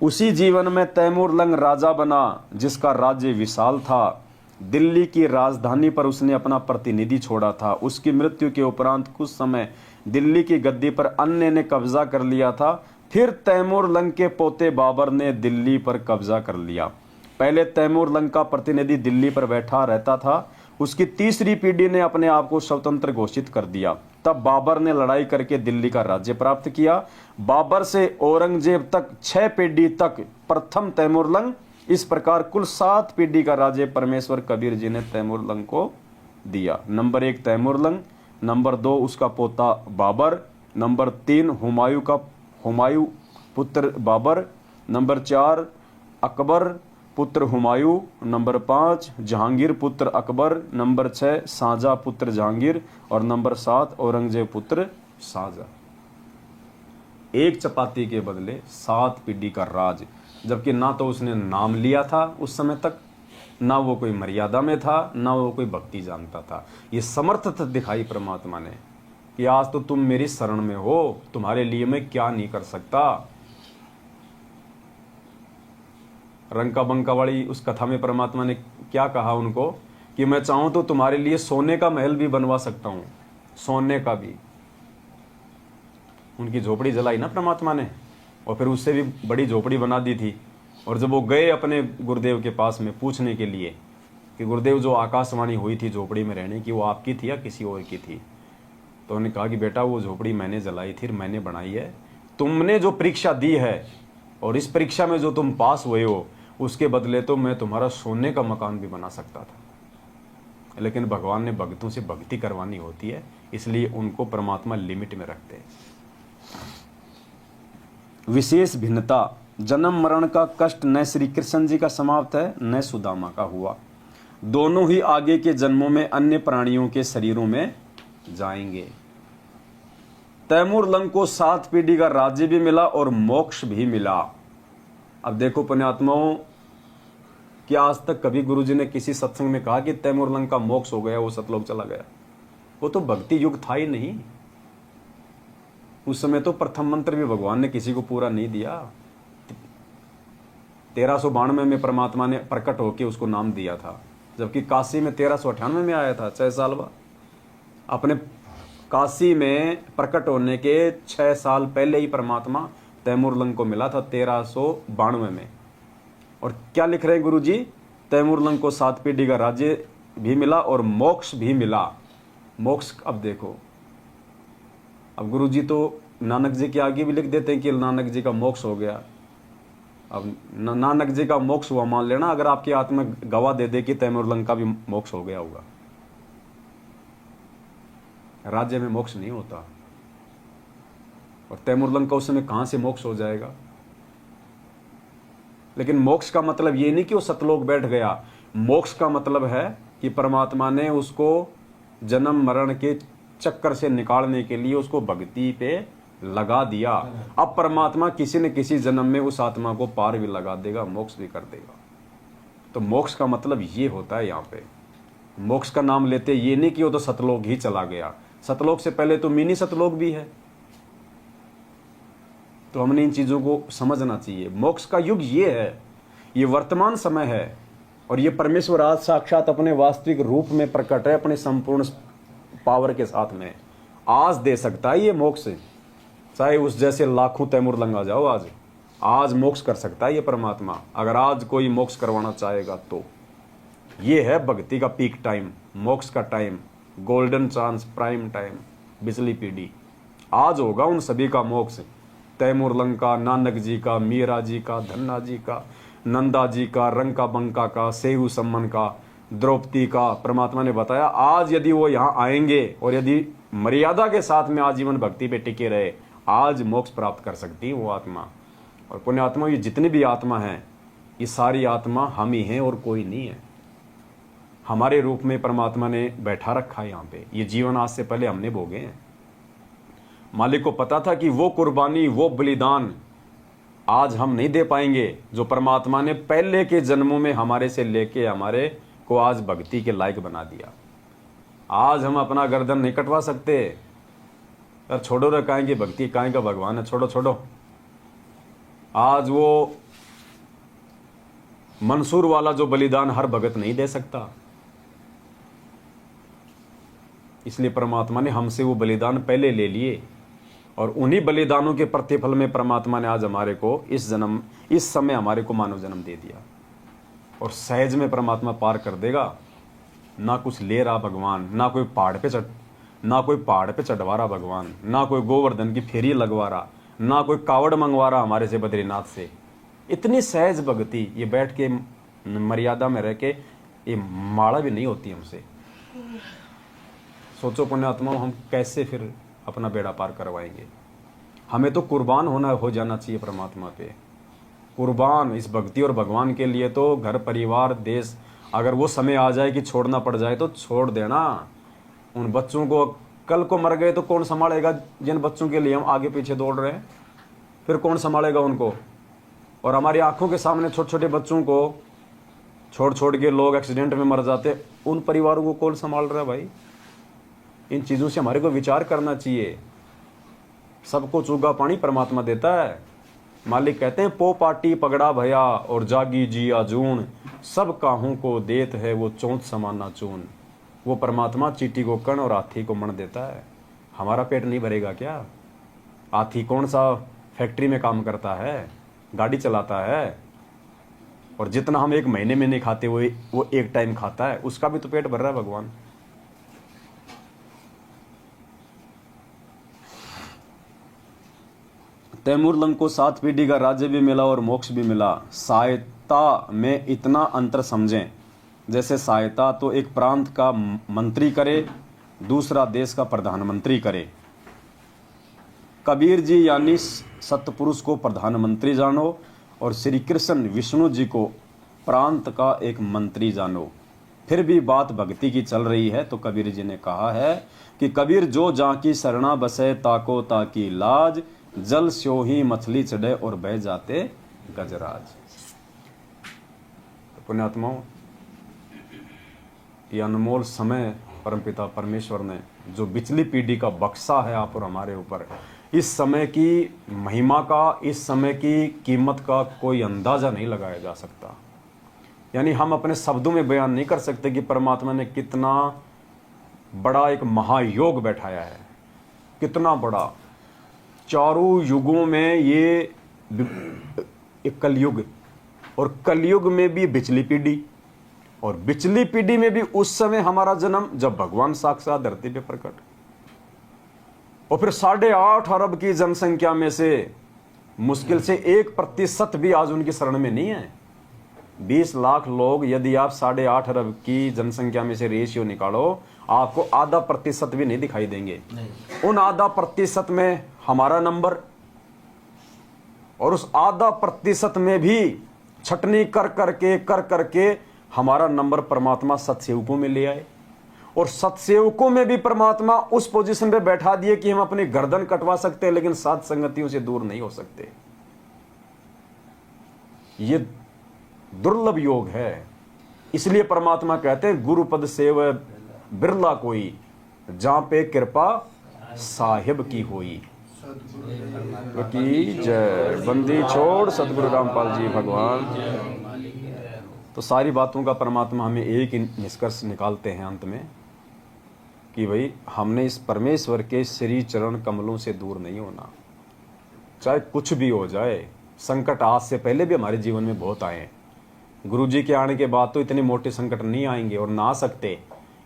उसी जीवन में तैमूर लंग राजा बना, जिसका राज्य विशाल था। दिल्ली की राजधानी पर उसने अपना प्रतिनिधि छोड़ा था। उसकी मृत्यु के उपरांत कुछ समय दिल्ली की गद्दी पर अन्य ने कब्जा कर लिया था। फिर तैमूर लंग के पोते बाबर ने दिल्ली पर कब्जा कर लिया। पहले तैमूर लंग का प्रतिनिधि दिल्ली पर बैठा रहता था। उसकी तीसरी पीढ़ी ने अपने आप को स्वतंत्र घोषित कर दिया। तब बाबर ने लड़ाई करके दिल्ली का राज्य प्राप्त किया। बाबर से औरंगजेब तक 6 पीढ़ी तक प्रथम तैमूर लंग। इस प्रकार कुल 7 पीढ़ी का राज्य परमेश्वर कबीर जी ने तैमूर लंग को दिया। नंबर 1 तैमूर लंग, नंबर 2 उसका पोता बाबर, नंबर 3 हुमायूं पुत्र बाबर, नंबर 4 अकबर पुत्र हुमायूं, नंबर 5 जहांगीर पुत्र अकबर, नंबर 6 शाहजहां पुत्र जहांगीर और नंबर 7 औरंगजेब पुत्र शाहजहां। 1 चपाती के बदले 7 पीढ़ी का राज, जबकि ना तो उसने नाम लिया था उस समय तक, ना वो कोई मर्यादा में था, ना वो कोई भक्ति जानता था। ये समर्थता दिखाई परमात्मा ने कि आज तो तुम मेरी शरण में हो, तुम्हारे लिए मैं क्या नहीं कर सकता। रंका बंका वाली उस कथा में परमात्मा ने क्या कहा उनको कि मैं चाहूं तो तुम्हारे लिए सोने का महल भी बनवा सकता हूं, सोने का भी। उनकी झोपड़ी जलाई ना परमात्मा ने, और फिर उससे भी बड़ी झोपड़ी बना दी थी। और जब वो गए अपने गुरुदेव के पास में पूछने के लिए कि गुरुदेव जो आकाशवाणी हुई थी झोपड़ी में रहने की, वो आपकी थी या किसी और की थी, तो उन्होंने कहा कि बेटा वो झोपड़ी मैंने जलाई थी, मैंने बनाई है। तुमने जो परीक्षा दी है और इस परीक्षा में जो तुम पास हुए हो, उसके बदले तो मैं तुम्हारा सोने का मकान भी बना सकता था। लेकिन भगवान ने भक्तों से भक्ति करवानी होती है, इसलिए उनको परमात्मा लिमिट में रखते हैं। विशेष भिन्नता, जन्म मरण का कष्ट न श्री कृष्ण जी का समाप्त है न सुदामा का हुआ। दोनों ही आगे के जन्मों में अन्य प्राणियों के शरीरों में जाएंगे। तैमूर लंग को 7 पीढ़ी का राज्य भी मिला और मोक्ष भी मिला। अब देखो पुण्यात्माओं, कि आज तक कभी गुरुजी ने किसी सत्संग में कहा कि तैमूरलंग का मोक्ष हो गया, वो सतलोक चला गया? वो तो भक्ति युग था ही नहीं। उस समय तो प्रथम मंत्र भी भगवान ने किसी को पूरा नहीं दिया। 1392 में परमात्मा ने प्रकट होकर उसको नाम दिया था, जबकि काशी में 1398 में आया था, 6 साल बाद। अपने काशी में प्रकट होने के 6 साल पहले ही परमात्मा तैमूरलंग को मिला था, 1392 में। और क्या लिख रहे हैं गुरुजी? तैमूरलंग को 7 पीढ़ी का राज्य भी मिला और मोक्ष भी मिला। मोक्ष, अब देखो, अब गुरुजी तो नानक जी के आगे भी लिख देते हैं कि नानक जी का मोक्ष हो गया। अब नानक जी का मोक्ष हुआ मान लेना, अगर आपकी आत्मा गवाह दे दे कि तैमूरलंग का भी मोक्ष हो गया होगा। राज्य में मोक्ष नहीं होता, और तैमूरलंग का उस समय कहां से मोक्ष हो जाएगा? लेकिन मोक्ष का मतलब ये नहीं कि वो सतलोक बैठ गया। मोक्ष का मतलब है कि परमात्मा ने उसको जन्म मरण के चक्कर से निकालने के लिए उसको भक्ति पे लगा दिया। अब परमात्मा किसी न किसी जन्म में उस आत्मा को पार भी लगा देगा, मोक्ष भी कर देगा। तो मोक्ष का मतलब ये होता है। यहाँ पे मोक्ष का नाम लेते ये नहीं कि वो तो सतलोक ही चला गया। सतलोक से पहले तो मिनी सतलोक भी है। तो हमने इन चीजों को समझना चाहिए। मोक्ष का युग ये है, ये वर्तमान समय है, और ये परमेश्वर आज साक्षात अपने वास्तविक रूप में प्रकट है, अपने संपूर्ण पावर के साथ में आज दे सकता है ये मोक्ष। चाहे उस जैसे लाखों तैमूरलंग आ जाओ, आज मोक्ष कर सकता है ये परमात्मा। अगर आज कोई मोक्ष करवाना चाहेगा तो ये है भक्ति का पीक टाइम, मोक्ष का time, golden chance, prime time, बिजली पीढ़ी। आज होगा उन सभी का मोक्ष, तैमूरलंग का, नानक जी का, मीरा जी का, धन्ना जी का, नंदा जी का, रंका बंका का, सेहू सम्मन का, द्रौपदी का। परमात्मा ने बताया आज यदि वो यहाँ आएंगे और यदि मर्यादा के साथ में आजीवन भक्ति पे टिके रहे, आज मोक्ष प्राप्त कर सकती है वो आत्मा। और पुण्य आत्मा, ये जितनी भी आत्मा हैं, ये सारी आत्मा हम ही हैं और कोई नहीं है। हमारे रूप में परमात्मा ने बैठा रखा है यहाँ पे। ये जीवन आज से पहले हमने भोगे हैं। मालिक को पता था कि वो कुर्बानी, वो बलिदान आज हम नहीं दे पाएंगे जो परमात्मा ने पहले के जन्मों में हमारे से लेके हमारे को आज भक्ति के लायक बना दिया। आज हम अपना गर्दन नहीं कटवा सकते। यार छोड़ो रे, काहेंगे भक्ति, काहेंगे भगवान है, छोड़ो छोड़ो। आज वो मंसूर वाला जो बलिदान हर भगत नहीं दे सकता, इसलिए परमात्मा ने हमसे वो बलिदान पहले ले लिए, और उन्हीं बलिदानों के प्रतिफल में परमात्मा ने आज हमारे को इस समय हमारे को मानव जन्म दे दिया। और सहज में परमात्मा पार कर देगा। ना कुछ ले रहा भगवान, ना कोई पहाड़ पे चढ़वा रहा भगवान, ना कोई गोवर्धन की फेरी लगवा रहा, ना कोई कावड़ मंगवा रहा हमारे से बद्रीनाथ से। इतनी सहज भक्ति, ये बैठ के मर्यादा में रह के ये माड़ा भी नहीं होती हमसे। सोचो पुण्यात्माओं, हम कैसे फिर अपना बेड़ा पार करवाएंगे? हमें तो कुर्बान हो जाना चाहिए परमात्मा पे। कुर्बान इस भक्ति और भगवान के लिए तो घर परिवार देश, अगर वो समय आ जाए कि छोड़ना पड़ जाए तो छोड़ देना। उन बच्चों को कल को मर गए तो कौन संभालेगा? जिन बच्चों के लिए हम आगे पीछे दौड़ रहे हैं, फिर कौन संभालेगा उनको? और हमारी आंखों के सामने छोटे छोटे बच्चों को छोड़ के लोग एक्सीडेंट में मर जाते, उन परिवारों को कौन संभाल रहा है भाई? इन चीजों से हमारे को विचार करना चाहिए। सबको चूगा पानी परमात्मा देता है। मालिक कहते हैं, पो पाटी पगड़ा भया और जागी जी आजून, सब काहू को देत है वो चौंत समाना चून। वो परमात्मा चीटी को कण और हाथी को मण देता है। हमारा पेट नहीं भरेगा क्या? हाथी कौन सा फैक्ट्री में काम करता है, गाड़ी चलाता है, और जितना हम एक महीने में नहीं खाते वो एक टाइम खाता है, उसका भी तो पेट भर रहा है भगवान। तैमूरलंग को 7 पीढ़ी का राज्य भी मिला और मोक्ष भी मिला। सहायता में इतना अंतर समझें, जैसे सहायता तो एक प्रांत का मंत्री करे, दूसरा देश का प्रधानमंत्री करे। कबीर जी यानी सतपुरुष को प्रधानमंत्री जानो, और श्री कृष्ण विष्णु जी को प्रांत का एक मंत्री जानो। फिर भी बात भक्ति की चल रही है तो कबीर जी ने कहा है कि कबीर जो जाकी शरणा बसे ताको ताकी लाज, जल स्यो ही मछली चढ़े और बह जाते गजराज। पुण्यात्माओं, ये अनमोल समय परमपिता परमेश्वर ने जो पिछली पीढ़ी का बख्शा है आप और हमारे ऊपर, इस समय की महिमा का, इस समय की कीमत का कोई अंदाज़ा नहीं लगाया जा सकता। यानी हम अपने शब्दों में बयान नहीं कर सकते कि परमात्मा ने कितना बड़ा एक महायोग बैठाया है, कितना बड़ा। चारों युगों में ये एक कलयुग, और कलयुग में भी बिचली पीढ़ी, और बिचली पीढ़ी में भी उस समय हमारा जन्म जब भगवान साक्षात धरती पे प्रकट, और फिर 8.5 अरब की जनसंख्या में से मुश्किल से 1% भी आज उनकी शरण में नहीं है। 20 लाख लोग, यदि आप 8.5 अरब की जनसंख्या में से रेशियो निकालो, आपको आधा प्रतिशत भी नहीं दिखाई देंगे। उन आधा प्रतिशत में हमारा नंबर, और उस आधा प्रतिशत में भी छटनी कर करके हमारा नंबर परमात्मा सतसेवकों में ले आए, और सतसेवकों में भी परमात्मा उस पोजीशन पे बैठा दिए कि हम अपनी गर्दन कटवा सकते हैं लेकिन सात संगतियों से दूर नहीं हो सकते। ये दुर्लभ योग है। इसलिए परमात्मा कहते हैं गुरु पद सेव बिरला कोई, जहां पे कृपा साहिब की होई। की जय। बंदी छोड़ सतगुरु रामपाल जी भगवान। तो सारी बातों का परमात्मा हमें एक ही निष्कर्ष निकालते हैं अंत में कि भाई हमने इस परमेश्वर के श्री चरण कमलों से दूर नहीं होना। चाहे कुछ भी हो जाए, संकट आज से पहले भी हमारे जीवन में बहुत आए हैं। गुरु जी के आने के बाद तो इतने मोटे संकट नहीं आएंगे और ना आ सकते।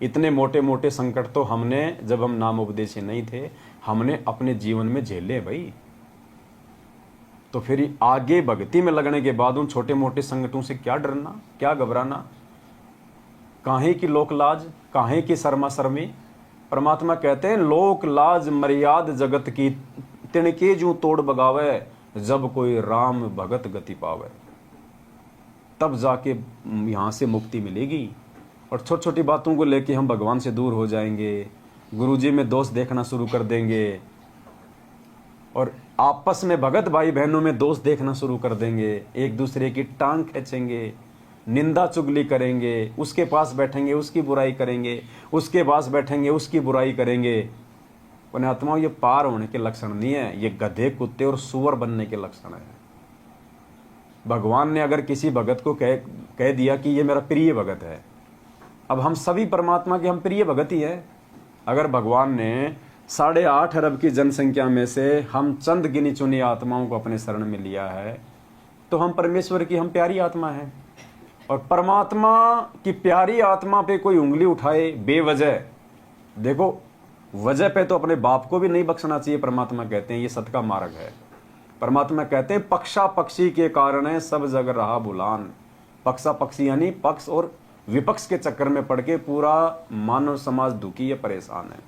इतने मोटे मोटे संकट तो हमने, जब हम नाम उपदेशी नहीं थे, हमने अपने जीवन में झेले भाई। तो फिर आगे भक्ति में लगने के बाद उन छोटे मोटे संकटों से क्या डरना, क्या घबराना, काहे की लोक लाज, काहे की शर्मा शर्मी। परमात्मा कहते हैं लोक लाज मर्याद जगत की, तिनके जू तोड़ बगावे, जब कोई राम भगत गति पावे। तब जाके यहां से मुक्ति मिलेगी। और छोटी छोटी बातों को लेके हम भगवान से दूर हो जाएंगे, गुरुजी में दोष देखना शुरू कर देंगे, और आपस में भगत भाई बहनों में दोष देखना शुरू कर देंगे, एक दूसरे की टांग खींचेंगे, निंदा चुगली करेंगे, उसके पास बैठेंगे उसकी बुराई करेंगे, उसके पास बैठेंगे उसकी बुराई करेंगे। पुण्यात्माओं, ये पार होने के लक्षण नहीं है, ये गधे कुत्ते और सुअर बनने के लक्षण है। भगवान ने अगर किसी भगत को कह दिया कि ये मेरा प्रिय भगत है, अब हम सभी परमात्मा के हम प्रिय भगत ही है। अगर भगवान ने 8.5 अरब की जनसंख्या में से हम चंद गिनी चुनी आत्माओं को अपने शरण में लिया है, तो हम परमेश्वर की हम प्यारी आत्मा है। और परमात्मा की प्यारी आत्मा पे कोई उंगली उठाए बेवजह, देखो वजह पे तो अपने बाप को भी नहीं बख्शना चाहिए। परमात्मा कहते हैं ये सत का मार्ग है। परमात्मा कहते हैं पक्षा पक्षी के कारण है सब जग रहा बुलान। पक्षा पक्षी यानी पक्ष और विपक्ष के चक्कर में पड़ के पूरा मानव समाज दुखी है, परेशान है।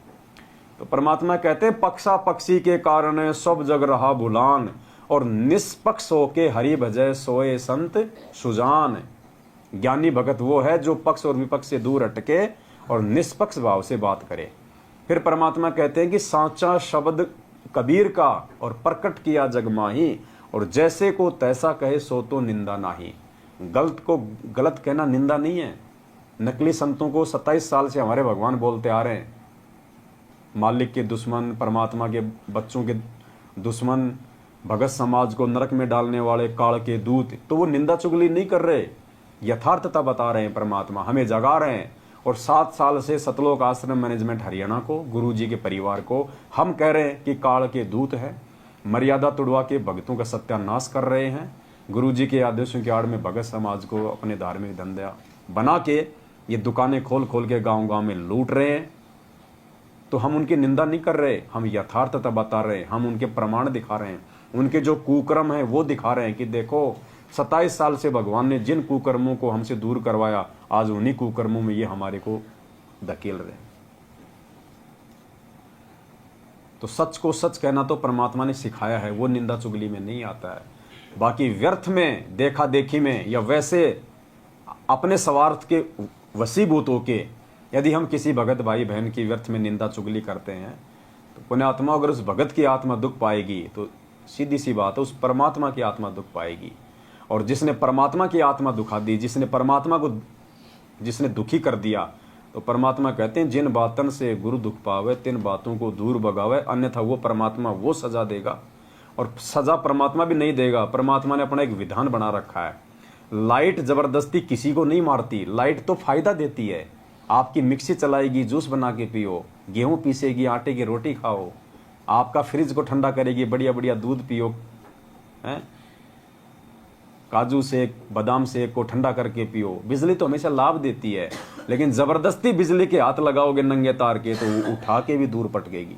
तो परमात्मा कहते हैं पक्षा पक्षी के कारण है सब जग रहा बुलान, और निष्पक्ष होके हरि भजय सोए संत सुजान। ज्ञानी भगत वो है जो पक्ष और विपक्ष से दूर हटके और निष्पक्ष भाव से बात करे। फिर परमात्मा कहते हैं कि सांचा शब्द कबीर का और प्रकट किया जग माही, और जैसे को तैसा कहे सो तो निंदा नाही। गलत को गलत कहना निंदा नहीं है। नकली संतों को 27 साल से हमारे भगवान बोलते आ रहे हैं, मालिक के दुश्मन, परमात्मा के बच्चों के दुश्मन, भगत समाज को नरक में डालने वाले काल के दूत। तो वो निंदा चुगली नहीं कर रहे, यथार्थता बता रहे हैं। परमात्मा हमें जगा रहे हैं। और 7 साल से सतलोक आश्रम मैनेजमेंट हरियाणा को, गुरु जी के परिवार को हम कह रहे हैं कि काल के दूत है, मर्यादा तुड़वा के भक्तों का सत्यानाश कर रहे हैं। गुरु जी के आदेशों की आड़ में भगत समाज को अपने धार्मिक धंधा बना के ये दुकानें खोल खोल के गांव गांव में लूट रहे हैं। तो हम उनकी निंदा नहीं कर रहे, हम यथार्थता बता रहे हैं, हम उनके प्रमाण दिखा रहे हैं, उनके जो कुकर्म है वो दिखा रहे हैं कि देखो 27 साल से भगवान ने जिन कुकर्मों को हमसे दूर करवाया, आज उन्हीं कुकर्मों में ये हमारे को धकेल रहे हैं। तो सच को सच कहना तो परमात्मा ने सिखाया है, वो निंदा चुगली में नहीं आता है। बाकी व्यर्थ में, देखा देखी में, या वैसे अपने स्वार्थ के वशीभूत होके यदि हम किसी भगत भाई बहन की व्यर्थ में निंदा चुगली करते हैं, तो पुण्यात्मा अगर उस भगत की आत्मा दुख पाएगी तो सीधी सी बात है उस परमात्मा की आत्मा दुख पाएगी। और जिसने परमात्मा की आत्मा दुखा दी, जिसने परमात्मा को जिसने दुखी कर दिया, तो परमात्मा कहते हैं जिन बातन से गुरु दुख पावे तिन बातों को दूर भगावे, अन्यथा वो परमात्मा वो सजा देगा। और सजा परमात्मा भी नहीं देगा, परमात्मा ने अपना एक विधान बना रखा है। लाइट जबरदस्ती किसी को नहीं मारती, लाइट तो फायदा देती है। आपकी मिक्सी चलाएगी, जूस बना के पियो, गेहूं पीसेगी, आटे की रोटी खाओ, आपका फ्रिज को ठंडा करेगी, बढ़िया बढ़िया दूध पियो, हैं, काजू शेक, बादाम शेक को ठंडा करके पियो। बिजली तो हमेशा लाभ देती है, लेकिन जबरदस्ती बिजली के हाथ लगाओगे नंगे तार के तो वो उठा के भी दूर पटकेगी।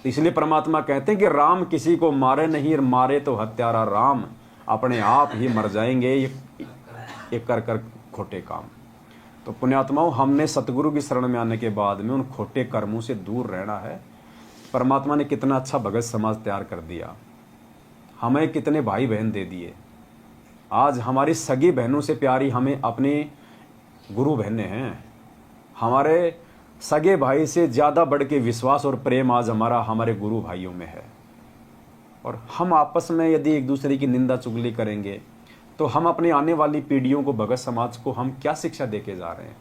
तो इसलिए परमात्मा कहते हैं कि राम किसी को मारे नहीं, मारे तो हत्यारा राम, अपने आप ही मर जाएंगे ये कर कर खोटे काम। तो पुण्यात्माओं, हमने सतगुरु की शरण में आने के बाद में उन खोटे कर्मों से दूर रहना है। परमात्मा ने कितना अच्छा भगत समाज तैयार कर दिया, हमें कितने भाई बहन दे दिए। आज हमारी सगी बहनों से प्यारी हमें अपने गुरु बहनें हैं। हमारे सगे भाई से ज़्यादा बढ़ के विश्वास और प्रेम आज हमारे गुरु भाइयों में है। और हम आपस में यदि एक दूसरे की निंदा चुगली करेंगे तो हम अपने आने वाली पीढ़ियों को, भगत समाज को हम क्या शिक्षा देके जा रहे हैं?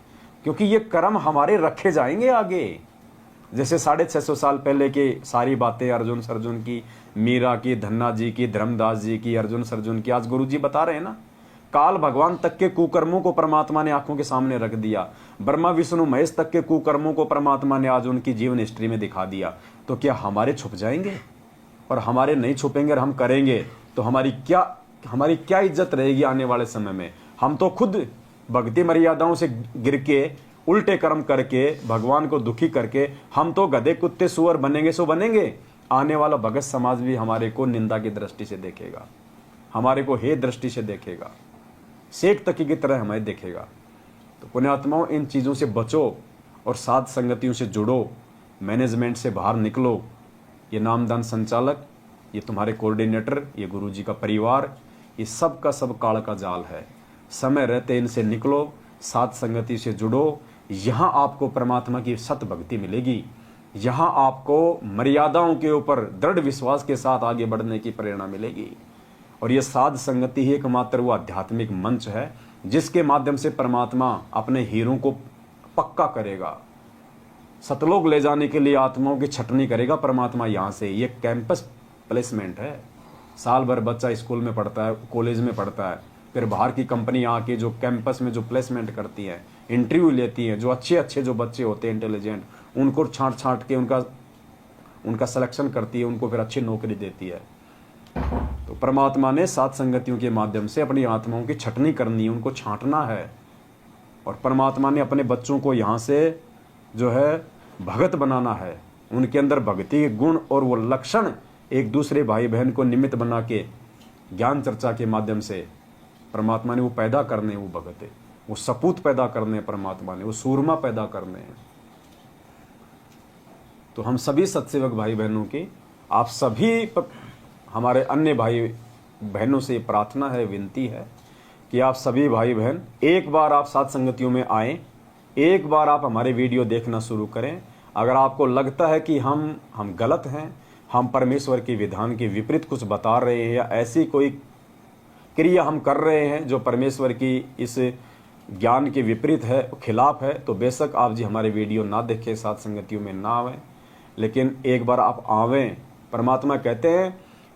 क्योंकि ये कर्म हमारे रखे जाएंगे आगे। जैसे 650 साल पहले की सारी बातें अर्जुन सर्जुन की, मीरा की, धन्ना जी की, धर्मदास जी की, अर्जुन सर्जुन की, आज गुरु जी बता रहे हैं ना। काल भगवान तक के कुकर्मों को परमात्मा ने आंखों के सामने रख दिया। ब्रह्मा विष्णु महेश तक के कुकर्मों को परमात्मा ने आज उनकी जीवन हिस्ट्री में दिखा दिया। तो क्या हमारे छुप जाएंगे? और हमारे नहीं छुपेंगे और हम करेंगे तो हमारी क्या इज्जत रहेगी आने वाले समय में? हम तो खुद भक्ति मर्यादाओं से गिर के, उल्टे कर्म करके, भगवान को दुखी करके हम तो गधे कुत्ते सुअर बनेंगे सो बनेंगे। आने वाला भगत समाज भी हमारे को निंदा की दृष्टि से देखेगा, हमारे को हे दृष्टि से देखेगा, शेख तकी की तरह हमें देखेगा। तो पुण्यात्माओं, इन चीज़ों से बचो और साध संगतियों से जुड़ो, मैनेजमेंट से बाहर निकलो। ये नामदान संचालक, ये तुम्हारे कोऑर्डिनेटर, ये गुरु जी का परिवार, ये सब का सब काल का जाल है। समय रहते इनसे निकलो, साध संगति से जुड़ो। यहाँ आपको परमात्मा की सत भक्ति मिलेगी, यहाँ आपको मर्यादाओं के ऊपर दृढ़ विश्वास के साथ आगे बढ़ने की प्रेरणा मिलेगी। और ये साध संगति ही एकमात्र वो आध्यात्मिक मंच है जिसके माध्यम से परमात्मा अपने हीरों को पक्का करेगा, सतलोक ले जाने के लिए आत्माओं की छटनी करेगा परमात्मा। यहाँ से ये कैंपस प्लेसमेंट है। साल भर बच्चा स्कूल में पढ़ता है, कॉलेज में पढ़ता है, फिर बाहर की कंपनी आके जो कैंपस में जो प्लेसमेंट करती है, इंटरव्यू लेती है, जो अच्छे जो बच्चे होते हैं इंटेलिजेंट, उनको छांट के उनका सिलेक्शन करती है, उनको फिर अच्छी नौकरी देती है। तो परमात्मा ने साध संगतियों के माध्यम से अपनी आत्माओं की छटनी करनी है, उनको छांटना है। और परमात्मा ने अपने बच्चों को यहाँ से जो है भगत बनाना है। उनके अंदर भक्ति के गुण और वो लक्षण एक दूसरे भाई बहन को निमित्त बना के ज्ञान चर्चा के माध्यम से परमात्मा ने वो पैदा करने, वो भगत है, वो सपूत पैदा करने परमात्मा ने, वो सूरमा पैदा करने हैं। तो हम सभी सत्सेवक भाई बहनों की, आप सभी हमारे अन्य भाई बहनों से प्रार्थना है, विनती है कि आप सभी भाई बहन एक बार आप साथ संगतियों में आएं, एक बार आप हमारे वीडियो देखना शुरू करें। अगर आपको लगता है कि हम गलत हैं, हम परमेश्वर के विधान के विपरीत कुछ बता रहे हैं या ऐसी कोई क्रिया हम कर रहे हैं जो परमेश्वर की इस ज्ञान के विपरीत है, खिलाफ है, तो बेशक आप जी हमारे वीडियो ना देखें, साथ संगतियों में ना आवें, लेकिन एक बार आप आवें। परमात्मा कहते हैं,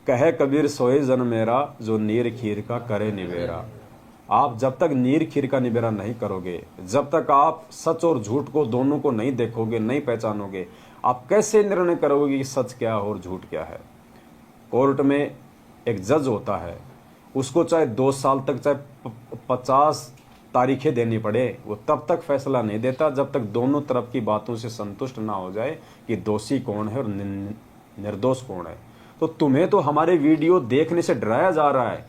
कहे कबीर सोए जन मेरा, जो नीर खीर का करे निबेरा। आप जब तक नीर खीर का निबेरा नहीं करोगे, जब तक आप सच और झूठ को दोनों को नहीं देखोगे, नहीं पहचानोगे, आप कैसे निर्णय करोगे कि सच क्या है और झूठ क्या है? कोर्ट में एक जज होता है, उसको चाहे 2 साल तक, चाहे 50 तारीखें देनी पड़े, वो तब तक फैसला नहीं देता जब तक दोनों तरफ की बातों से संतुष्ट ना हो जाए कि दोषी कौन है और निर्दोष कौन है। तो तुम्हें तो हमारे वीडियो देखने से डराया जा रहा है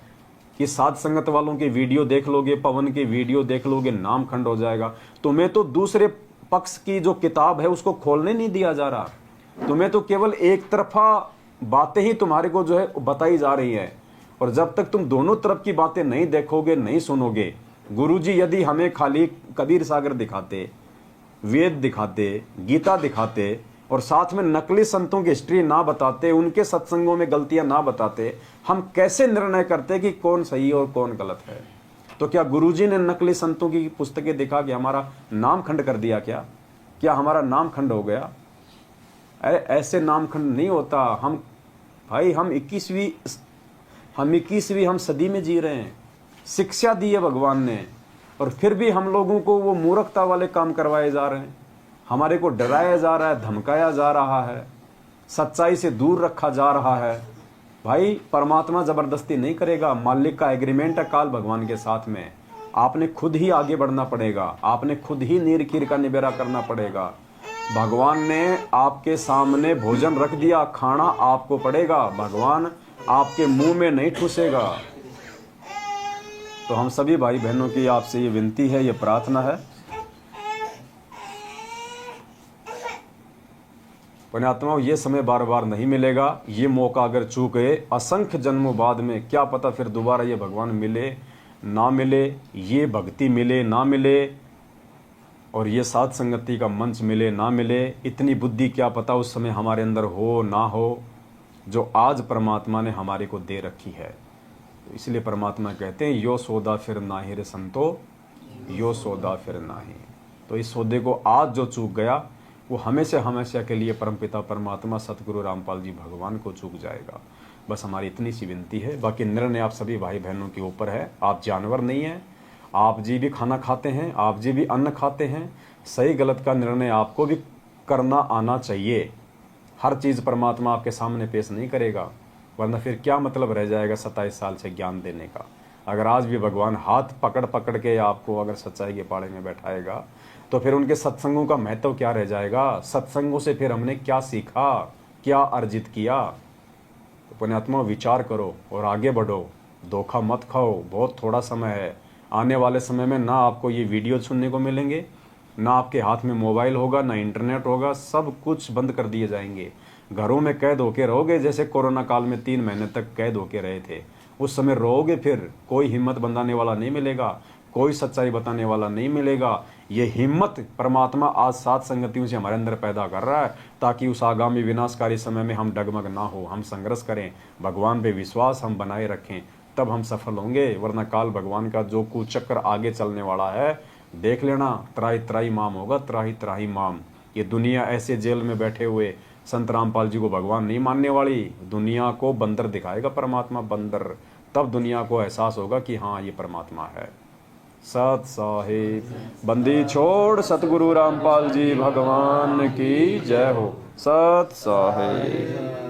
कि साध संगत वालों के वीडियो देख लोगे, पवन के वीडियो देख लोगे, नाम खंड हो जाएगा। तुम्हें तो दूसरे पक्ष की जो किताब है उसको खोलने नहीं दिया जा रहा। तुम्हें तो केवल एक तरफा बातें ही तुम्हारे को जो है बताई जा रही है। और जब तक तुम दोनों तरफ की बातें नहीं देखोगे, नहीं सुनोगे, गुरुजी यदि हमें खाली कबीर सागर दिखाते, वेद दिखाते, गीता दिखाते और साथ में नकली संतों की हिस्ट्री ना बताते, उनके सत्संगों में गलतियां ना बताते, हम कैसे निर्णय करते कि कौन सही और कौन गलत है? तो क्या गुरुजी ने नकली संतों की पुस्तकें दिखा के हमारा नाम खंड कर दिया? क्या हमारा नाम खंड हो गया? ऐसे नाम खंड नहीं होता। हम भाई हम 21वीं हम सदी में जी रहे हैं। शिक्षा दी है भगवान ने, और फिर भी हम लोगों को वो मूर्खता वाले काम करवाए जा रहे हैं। हमारे को डराया जा रहा है, धमकाया जा रहा है, सच्चाई से दूर रखा जा रहा है। भाई परमात्मा जबरदस्ती नहीं करेगा, मालिक का एग्रीमेंट है काल भगवान के साथ में। आपने खुद ही आगे बढ़ना पड़ेगा, आपने खुद ही नीर कीर का निबेरा करना पड़ेगा। भगवान ने आपके सामने भोजन रख दिया, खाना आपको पड़ेगा। भगवान आपके मुंह में नहीं ठूसेगा। तो हम सभी भाई बहनों की आपसे ये विनती है, ये प्रार्थना है, पुण्यात्माओं, ये समय बार बार नहीं मिलेगा। ये मौका अगर चूक गए, असंख्य जन्मों बाद में क्या पता फिर दोबारा ये भगवान मिले ना मिले, ये भक्ति मिले ना मिले, और ये साथ संगति का मंच मिले ना मिले। इतनी बुद्धि क्या पता उस समय हमारे अंदर हो ना हो, जो आज परमात्मा ने हमारे को दे रखी है। तो इसलिए परमात्मा कहते हैं, यो सौदा फिर नाहि रे संतो, यो सौदा फिर नाहि। तो इस सौदे को आज जो चूक गया, वो हमेशा हमेशा के लिए परमपिता परमात्मा सतगुरु रामपाल जी भगवान को चूक जाएगा। बस हमारी इतनी सी विनती है। बाकी निर्णय आप सभी भाई बहनों के ऊपर है। आप जानवर नहीं हैं, आप जी भी खाना खाते हैं, आप जी भी अन्न खाते हैं। सही गलत का निर्णय आपको भी करना आना चाहिए। हर चीज़ परमात्मा आपके सामने पेश नहीं करेगा, वरना फिर क्या मतलब रह जाएगा 27 साल से ज्ञान देने का। अगर आज भी भगवान हाथ पकड़ पकड़ के आपको अगर सच्चाई के पाड़े में बैठाएगा, तो फिर उनके सत्संगों का महत्व क्या रह जाएगा? सत्संगों से फिर हमने क्या सीखा, क्या अर्जित किया? तो पुण्यात्मा विचार करो और आगे बढ़ो, धोखा मत खाओ। बहुत थोड़ा समय है। आने वाले समय में ना आपको ये वीडियो सुनने को मिलेंगे, ना आपके हाथ में मोबाइल होगा, ना इंटरनेट होगा। सब कुछ बंद कर दिए जाएंगे। घरों में कैद होके रहोगे, जैसे कोरोना काल में 3 महीने तक कैद होके रहे थे। उस समय रहोगे, फिर कोई हिम्मत बंधाने वाला नहीं मिलेगा, कोई सच्चाई बताने वाला नहीं मिलेगा। ये हिम्मत परमात्मा आज सात संगतियों से हमारे अंदर पैदा कर रहा है, ताकि उस आगामी विनाशकारी समय में हम डगमग ना हो, हम संघर्ष करें, भगवान पे विश्वास हम बनाए रखें, तब हम सफल होंगे। वरना काल भगवान का जो कुचक्र आगे चलने वाला है, देख लेना, त्राही त्राही माम होगा, त्राही त्राही माम। ये दुनिया ऐसे जेल में बैठे हुए संत रामपाल जी को भगवान नहीं मानने वाली, दुनिया को बंदर दिखाएगा परमात्मा, बंदर। तब दुनिया को एहसास होगा कि हाँ ये परमात्मा है। सत साहिब बंदी छोड़ सतगुरु रामपाल जी भगवान की जय हो। सत साहिब।